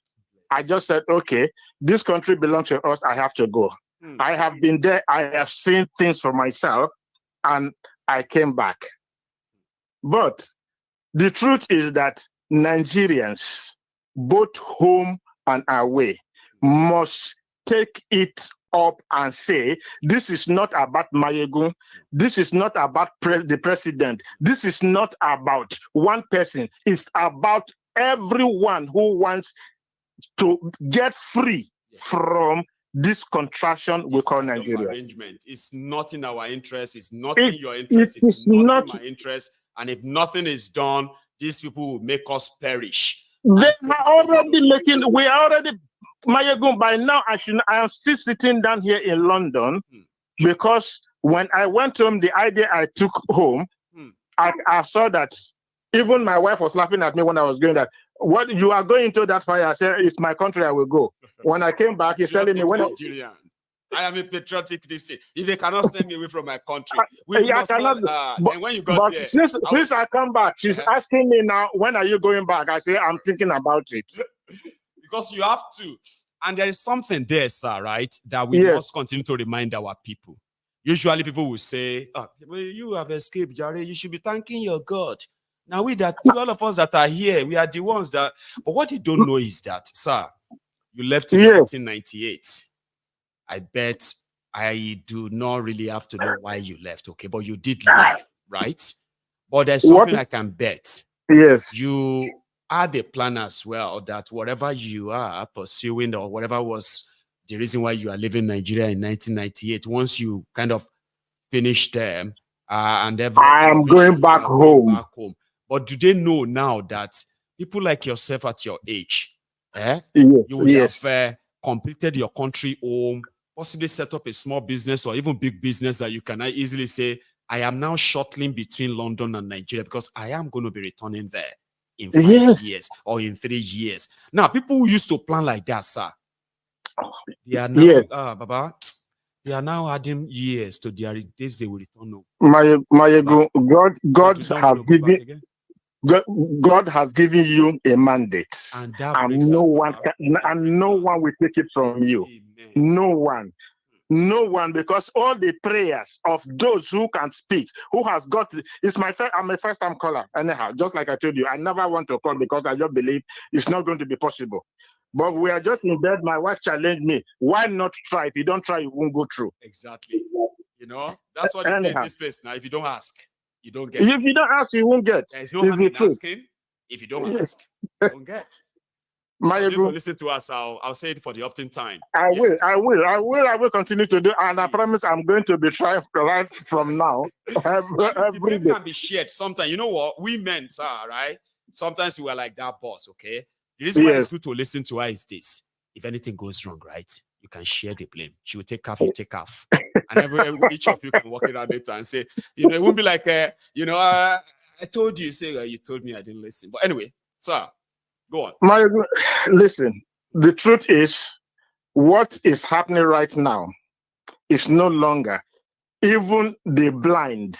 P: I just said, okay, this country belongs to us. I have to go. I have been there. I have seen things for myself, and I came back. But the truth is that Nigerians, both home and away, must take it up and say, this is not about Mayegun. This is not about the president. This is not about one person. It's about everyone who wants to get free from this contraction we call Nigeria.
C: Arrangement. It's not in our interest. It's not in your interest. It's not in my interest. And if nothing is done, these people will make us perish.
P: They are already making, we are already, Mayegun, by now I am still sitting down here in London because when I went home, the idea I took home, I saw that even my wife was laughing at me when I was going that, what you are going to that fire? I said, it's my country, I will go. When I came back, he's telling me, when
C: I am a patriotic Christian. If they cannot send me away from my country, and when you got there,
P: since I come back, she's asking me now, when are you going back? I say, I'm thinking about it.
C: Because you have to. And there is something there, sir, right, that we must continue to remind our people. Usually people will say, well, you have escaped, Jare. You should be thanking your God. Now, all of us that are here, we are the ones that, but what you don't know is that, sir, you left in 1998. I bet I do not really have to know why you left, okay? But you did leave, right? But there's something I can bet.
P: Yes.
C: You had a plan as well that whatever you are pursuing or whatever was the reason why you are leaving Nigeria in 1998, once you kind of finish them, and
P: I am going back home.
C: But do they know now that people like yourself at your age, you would have completed your country home, possibly set up a small business or even big business that you can easily say, I am now shuttling between London and Nigeria because I am going to be returning there in 5 years or in 3 years. Now, people who used to plan like that, sir, they are now, Baba, they are now adding years to their days they will return home.
P: God has given you a mandate, and no one will take it from you. Amen. No one, because all the prayers of those who can speak, who has got, I'm a first-time caller. Anyhow, just like I told you, I never want to call because I just believe it's not going to be possible. But we are just in bed. My wife challenged me. Why not try? If you don't try, you won't go through.
C: Exactly. You know, that's what they say in this place now. If you don't ask, you don't get.
P: If you don't ask, you won't get.
C: There's no harm in asking. If you don't ask, you don't get. To listen to us, I'll say it for the often time.
P: I will continue to do, and I promise I'm going to be trying right from now.
C: Every day can be shared. Sometimes, you know what, we men are right. Sometimes we are like that boss. Okay, the reason why it's good to listen to her is this: if anything goes wrong, right, you can share the blame. She will take half, you take half, and each of you can walk it out later and say, you know, it won't be like, I told you, say you told me I didn't listen. But anyway, sir. Go on.
P: Listen, the truth is, what is happening right now is no longer even the blind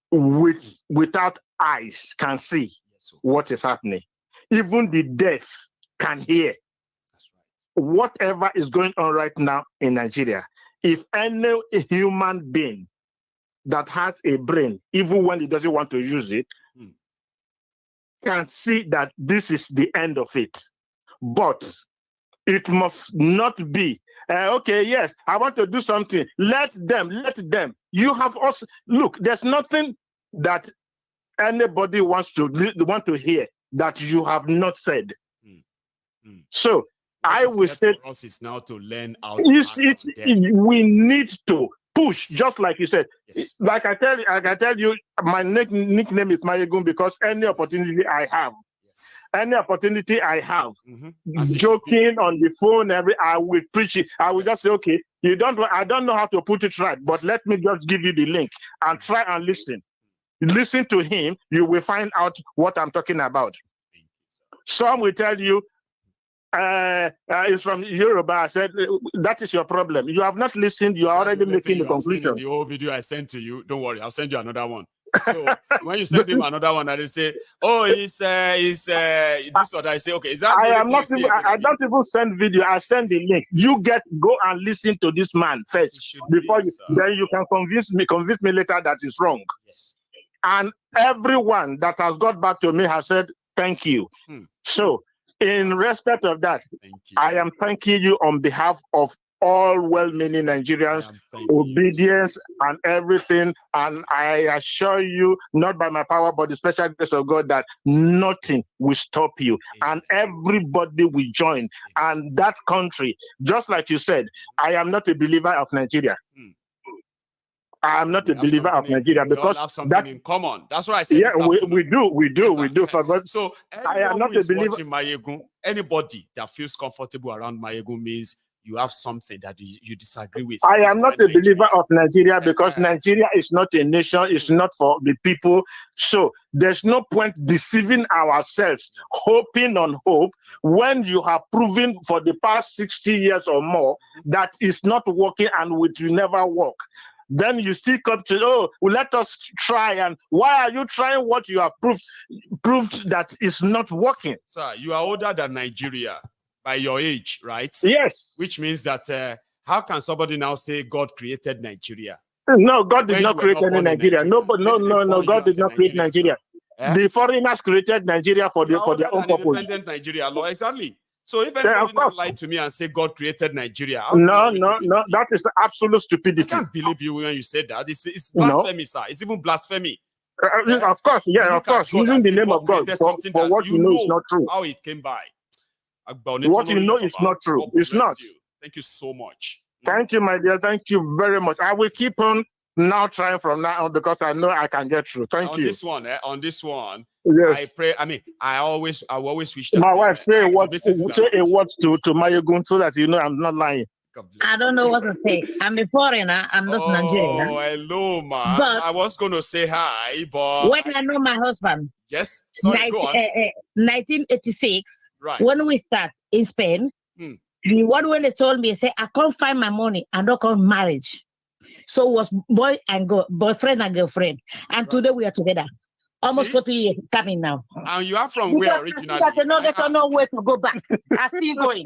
P: without eyes can see what is happening. Even the deaf can hear. Whatever is going on right now in Nigeria, if any human being that has a brain, even when he doesn't want to use it, can see that this is the end of it. But it must not be, okay, yes, I want to do something. Let them. You have also, look, there's nothing that anybody wants to hear that you have not said. So I will say,
C: for us is now to learn how
P: we need to push, just like you said. Yes. Like I tell you, my nickname is Mayegun because any opportunity I have, joking on the phone, I will preach it. I will just say, okay, I don't know how to put it right, but let me just give you the link and try and listen. Listen to him, you will find out what I'm talking about. Some will tell you, it's from Yoruba. I said, that is your problem. You have not listened. You are already making the conclusion.
C: The whole video I sent to you, don't worry, I'll send you another one. So when you send him another one, I will say, oh, it's this or that. I say, okay, is that?
P: I don't even send video. I send the link. You go and listen to this man first before then you can convince me later that it's wrong.
C: Yes.
P: And everyone that has got back to me has said thank you. So, in respect of that, I am thanking you on behalf of all well-meaning Nigerians, obedience and everything. And I assure you, not by my power, but the special grace of God, that nothing will stop you. And everybody will join. And that country, just like you said, I am not a believer of Nigeria. I am not a believer of Nigeria because
C: have something in common. That's what I said.
P: Yeah, we do.
C: So I am not a believer. Mayegun, anybody that feels comfortable around Mayegun means you have something that you disagree with.
P: I am not a believer of Nigeria because Nigeria is not a nation. It's not for the people. So there's no point deceiving ourselves, hoping on hope, when you have proven for the past 60 years or more that it's not working and it will never work. Then you still come to, oh, well, let us try. And why are you trying what you have proved that is not working?
C: Sir, you are older than Nigeria by your age, right?
P: Yes.
C: Which means that how can somebody now say God created Nigeria?
P: No, God did not create any Nigeria. No, God did not create Nigeria. The foreigners created Nigeria for their own purpose.
C: Independent Nigeria law, exactly. So if anybody now lied to me and say God created Nigeria,
P: no, that is absolute stupidity.
C: I can't believe you when you said that. It's blasphemy, sir. It's even blasphemy.
P: Of course, of course. Using the name of God for what you know is not true.
C: How it came by.
P: What you know is not true. It's not.
C: Thank you so much.
P: Thank you, my dear. Thank you very much. I will keep on now trying from now on because I know I can get through. Thank you.
C: On this one,
P: yes.
C: I pray. I mean, I always wish that
P: my wife say a word to Mayegun so that you know I'm not lying.
Q: I don't know what to say. I'm a foreigner. I'm not Nigerian.
C: Oh, hello, ma'am.
Q: But
C: I was going to say hi, but...
Q: when I know my husband...
C: Yes, sorry, go on.
Q: 1986,
C: right.
Q: When we start in Spain, the one when they told me, say, I can't find my money, I don't call marriage. So it was boyfriend and girlfriend. And today we are together. Almost 40 years coming now.
C: And you are from where originally?
Q: There's no way to go back. I'm still going.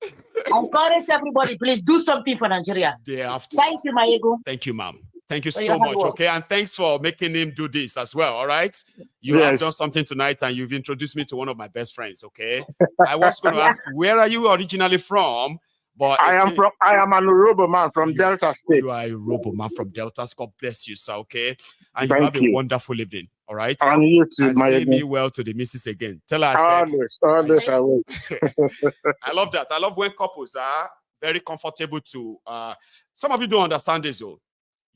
Q: I encourage everybody, please do something for Nigeria.
C: They have to.
Q: Thank you, my ego.
C: Thank you, ma'am. Thank you so much. Okay, and thanks for making him do this as well. All right, you have done something tonight, and you've introduced me to one of my best friends. Okay, I was going to ask, where are you originally from? But
P: I am an Urobo man from Delta State.
C: You are a Urobo man from Delta. God bless you, sir. Okay, and you have a wonderful evening. All right,
P: and you too,
C: and say me well to the missus again. Tell her
P: always I will.
C: I love that. I love when couples are very comfortable to. Some of you don't understand this, though.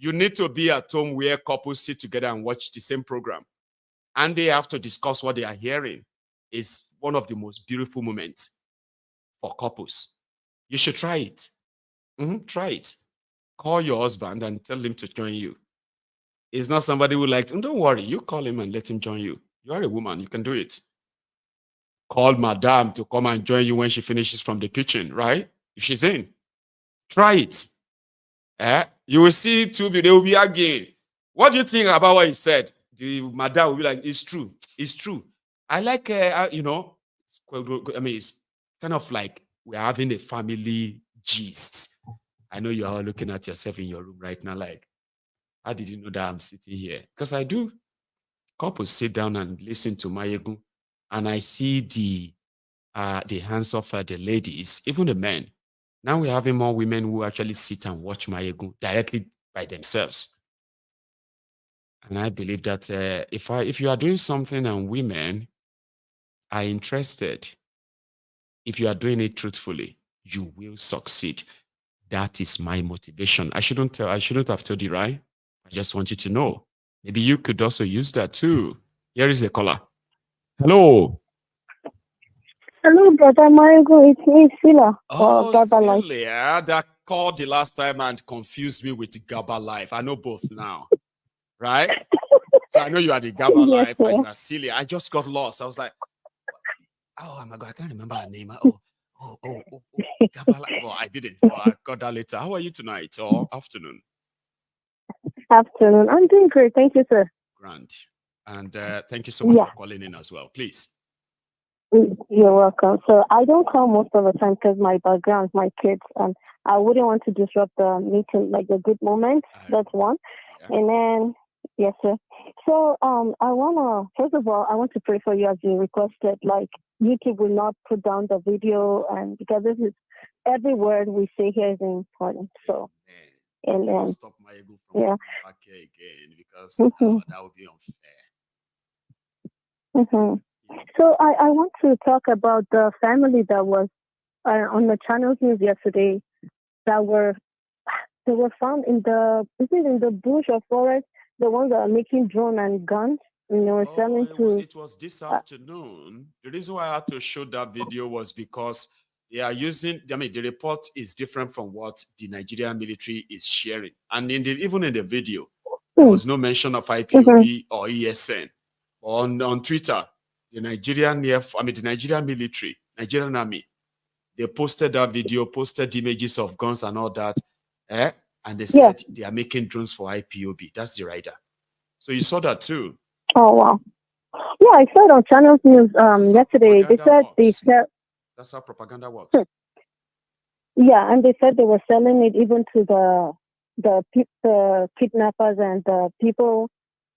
C: You need to be at home where couples sit together and watch the same program, and they have to discuss what they are hearing. It's one of the most beautiful moments for couples. You should try it. Try it. Call your husband and tell him to join you. It's not somebody who likes, don't worry, you call him and let him join you. You are a woman, you can do it. Call madam to come and join you when she finishes from the kitchen, right? If she's in. Try it. You will see they will be arguing. What do you think about what he said? The madam will be like, it's true. It's true. I like, I mean, it's kind of like we're having a family gist. I know you're all looking at yourself in your room right now, like, how did you know that I'm sitting here? Because I do. Couples sit down and listen to Mayegu, and I see the hands of the ladies, even the men. Now we're having more women who actually sit and watch Mayegu directly by themselves. And I believe that if you are doing something and women are interested, if you are doing it truthfully, you will succeed. That is my motivation. I shouldn't have told you, right? I just want you to know. Maybe you could also use that too. Here is a caller. Hello.
R: Hello, brother Mario. It's me, Sila.
C: Celia, that called the last time and confused me with Gaba Life. I know both now, right? So I know you are the Gaba Life and you are Celia. I just got lost. I was like, oh my God, I can't remember her name. Gaba Life. Well, I didn't. I got that later. How are you tonight or afternoon?
R: Afternoon. I'm doing great. Thank you, sir.
C: Grand. And thank you so much for calling in as well. Please.
R: You're welcome. So I don't call most of the time because my background, my kids, and I wouldn't want to disrupt the meeting, like the good moment. That's one. Yeah. And then, yes, sir. So first of all, I want to pray for you as you requested. Like, YouTube will not put down the video, and because this is every word we say here is important. So. And then,
C: stop my ego from back here again because that would be unfair.
R: So I want to talk about the family that was on the channel news yesterday that were found in the bush or forest, the ones that are making drone and guns. Selling to.
C: It was this afternoon. The reason why I had to show that video was because they are using, the report is different from what the Nigerian military is sharing. And even in the video, there was no mention of IPOB or ESN. On Twitter, the Nigerian military, Nigerian army, they posted that video, posted images of guns and all that. And they said they are making drones for IPOB. That's the rider. So you saw that too.
R: Oh, wow. Yeah, I saw it on Channels News yesterday. They said
C: that's how propaganda works.
R: Yeah, and they said they were selling it even to the kidnappers and the people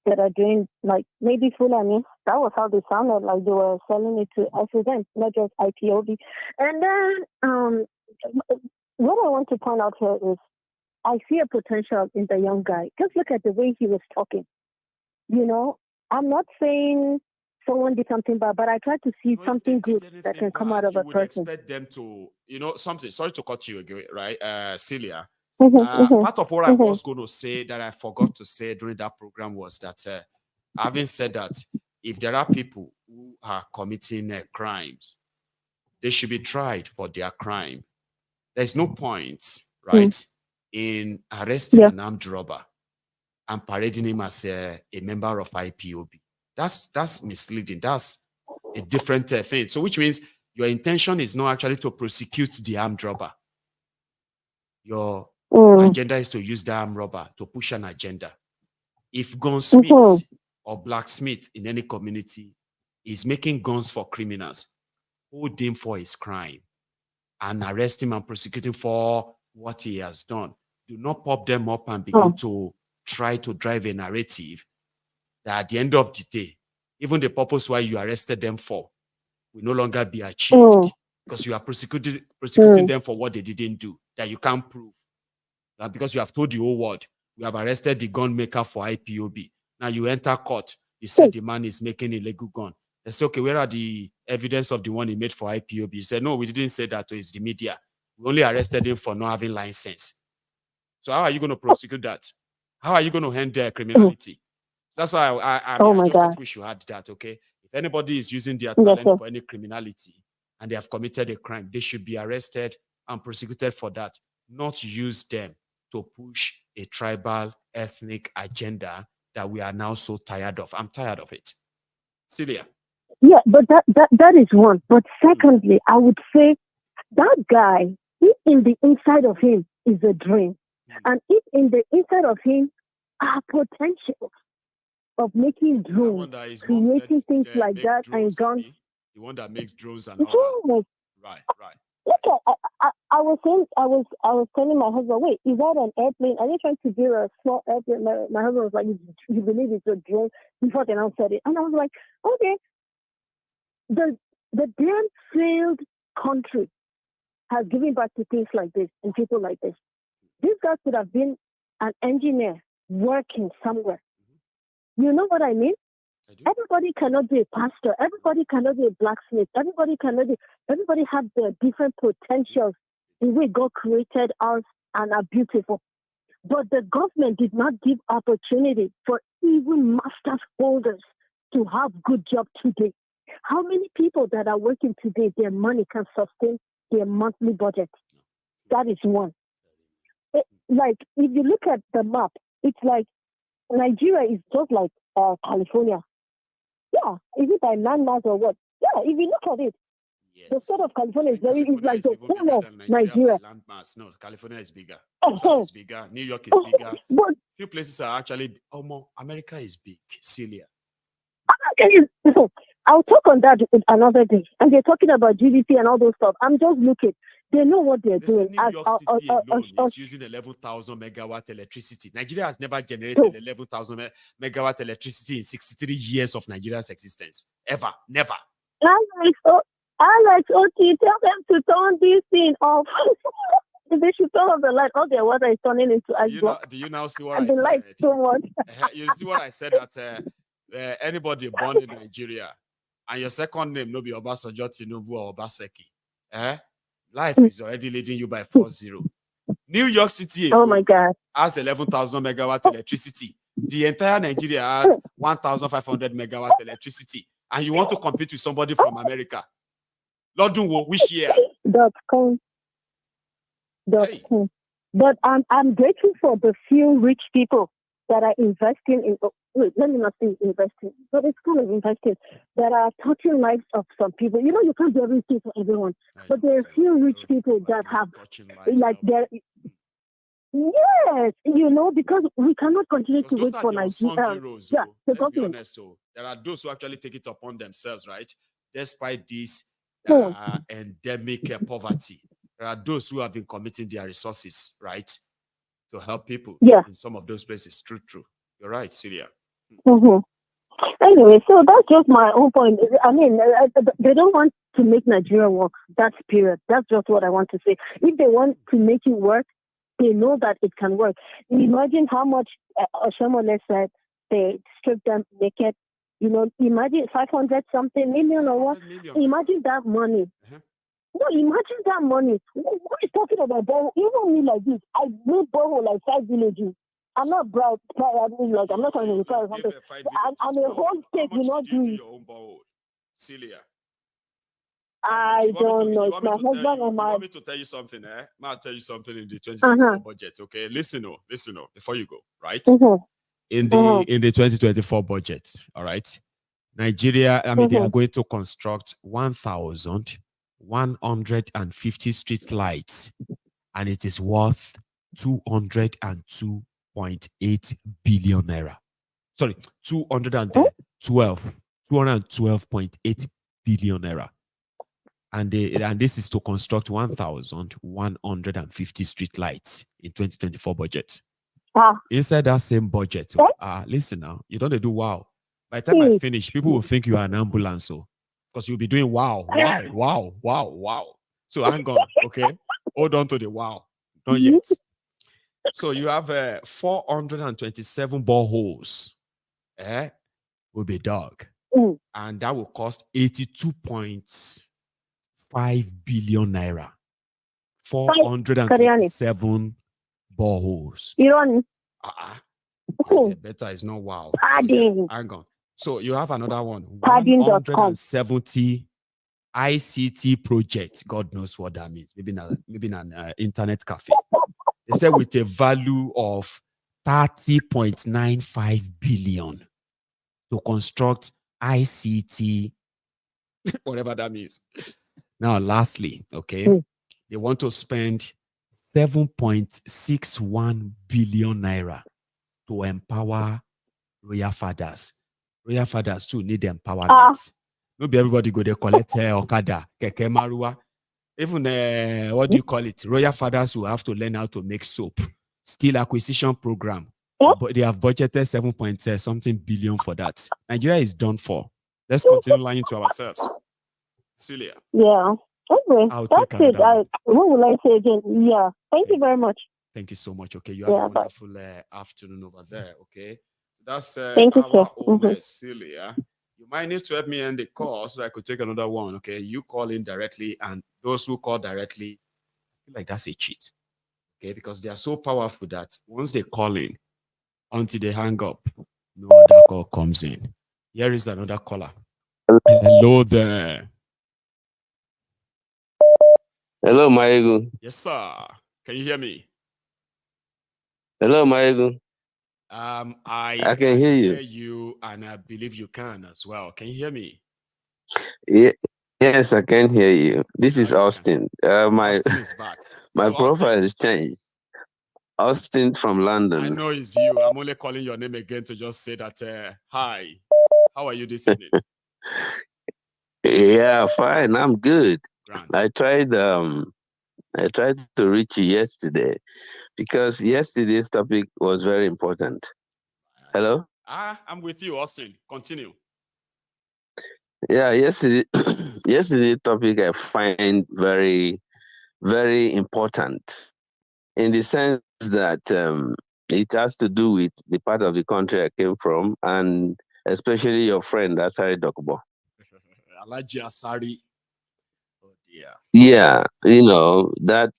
R: that are doing, like, maybe Fulani. That was how they sounded, like they were selling it to them, not just IPOB. And then what I want to point out here is I see a potential in the young guy. Just look at the way he was talking. I'm not saying someone did something bad, but I try to see something good that can come out of a person.
C: Expect them to, something. Sorry to cut you again, right, Celia. Part of what I was going to say that I forgot to say during that program was that, having said that, if there are people who are committing crimes, they should be tried for their crime. There's no point, right, in arresting an armed robber and parading him as a member of IPOB. That's misleading. That's a different thing. So which means your intention is not actually to prosecute the armed robber. Your agenda is to use the armed robber to push an agenda. If gunsmith or blacksmith in any community is making guns for criminals, hold him for his crime and arrest him and prosecute him for what he has done. Do not pop them up and begin to try to drive a narrative that at the end of the day, even the purpose why you arrested them for will no longer be achieved because you are prosecuting them for what they didn't do, that you can't prove. Because you have told the whole world, we have arrested the gun maker for IPOB. Now you enter court, you said the man is making a illegal gun. They say, okay, where are the evidence of the one he made for IPOB? You said, no, we didn't say that. It's the media. We only arrested him for not having license. So how are you going to prosecute that? How are you going to handle criminality? That's why I just thought we should add that, okay? If anybody is using their talent for any criminality and they have committed a crime, they should be arrested and prosecuted for that, not use them to push a tribal, ethnic agenda that we are now so tired of. I'm tired of it. Celia.
R: Yeah, but that is one. But secondly, I would say that guy, if in the inside of him is a dream, and if in the inside of him are potential of making drones, creating things like that, and guns.
C: The one that makes drones and all that. Right.
R: Okay, I was telling my husband, wait, is that an airplane? Are they trying to build a small airplane? My husband was like, you believe it's a drone? Before they announced it. And I was like, okay. The damn failed country has given back to things like this and people like this. This guy could have been an engineer working somewhere. You know what I mean? Everybody cannot be a pastor. Everybody cannot be a blacksmith. Everybody have their different potentials in which God created us and are beautiful. But the government did not give opportunity for even master's holders to have good job today. How many people that are working today, their money can sustain their monthly budget? That is one. Like, if you look at the map, it's like Nigeria is just like California. Yeah, is it by landmass or what? Yeah, if you look at it, the state of California is like the whole of Nigeria.
C: Landmass. No, California is bigger. Texas is bigger. New York is bigger. But few places are actually America is big. Celia.
R: I'll talk on that another day. And they're talking about GDP and all those stuff. I'm just looking. They know what they're doing.
C: New York City alone is using 11,000 megawatt electricity. Nigeria has never generated 11,000 megawatt electricity in 63 years of Nigeria's existence. Ever. Never.
R: Alex, okay, tell them to turn this thing off. They should turn off the light. All their water is turning into ice block.
C: Do you now see what I
R: said? Light so much.
C: You see what I said that anybody born in Nigeria and your second name no be Obasanjo, Tinubu, or Obaseki, life is already leading you by 4-0. New York City has 11,000 megawatt electricity. The entire Nigeria has 1,500 megawatt electricity. And you want to compete with somebody from America. Lordunwo, which year?
R: .com. But I'm grateful for the few rich people that are investing in, let me not say investing, but it's kind of investing, that are touching lives of some people. You know, you can't do everything for everyone, but there are a few rich people that have, like, yes, you know, because we cannot continue to wait for Nigeria.
C: Yeah, the government. Honest, so there are those who actually take it upon themselves, right? Despite this endemic poverty, there are those who have been committing their resources, right, to help people in some of those places. True. You're right, Celia.
R: Anyway, so that's just my own point. I mean, they don't want to make Nigeria work. That's period. That's just what I want to say. If they want to make it work, they know that it can work. Imagine how much Oshomole said they stripped them naked. You know, imagine 500 something million or what? Imagine that money. No, imagine that money. Who is talking about borrow? Even me like this, I made borrow like 5 villages. I'm not proud. Like, I'm not trying to require something. And the whole state will not do it.
C: Celia.
R: I don't know. It's my husband or my.
C: You want me to tell you something? I'll tell you something in the 2024 budget. Okay, listen, before you go, right? In the 2024 budget, all right. Nigeria, they are going to construct 1,150 street lights, and it is worth 202.8 billion naira. Sorry, 212.8 billion naira. And this is to construct 1,150 street lights in 2024 budget. Inside that same budget, listen now, you don't do wow. By the time I finish, people will think you are an ambulance, because you'll be doing wow. So hang on, okay? Hold on to the wow. Not yet. So you have 427 boreholes. Will be dug. And that will cost 82.5 billion naira. 427 boreholes. Better is not wow. So, hang on. So you have another one. 170 ICT project. God knows what that means. Maybe an internet cafe. They said with a value of 30.95 billion to construct ICT, whatever that means. Now, lastly, okay, they want to spend 7.61 billion naira to empower royal fathers. Royal fathers too need empowerment. Maybe everybody go there collect Okada, Keke Marua. Even what do you call it? Royal fathers will have to learn how to make soap. Skill acquisition program. But they have budgeted 7.something billion for that. Nigeria is done for. Let's continue lying to ourselves. Celia.
R: Yeah. Okay. That's it. What will I say again? Yeah. Thank you very much.
C: Thank you so much. Okay. You have a wonderful afternoon over there. Okay. So that's
R: Thank you,
C: our own Celia. You might need to help me end the call so I could take another one. Okay. You call in directly, and those who call directly, I feel like that's a cheat. Okay. Because they are so powerful that once they call in, until they hang up, no other call comes in. Here is another caller. Hello there.
S: Hello, Maegu.
C: Yes, sir. Can you hear me?
S: Hello, Maegu.
C: I can hear you, and I believe you can as well. Can you hear me?
S: Yes, I can hear you. This is Austin.
C: Austin is back.
S: My profile has changed. Austin from London.
C: I know it's you. I'm only calling your name again to just say that, hi. How are you this evening?
S: Yeah, fine. I'm good. I tried to reach you yesterday because yesterday's topic was very important. Hello?
C: I'm with you, Austin. Continue.
S: Yeah, yesterday's topic I find very, very important in the sense that it has to do with the part of the country I came from, and especially your friend Asari Dokubo.
C: Alaji Asari. Oh dear.
S: Yeah, that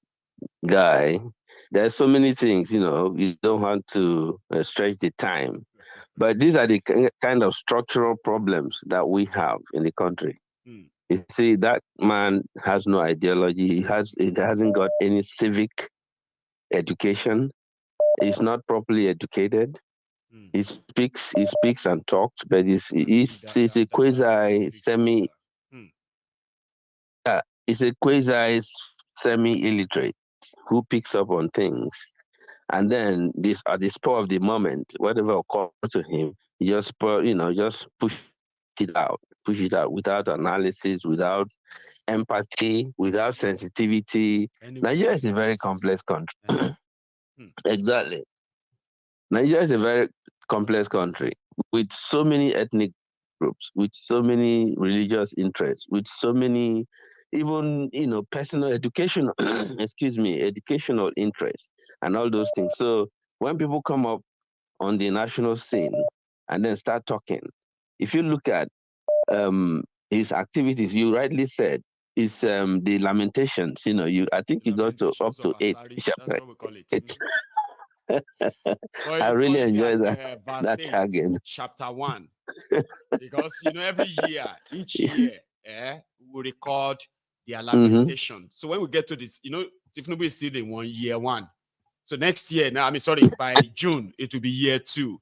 S: guy. There's so many things, you don't want to stretch the time. But these are the kind of structural problems that we have in the country. You see, that man has no ideology. He hasn't got any civic education. He's not properly educated. He speaks and talks, but he's a quasi semi. Yeah, he's a quasi semi-illiterate who picks up on things, and then at the spur of the moment, whatever occurs to him, he just push it out without analysis, without empathy, without sensitivity. Nigeria is a very complex country. Exactly. Nigeria is a very complex country with so many ethnic groups, with so many religious interests, with so many even personal educational educational interests and all those things. So when people come up on the national scene and then start talking, if you look at his activities, you rightly said, is the Lamentations. I think you got up to 8 chapters. I really enjoy that again.
C: Chapter 1. Because every year, each year, we record their lamentation. So when we get to this, thiefnubu is still in year one. So next year, by June, it will be year 2.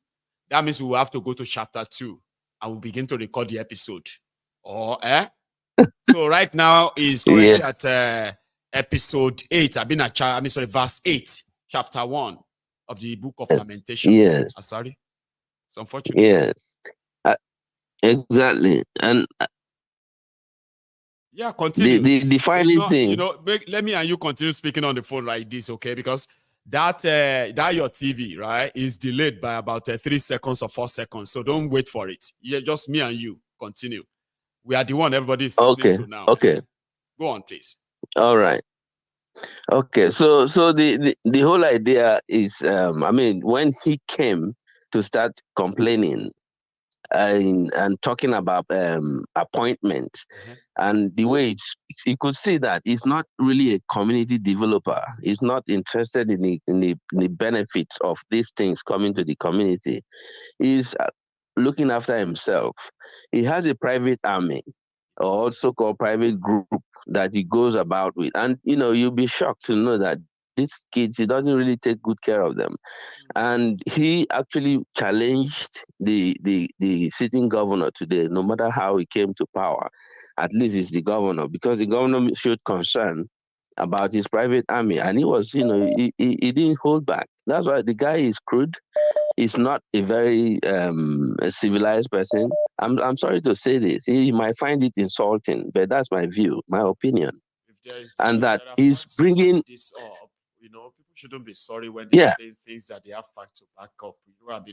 C: That means we will have to go to chapter 2 and we'll begin to record the episode. So right now is currently at episode 8. I've been at verse 8, chapter 1 of the book of Lamentation.
S: Yes.
C: Sorry. It's unfortunate.
S: Yes. Exactly. And
C: yeah, continue.
S: The final thing.
C: Let me and you continue speaking on the phone like this, okay? Because that your TV, right, is delayed by about 3 seconds or 4 seconds. So don't wait for it. Yeah, just me and you. Continue. We are the one everybody is listening to now.
S: Okay.
C: Go on, please.
S: All right. Okay. So the whole idea is, when he came to start complaining and talking about appointments, and the way you could see that he's not really a community developer. He's not interested in the benefits of these things coming to the community. He's looking after himself. He has a private army, or so-called private group, that he goes about with. And, you'll be shocked to know that these kids, he doesn't really take good care of them. And he actually challenged the sitting governor today, no matter how he came to power. At least he's the governor, because the governor showed concern about his private army. And he was, he didn't hold back. That's why the guy is crude. He's not a very a civilized person. I'm sorry to say this. He might find it insulting, but that's my view, my opinion. And that he's bringing
C: this up. People shouldn't be sorry when they say things that they have fact to back up.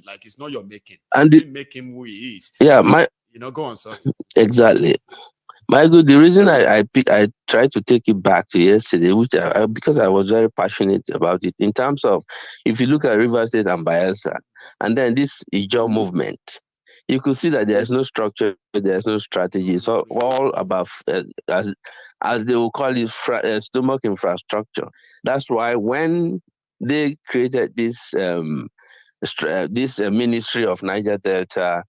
C: Like, it's not your making.
S: And
C: you didn't make him who he is.
S: Yeah,
C: go on, sir.
S: Exactly. My good, the reason I tried to take you back to yesterday, which because I was very passionate about it, in terms of, if you look at Rivers State and Bayelsa, and then this Ijaw movement, you could see that there's no structure, there's no strategy. It's all about, as they will call it, stomach infrastructure. That's why when they created this Ministry of Niger Delta,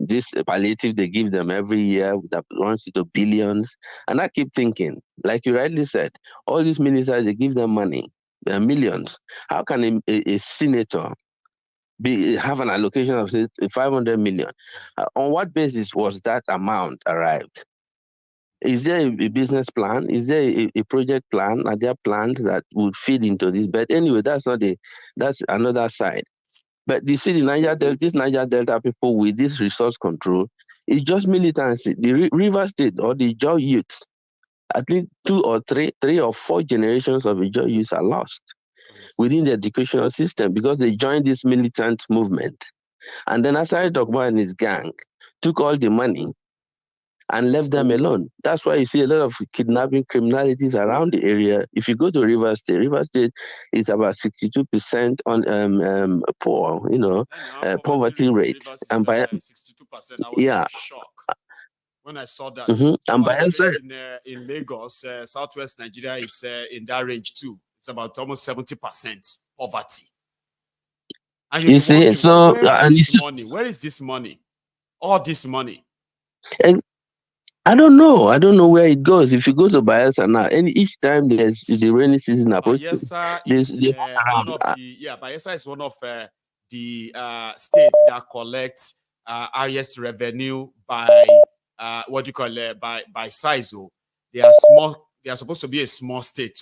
S: this palliative they give them every year that runs into billions, and I keep thinking, like you rightly said, all these ministers, they give them money, millions. How can a senator have an allocation of 500 million? On what basis was that amount arrived? Is there a business plan? Is there a project plan? Are there plans that would feed into this? But anyway, that's another side. But you see, this Niger Delta people with this resource control, it's just militancy. The River State or the Ijaw youths, at least 2 or 3 or 4 generations of Ijaw youths are lost within the educational system because they joined this militant movement. And then Asari Dokma and his gang took all the money and left them alone. That's why you see a lot of kidnapping criminalities around the area. If you go to River State is about 62% on poor, poverty rate. And by
C: 62%, I was so shocked when I saw that.
S: And by
C: in Lagos, Southwest Nigeria is in that range too. It's about almost 70% poverty. And
S: you see, so
C: where is this money? All this money.
S: I don't know. I don't know where it goes. If you go to Bayelsa now, each time there's the rainy season approaching,
C: Bayelsa is one of the states that collects highest revenue by by size. They are small. They are supposed to be a small state.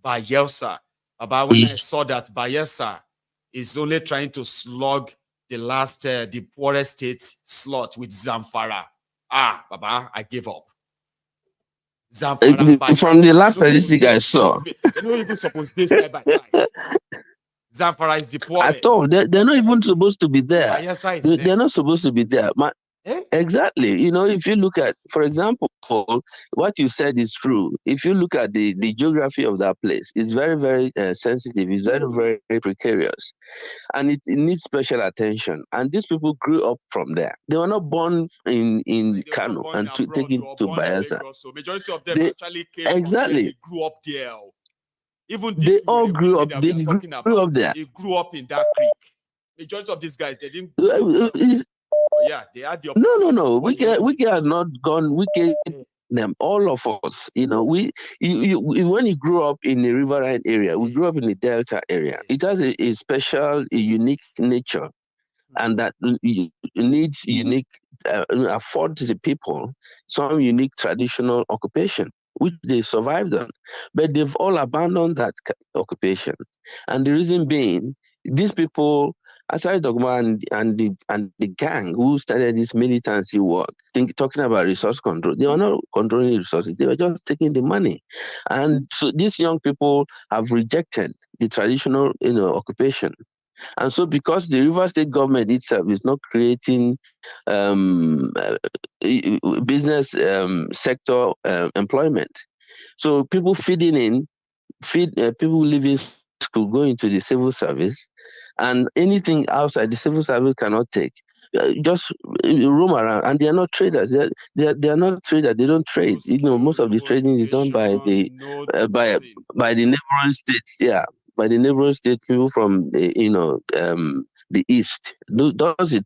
C: Bayelsa. But when I saw that Bayelsa is only trying to slug the poorest state slot with Zamfara. Baba, I gave up.
S: Zamfara, from the last statistic I saw,
C: they're not even supposed to stay by 5. Zamfara is the poorest.
S: I thought they're not even supposed to be there. They're not supposed to be there. Exactly. If you look at, for example, what you said is true. If you look at the geography of that place, it's very, very sensitive. It's very, very, very precarious. And it needs special attention. And these people grew up from there. They were not born in Kano and taken to Bayelsa.
C: So majority of them actually came
S: exactly.
C: They grew up there. Even
S: they all grew up. They grew up there.
C: They grew up in that creek. Majority of these guys, they didn't.
S: Yeah,
C: they had the
S: no. Wiki has not gone. Wiki them, all of us. When you grow up in the riverine area, we grew up in the Delta area. It has a special, a unique nature, and that needs unique, affords the people some unique traditional occupation, which they survived on. But they've all abandoned that occupation. And the reason being, these people, aside Dogma and the gang who started this militancy work, talking about resource control, they were not controlling resources, they were just taking the money. And so these young people have rejected the traditional occupation. And so, because the River State government itself is not creating business sector employment, so people feeding in, people leaving school, going to the civil service, and anything outside the civil service cannot take. Just roam around, and they are not traders. They are not traders. They don't trade. Most of the trading is done by the by the neighboring states. Yeah, by the neighboring state, people from the east. Does the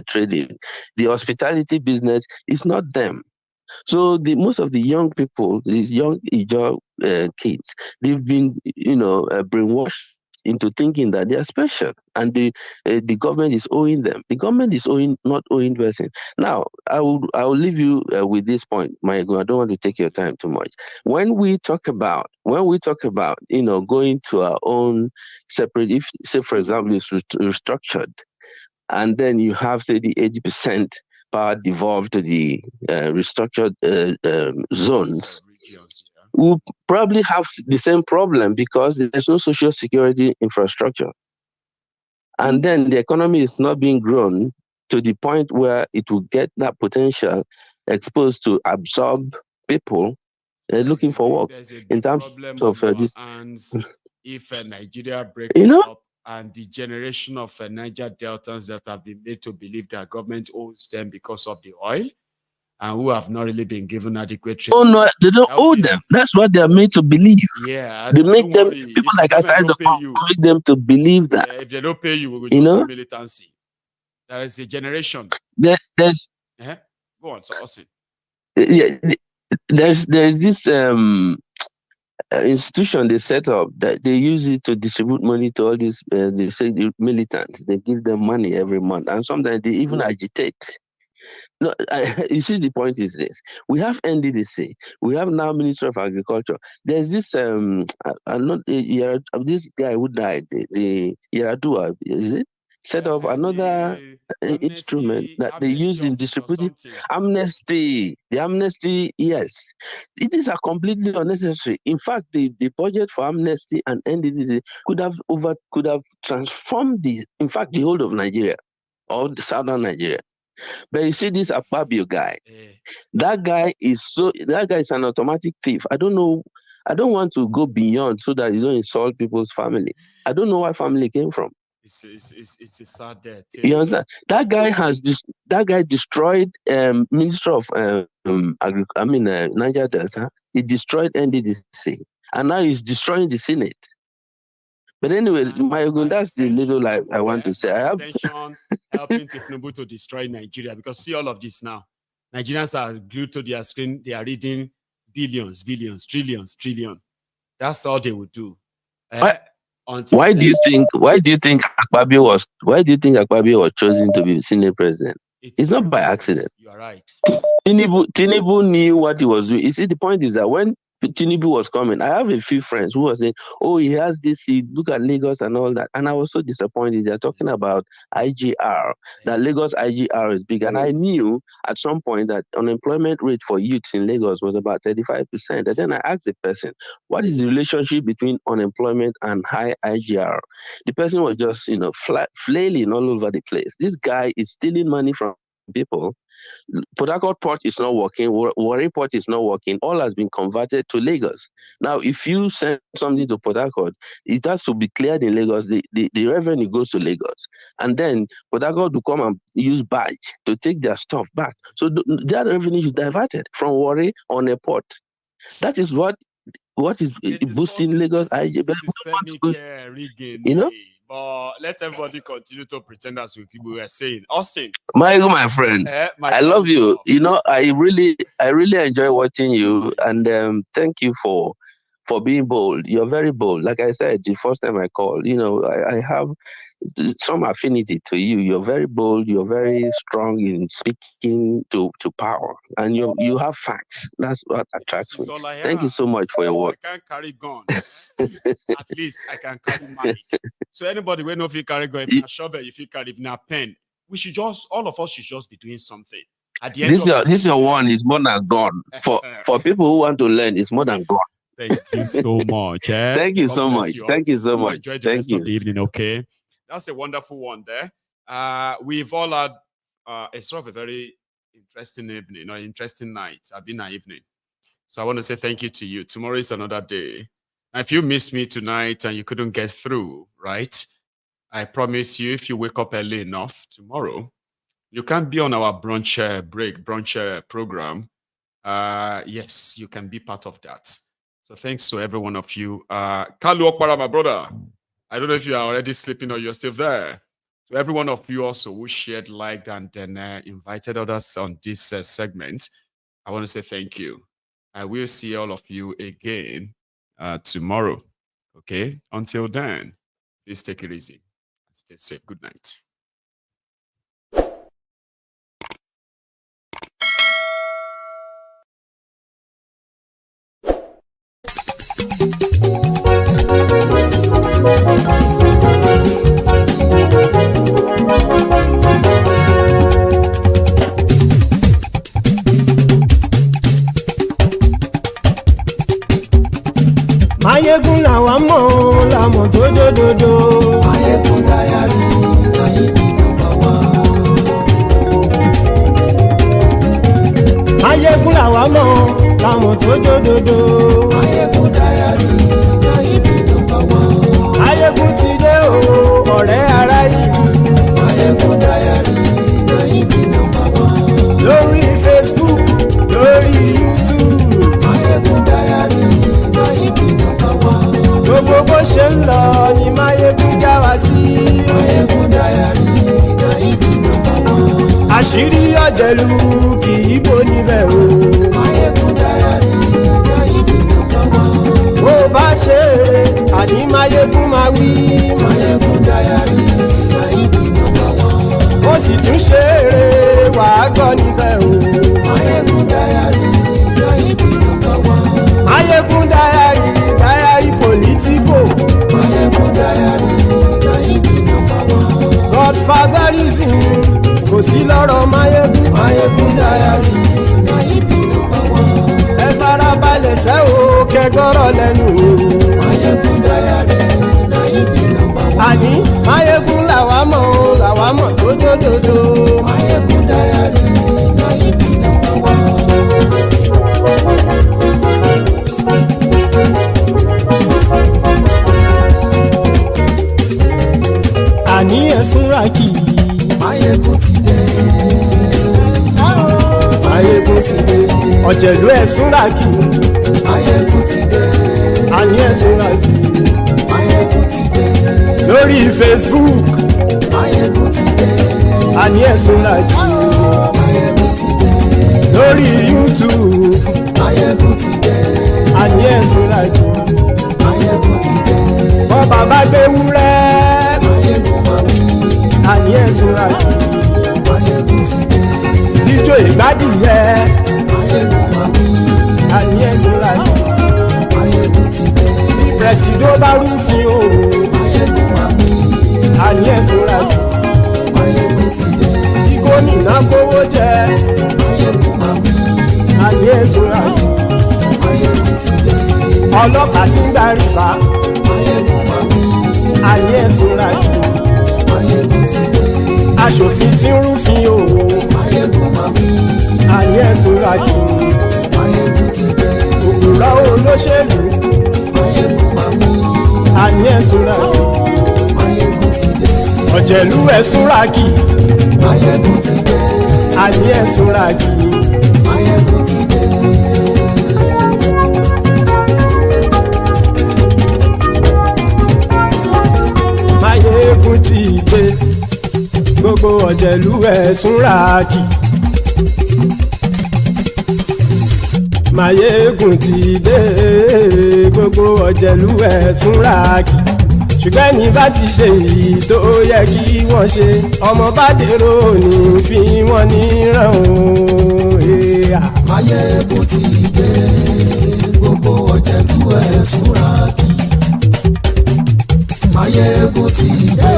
S: trading. The hospitality business is not them. So most of the young people, these young Ijaw kids, they've been brainwashed into thinking that they are special, and the government is owing them. The government is not owing person. Now, I will leave you with this point, Maego. I don't want to take your time too much. When we talk about going to our own separate, if say for example it's restructured, and then you have say the 80% power devolved to the restructured zones, will probably have the same problem because there's no social security infrastructure. And then the economy is not being grown to the point where it will get that potential exposed to absorb people looking for work. In terms of this,
C: if Nigeria breaks up, and the generation of Niger Deltans that have been made to believe that government owes them because of the oil, and who have not really been given adequate treatment.
S: Oh no, they don't owe them. That's what they are made to believe.
C: Yeah,
S: they make them people like us make them to believe that.
C: If they don't pay you, we will just do militancy. There is a generation.
S: There's
C: go on, so Austin.
S: Yeah, there's this institution they set up that they use it to distribute money to all these they say the militants. They give them money every month, and sometimes they even agitate. No, you see, the point is this: we have NDDC, we have now Ministry of Agriculture. There's this this guy who died, the Yaradua, is it? Set up another instrument that they use in distributing amnesty. The amnesty, yes, these are completely unnecessary. In fact, the budget for amnesty and NDDC could have transformed the whole of Nigeria or the southern Nigeria. But you see this Akpabio guy, that guy is an automatic thief. I don't know. I don't want to go beyond so that you don't insult people's family. I don't know where family came from.
C: It's a sad death.
S: You understand? That guy destroyed Minister of Niger Delta. He destroyed NDDC, and now he's destroying the Senate. But anyway, that's the little I want to say. I have
C: helping Tinubu to destroy Nigeria, because see all of this now. Nigerians are glued to their screen. They are reading billions, trillions. That's all they would do.
S: Why do you think Akpabio was chosen to be Senate president? It's not by accident.
C: You are right.
S: Tinubu knew what he was doing. You see, the point is that when Tinubu was coming, I have a few friends who were saying, "Oh, he has this. He look at Lagos and all that," and I was so disappointed. They're talking about IGR, that Lagos IGR is big, and I knew at some point that unemployment rate for youths in Lagos was about 35%. And then I asked the person, "What is the relationship between unemployment and high IGR?" The person was just, flailing all over the place. This guy is stealing money from people. Port Harcourt Port is not working. Warri Port is not working. All has been converted to Lagos. Now, if you send something to Port Harcourt, it has to be cleared in Lagos. The revenue goes to Lagos. And then Port Harcourt will come and use badge to take their stuff back. So that revenue is diverted from Warri on a port. That is what is boosting Lagos.
C: But let everybody continue to pretend as we were saying. Austin.
S: My friend, I love you. You know, I really enjoy watching you, and thank you for being bold. You're very bold. Like I said, the first time I called, you know, I have some affinity to you. You're very bold. You're very strong in speaking to power, and you have facts. That's what attracts me. Thank you so much for your work.
C: I can't carry gun. At least I can carry mic. So anybody when if you carry gun, if you shovel, if you carry a pen, we should just all of us should just be doing something. At the end
S: this your one is more than God. For people who want to learn, it's more than God.
C: Thank you so much.
S: Thank you so much. Thank you so much.
C: Enjoy the rest of the evening, okay? That's a wonderful one there. We've all had a sort of a very interesting evening or interesting night. I've been an evening. So I want to say thank you to you. Tomorrow is another day. And if you missed me tonight and you couldn't get through, right? I promise you, if you wake up early enough tomorrow, you can be on our brunch program. Yes, you can be part of that. So thanks to every one of you. Kalu Okpara, my brother. I don't know if you are already sleeping or you're still there. To every one of you also who shared, liked, and then invited others on this segment, I want to say thank you. I will see all of you again tomorrow. Okay? Until then, please take it easy. Stay safe. Good night.
B: Mayegun làwa mọ̀ làmọ̀ tó dòdòdò. Mayegun dayari Nayibi #1. Mayegun làwa mọ̀ làmọ̀ tó dòdòdò. Mayegun dayari Nayibi #1. Mayegun ti dé o ọ̀rẹ́ ara yìí. Mayegun dayari Nayibi #1. Lórí Facebook lórí YouTube. Mayegun dayari Nayibi #1. Gbogbo bó ṣe ń lọ ni Mayegun já wa sí. Mayegun dayari Nayibi #1. Àṣírí ọ̀jẹ̀lú kì í bò níbẹ̀ o. Mayegun dayari Nayibi #1. Bó bá ṣe eré àní Mayegun máa wí. Mayegun dayari Nayibi #1. Ó sì tún ṣe eré wàá gbọ́ níbẹ̀ o. Mayegun dayari Nayibi #1. Mayegun dayari politico. Mayegun dayari Nayibi #1. Godfatherism kò sí lọ́rọ̀ Mayegun. Mayegun dayari Nayibi #1. Ẹ farabalẹ̀ sẹ́ o kẹgọ́rọ̀ lẹ́nu o. Mayegun dayari Nayibi #1. Àní Mayegun làwa mọ̀ tó dòdòdò. Mayegun dayari Nayibi #1. Àní ẹ̀sùn ràkì. Mayegun ti dé. Mayegun ti dé. Ọ̀jẹ̀lú ẹ̀sùn ràkì. Mayegun ti dé. Àní ẹ̀sùn ràkì. Mayegun ti dé. Lórí Facebook. Mayegun ti dé. Àní ẹ̀sùn ràkì. Mayegun ti dé. Lórí YouTube. Mayegun ti dé. Àní ẹ̀sùn ràkì. Mayegun ti dé. Bọ́ bàbá gbé wúrẹ́. Mayegun máa wí. Àní ẹ̀sùn ràkì. Mayegun ti dé. Ijó ìgbádìyẹ. Mayegun máa wí. Àní ẹ̀sùn ràkì. Mayegun ti dé. Bí pẹ̀sìdó bá rúfin o. Mayegun máa wí. Àní ẹ̀sùn ràkì. Mayegun ti dé. Bí gómìnà kówó jẹ. Mayegun máa wí. Àní ẹ̀sùn ràkì. Mayegun ti dé. Ọlọ́pàá ti ń gba rìbá. Mayegun máa wí. Àní ẹ̀sùn ràkì. Mayegun ti dé. Aṣòfin tí ń rúfin o. Mayegun máa wí. Àní ẹ̀sùn ràkì. Mayegun ti dé. Òpùrọ́ olóṣèlú. Mayegun máa wí. Àní ẹ̀sùn ràkì. Mayegun ti dé. Ọ̀jẹ̀lú ẹ̀sùn ràkì. Mayegun ti dé. Àní ẹ̀sùn ràkì. Mayegun ti dé. Mayegun. gbogbo ọ̀jẹ̀lú ẹ̀ súnra kì. Máyégún ti dé gbogbo ọ̀jẹ̀lú ẹ̀ súnra kì. Ṣùgbọ́n ní bá ti ṣe èyí tó yẹ kí wọ́n ṣe ọmọ bá dèrò ní fi wọ́n níran o.
T: Máyégún ti dé gbogbo ọ̀jẹ̀lú ẹ̀ súnra kì. Máyégún ti dé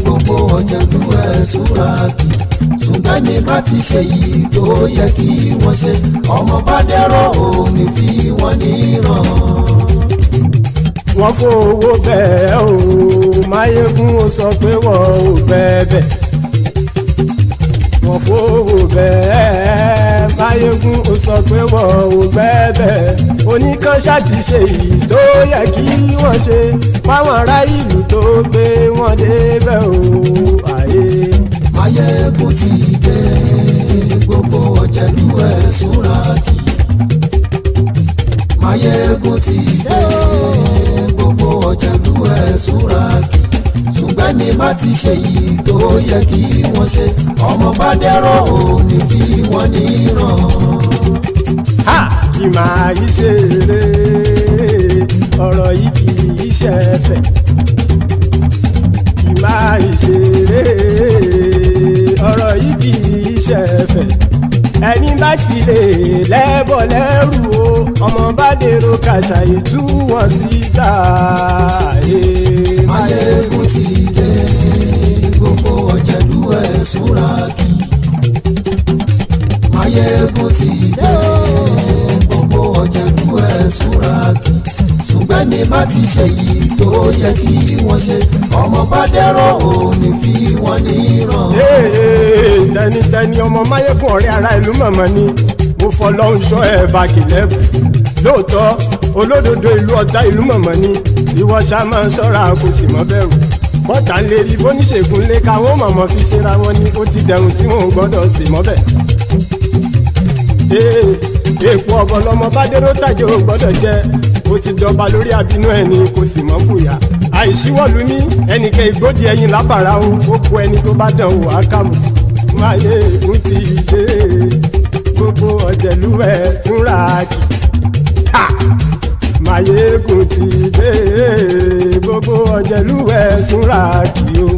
T: gbogbo ọ̀jẹ̀lú ẹ̀ súnra kì. Ṣùgbọ́n ní bá ti ṣe èyí tó yẹ kí wọ́n ṣe ọmọ bá dèrò ní fi wọ́n níran.
B: Wọ́n fowó bẹ́ẹ̀ o Máyégún ó sọ pé wọ́n ò bẹ́ẹ̀. Wọ́n fowó bẹ́ẹ̀ Máyégún ó sọ pé wọ́n ò bẹ́ẹ̀. Oníkan ṣáàtì ṣe èyí tó yẹ kí wọ́n ṣe fáwọn ará ìlú tó gbé wọn débẹ̀ o.
T: Máyégún ti dé gbogbo ọ̀jẹ̀lú ẹ̀ súnra kì. Máyégún ti dé gbogbo ọ̀jẹ̀lú ẹ̀ súnra kì. Ṣùgbọ́n ní bá ti ṣe yìí tó yẹ kí wọ́n ṣe ọmọ bá dẹ́rọ̀ ò ní fi wọ́n níran.
B: Kì máa yí ṣeré ọ̀rọ̀ yìí kì í ṣẹ̀fẹ̀. Kì máa yí ṣeré ọ̀rọ̀ yìí kì í ṣẹ̀fẹ̀. Ẹni bá ti lè lẹ́bọ̀ lẹ́rù o ọmọ bá dèrò kàṣà ìtú wọn síta.
T: Máyégún ti dé gbogbo ọ̀jẹ̀lú ẹ̀ súnra kì. Máyégún ti dé gbogbo ọ̀jẹ̀lú ẹ̀ súnra kì. Ṣùgbọ́n ní bá ti ṣe yìí tó yẹ kí wọ́n ṣe ọmọ bá dẹ́rọ̀ ò ní fi wọ́n níran.
B: Tẹnitẹni ọmọ Máyégún ọ̀rẹ́ ara ìlú mọ̀mọ́ ni mo fọlọ́hún ṣọ́ ẹ̀ bá kìlẹ́bù. Lóòótọ́ olódodo ìlú ọ̀tá ìlú mọ̀mọ́ ni ìwọ ṣá máa ń ṣọ́ra kò sì mọ́ bẹ̀rù. Bọ́tà ń lérí bóníṣègùn lé káwọn mọ̀mọ́ fi ṣera wọn ni ó ti dẹrùn tí wọn ò gbọ́dọ̀ sì mọ́ bẹ̀. Èèpo ọ̀bọ lọmọ bá dérò tàjẹ́ ò gbọ́dọ̀ jẹ́ ó ti dọba lórí àbínú ẹni kò sì mọ́ bùyà. Àìsíwọ̀lú ní ẹnìkẹ́ ìgbódì ẹyin lábàrá o ó kó ẹni tó bá dán o àkàmù. Máyégún ti dé gbogbo ọ̀jẹ̀lú ẹ̀ túnra kì. Máyégún ti dé gbogbo ọ̀jẹ̀lú ẹ̀ túnra kì o.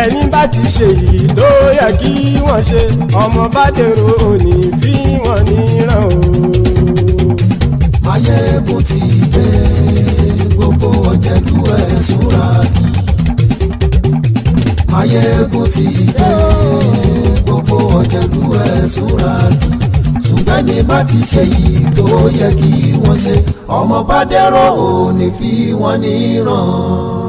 B: Ẹni bá ti ṣe yìí tó yẹ kí wọ́n ṣe ọmọ bá dèrò òní fi wọ́n níran o.
T: Máyégún ti dé gbogbo ọ̀jẹ̀lú ẹ̀ súnra kì. Máyégún ti dé gbogbo ọ̀jẹ̀lú ẹ̀ súnra kì. Ṣùgbọ́n ní bá ti ṣe yìí tó yẹ kí wọ́n ṣe ọmọ bá dẹ́rọ̀ ò ní fi wọ́n níran.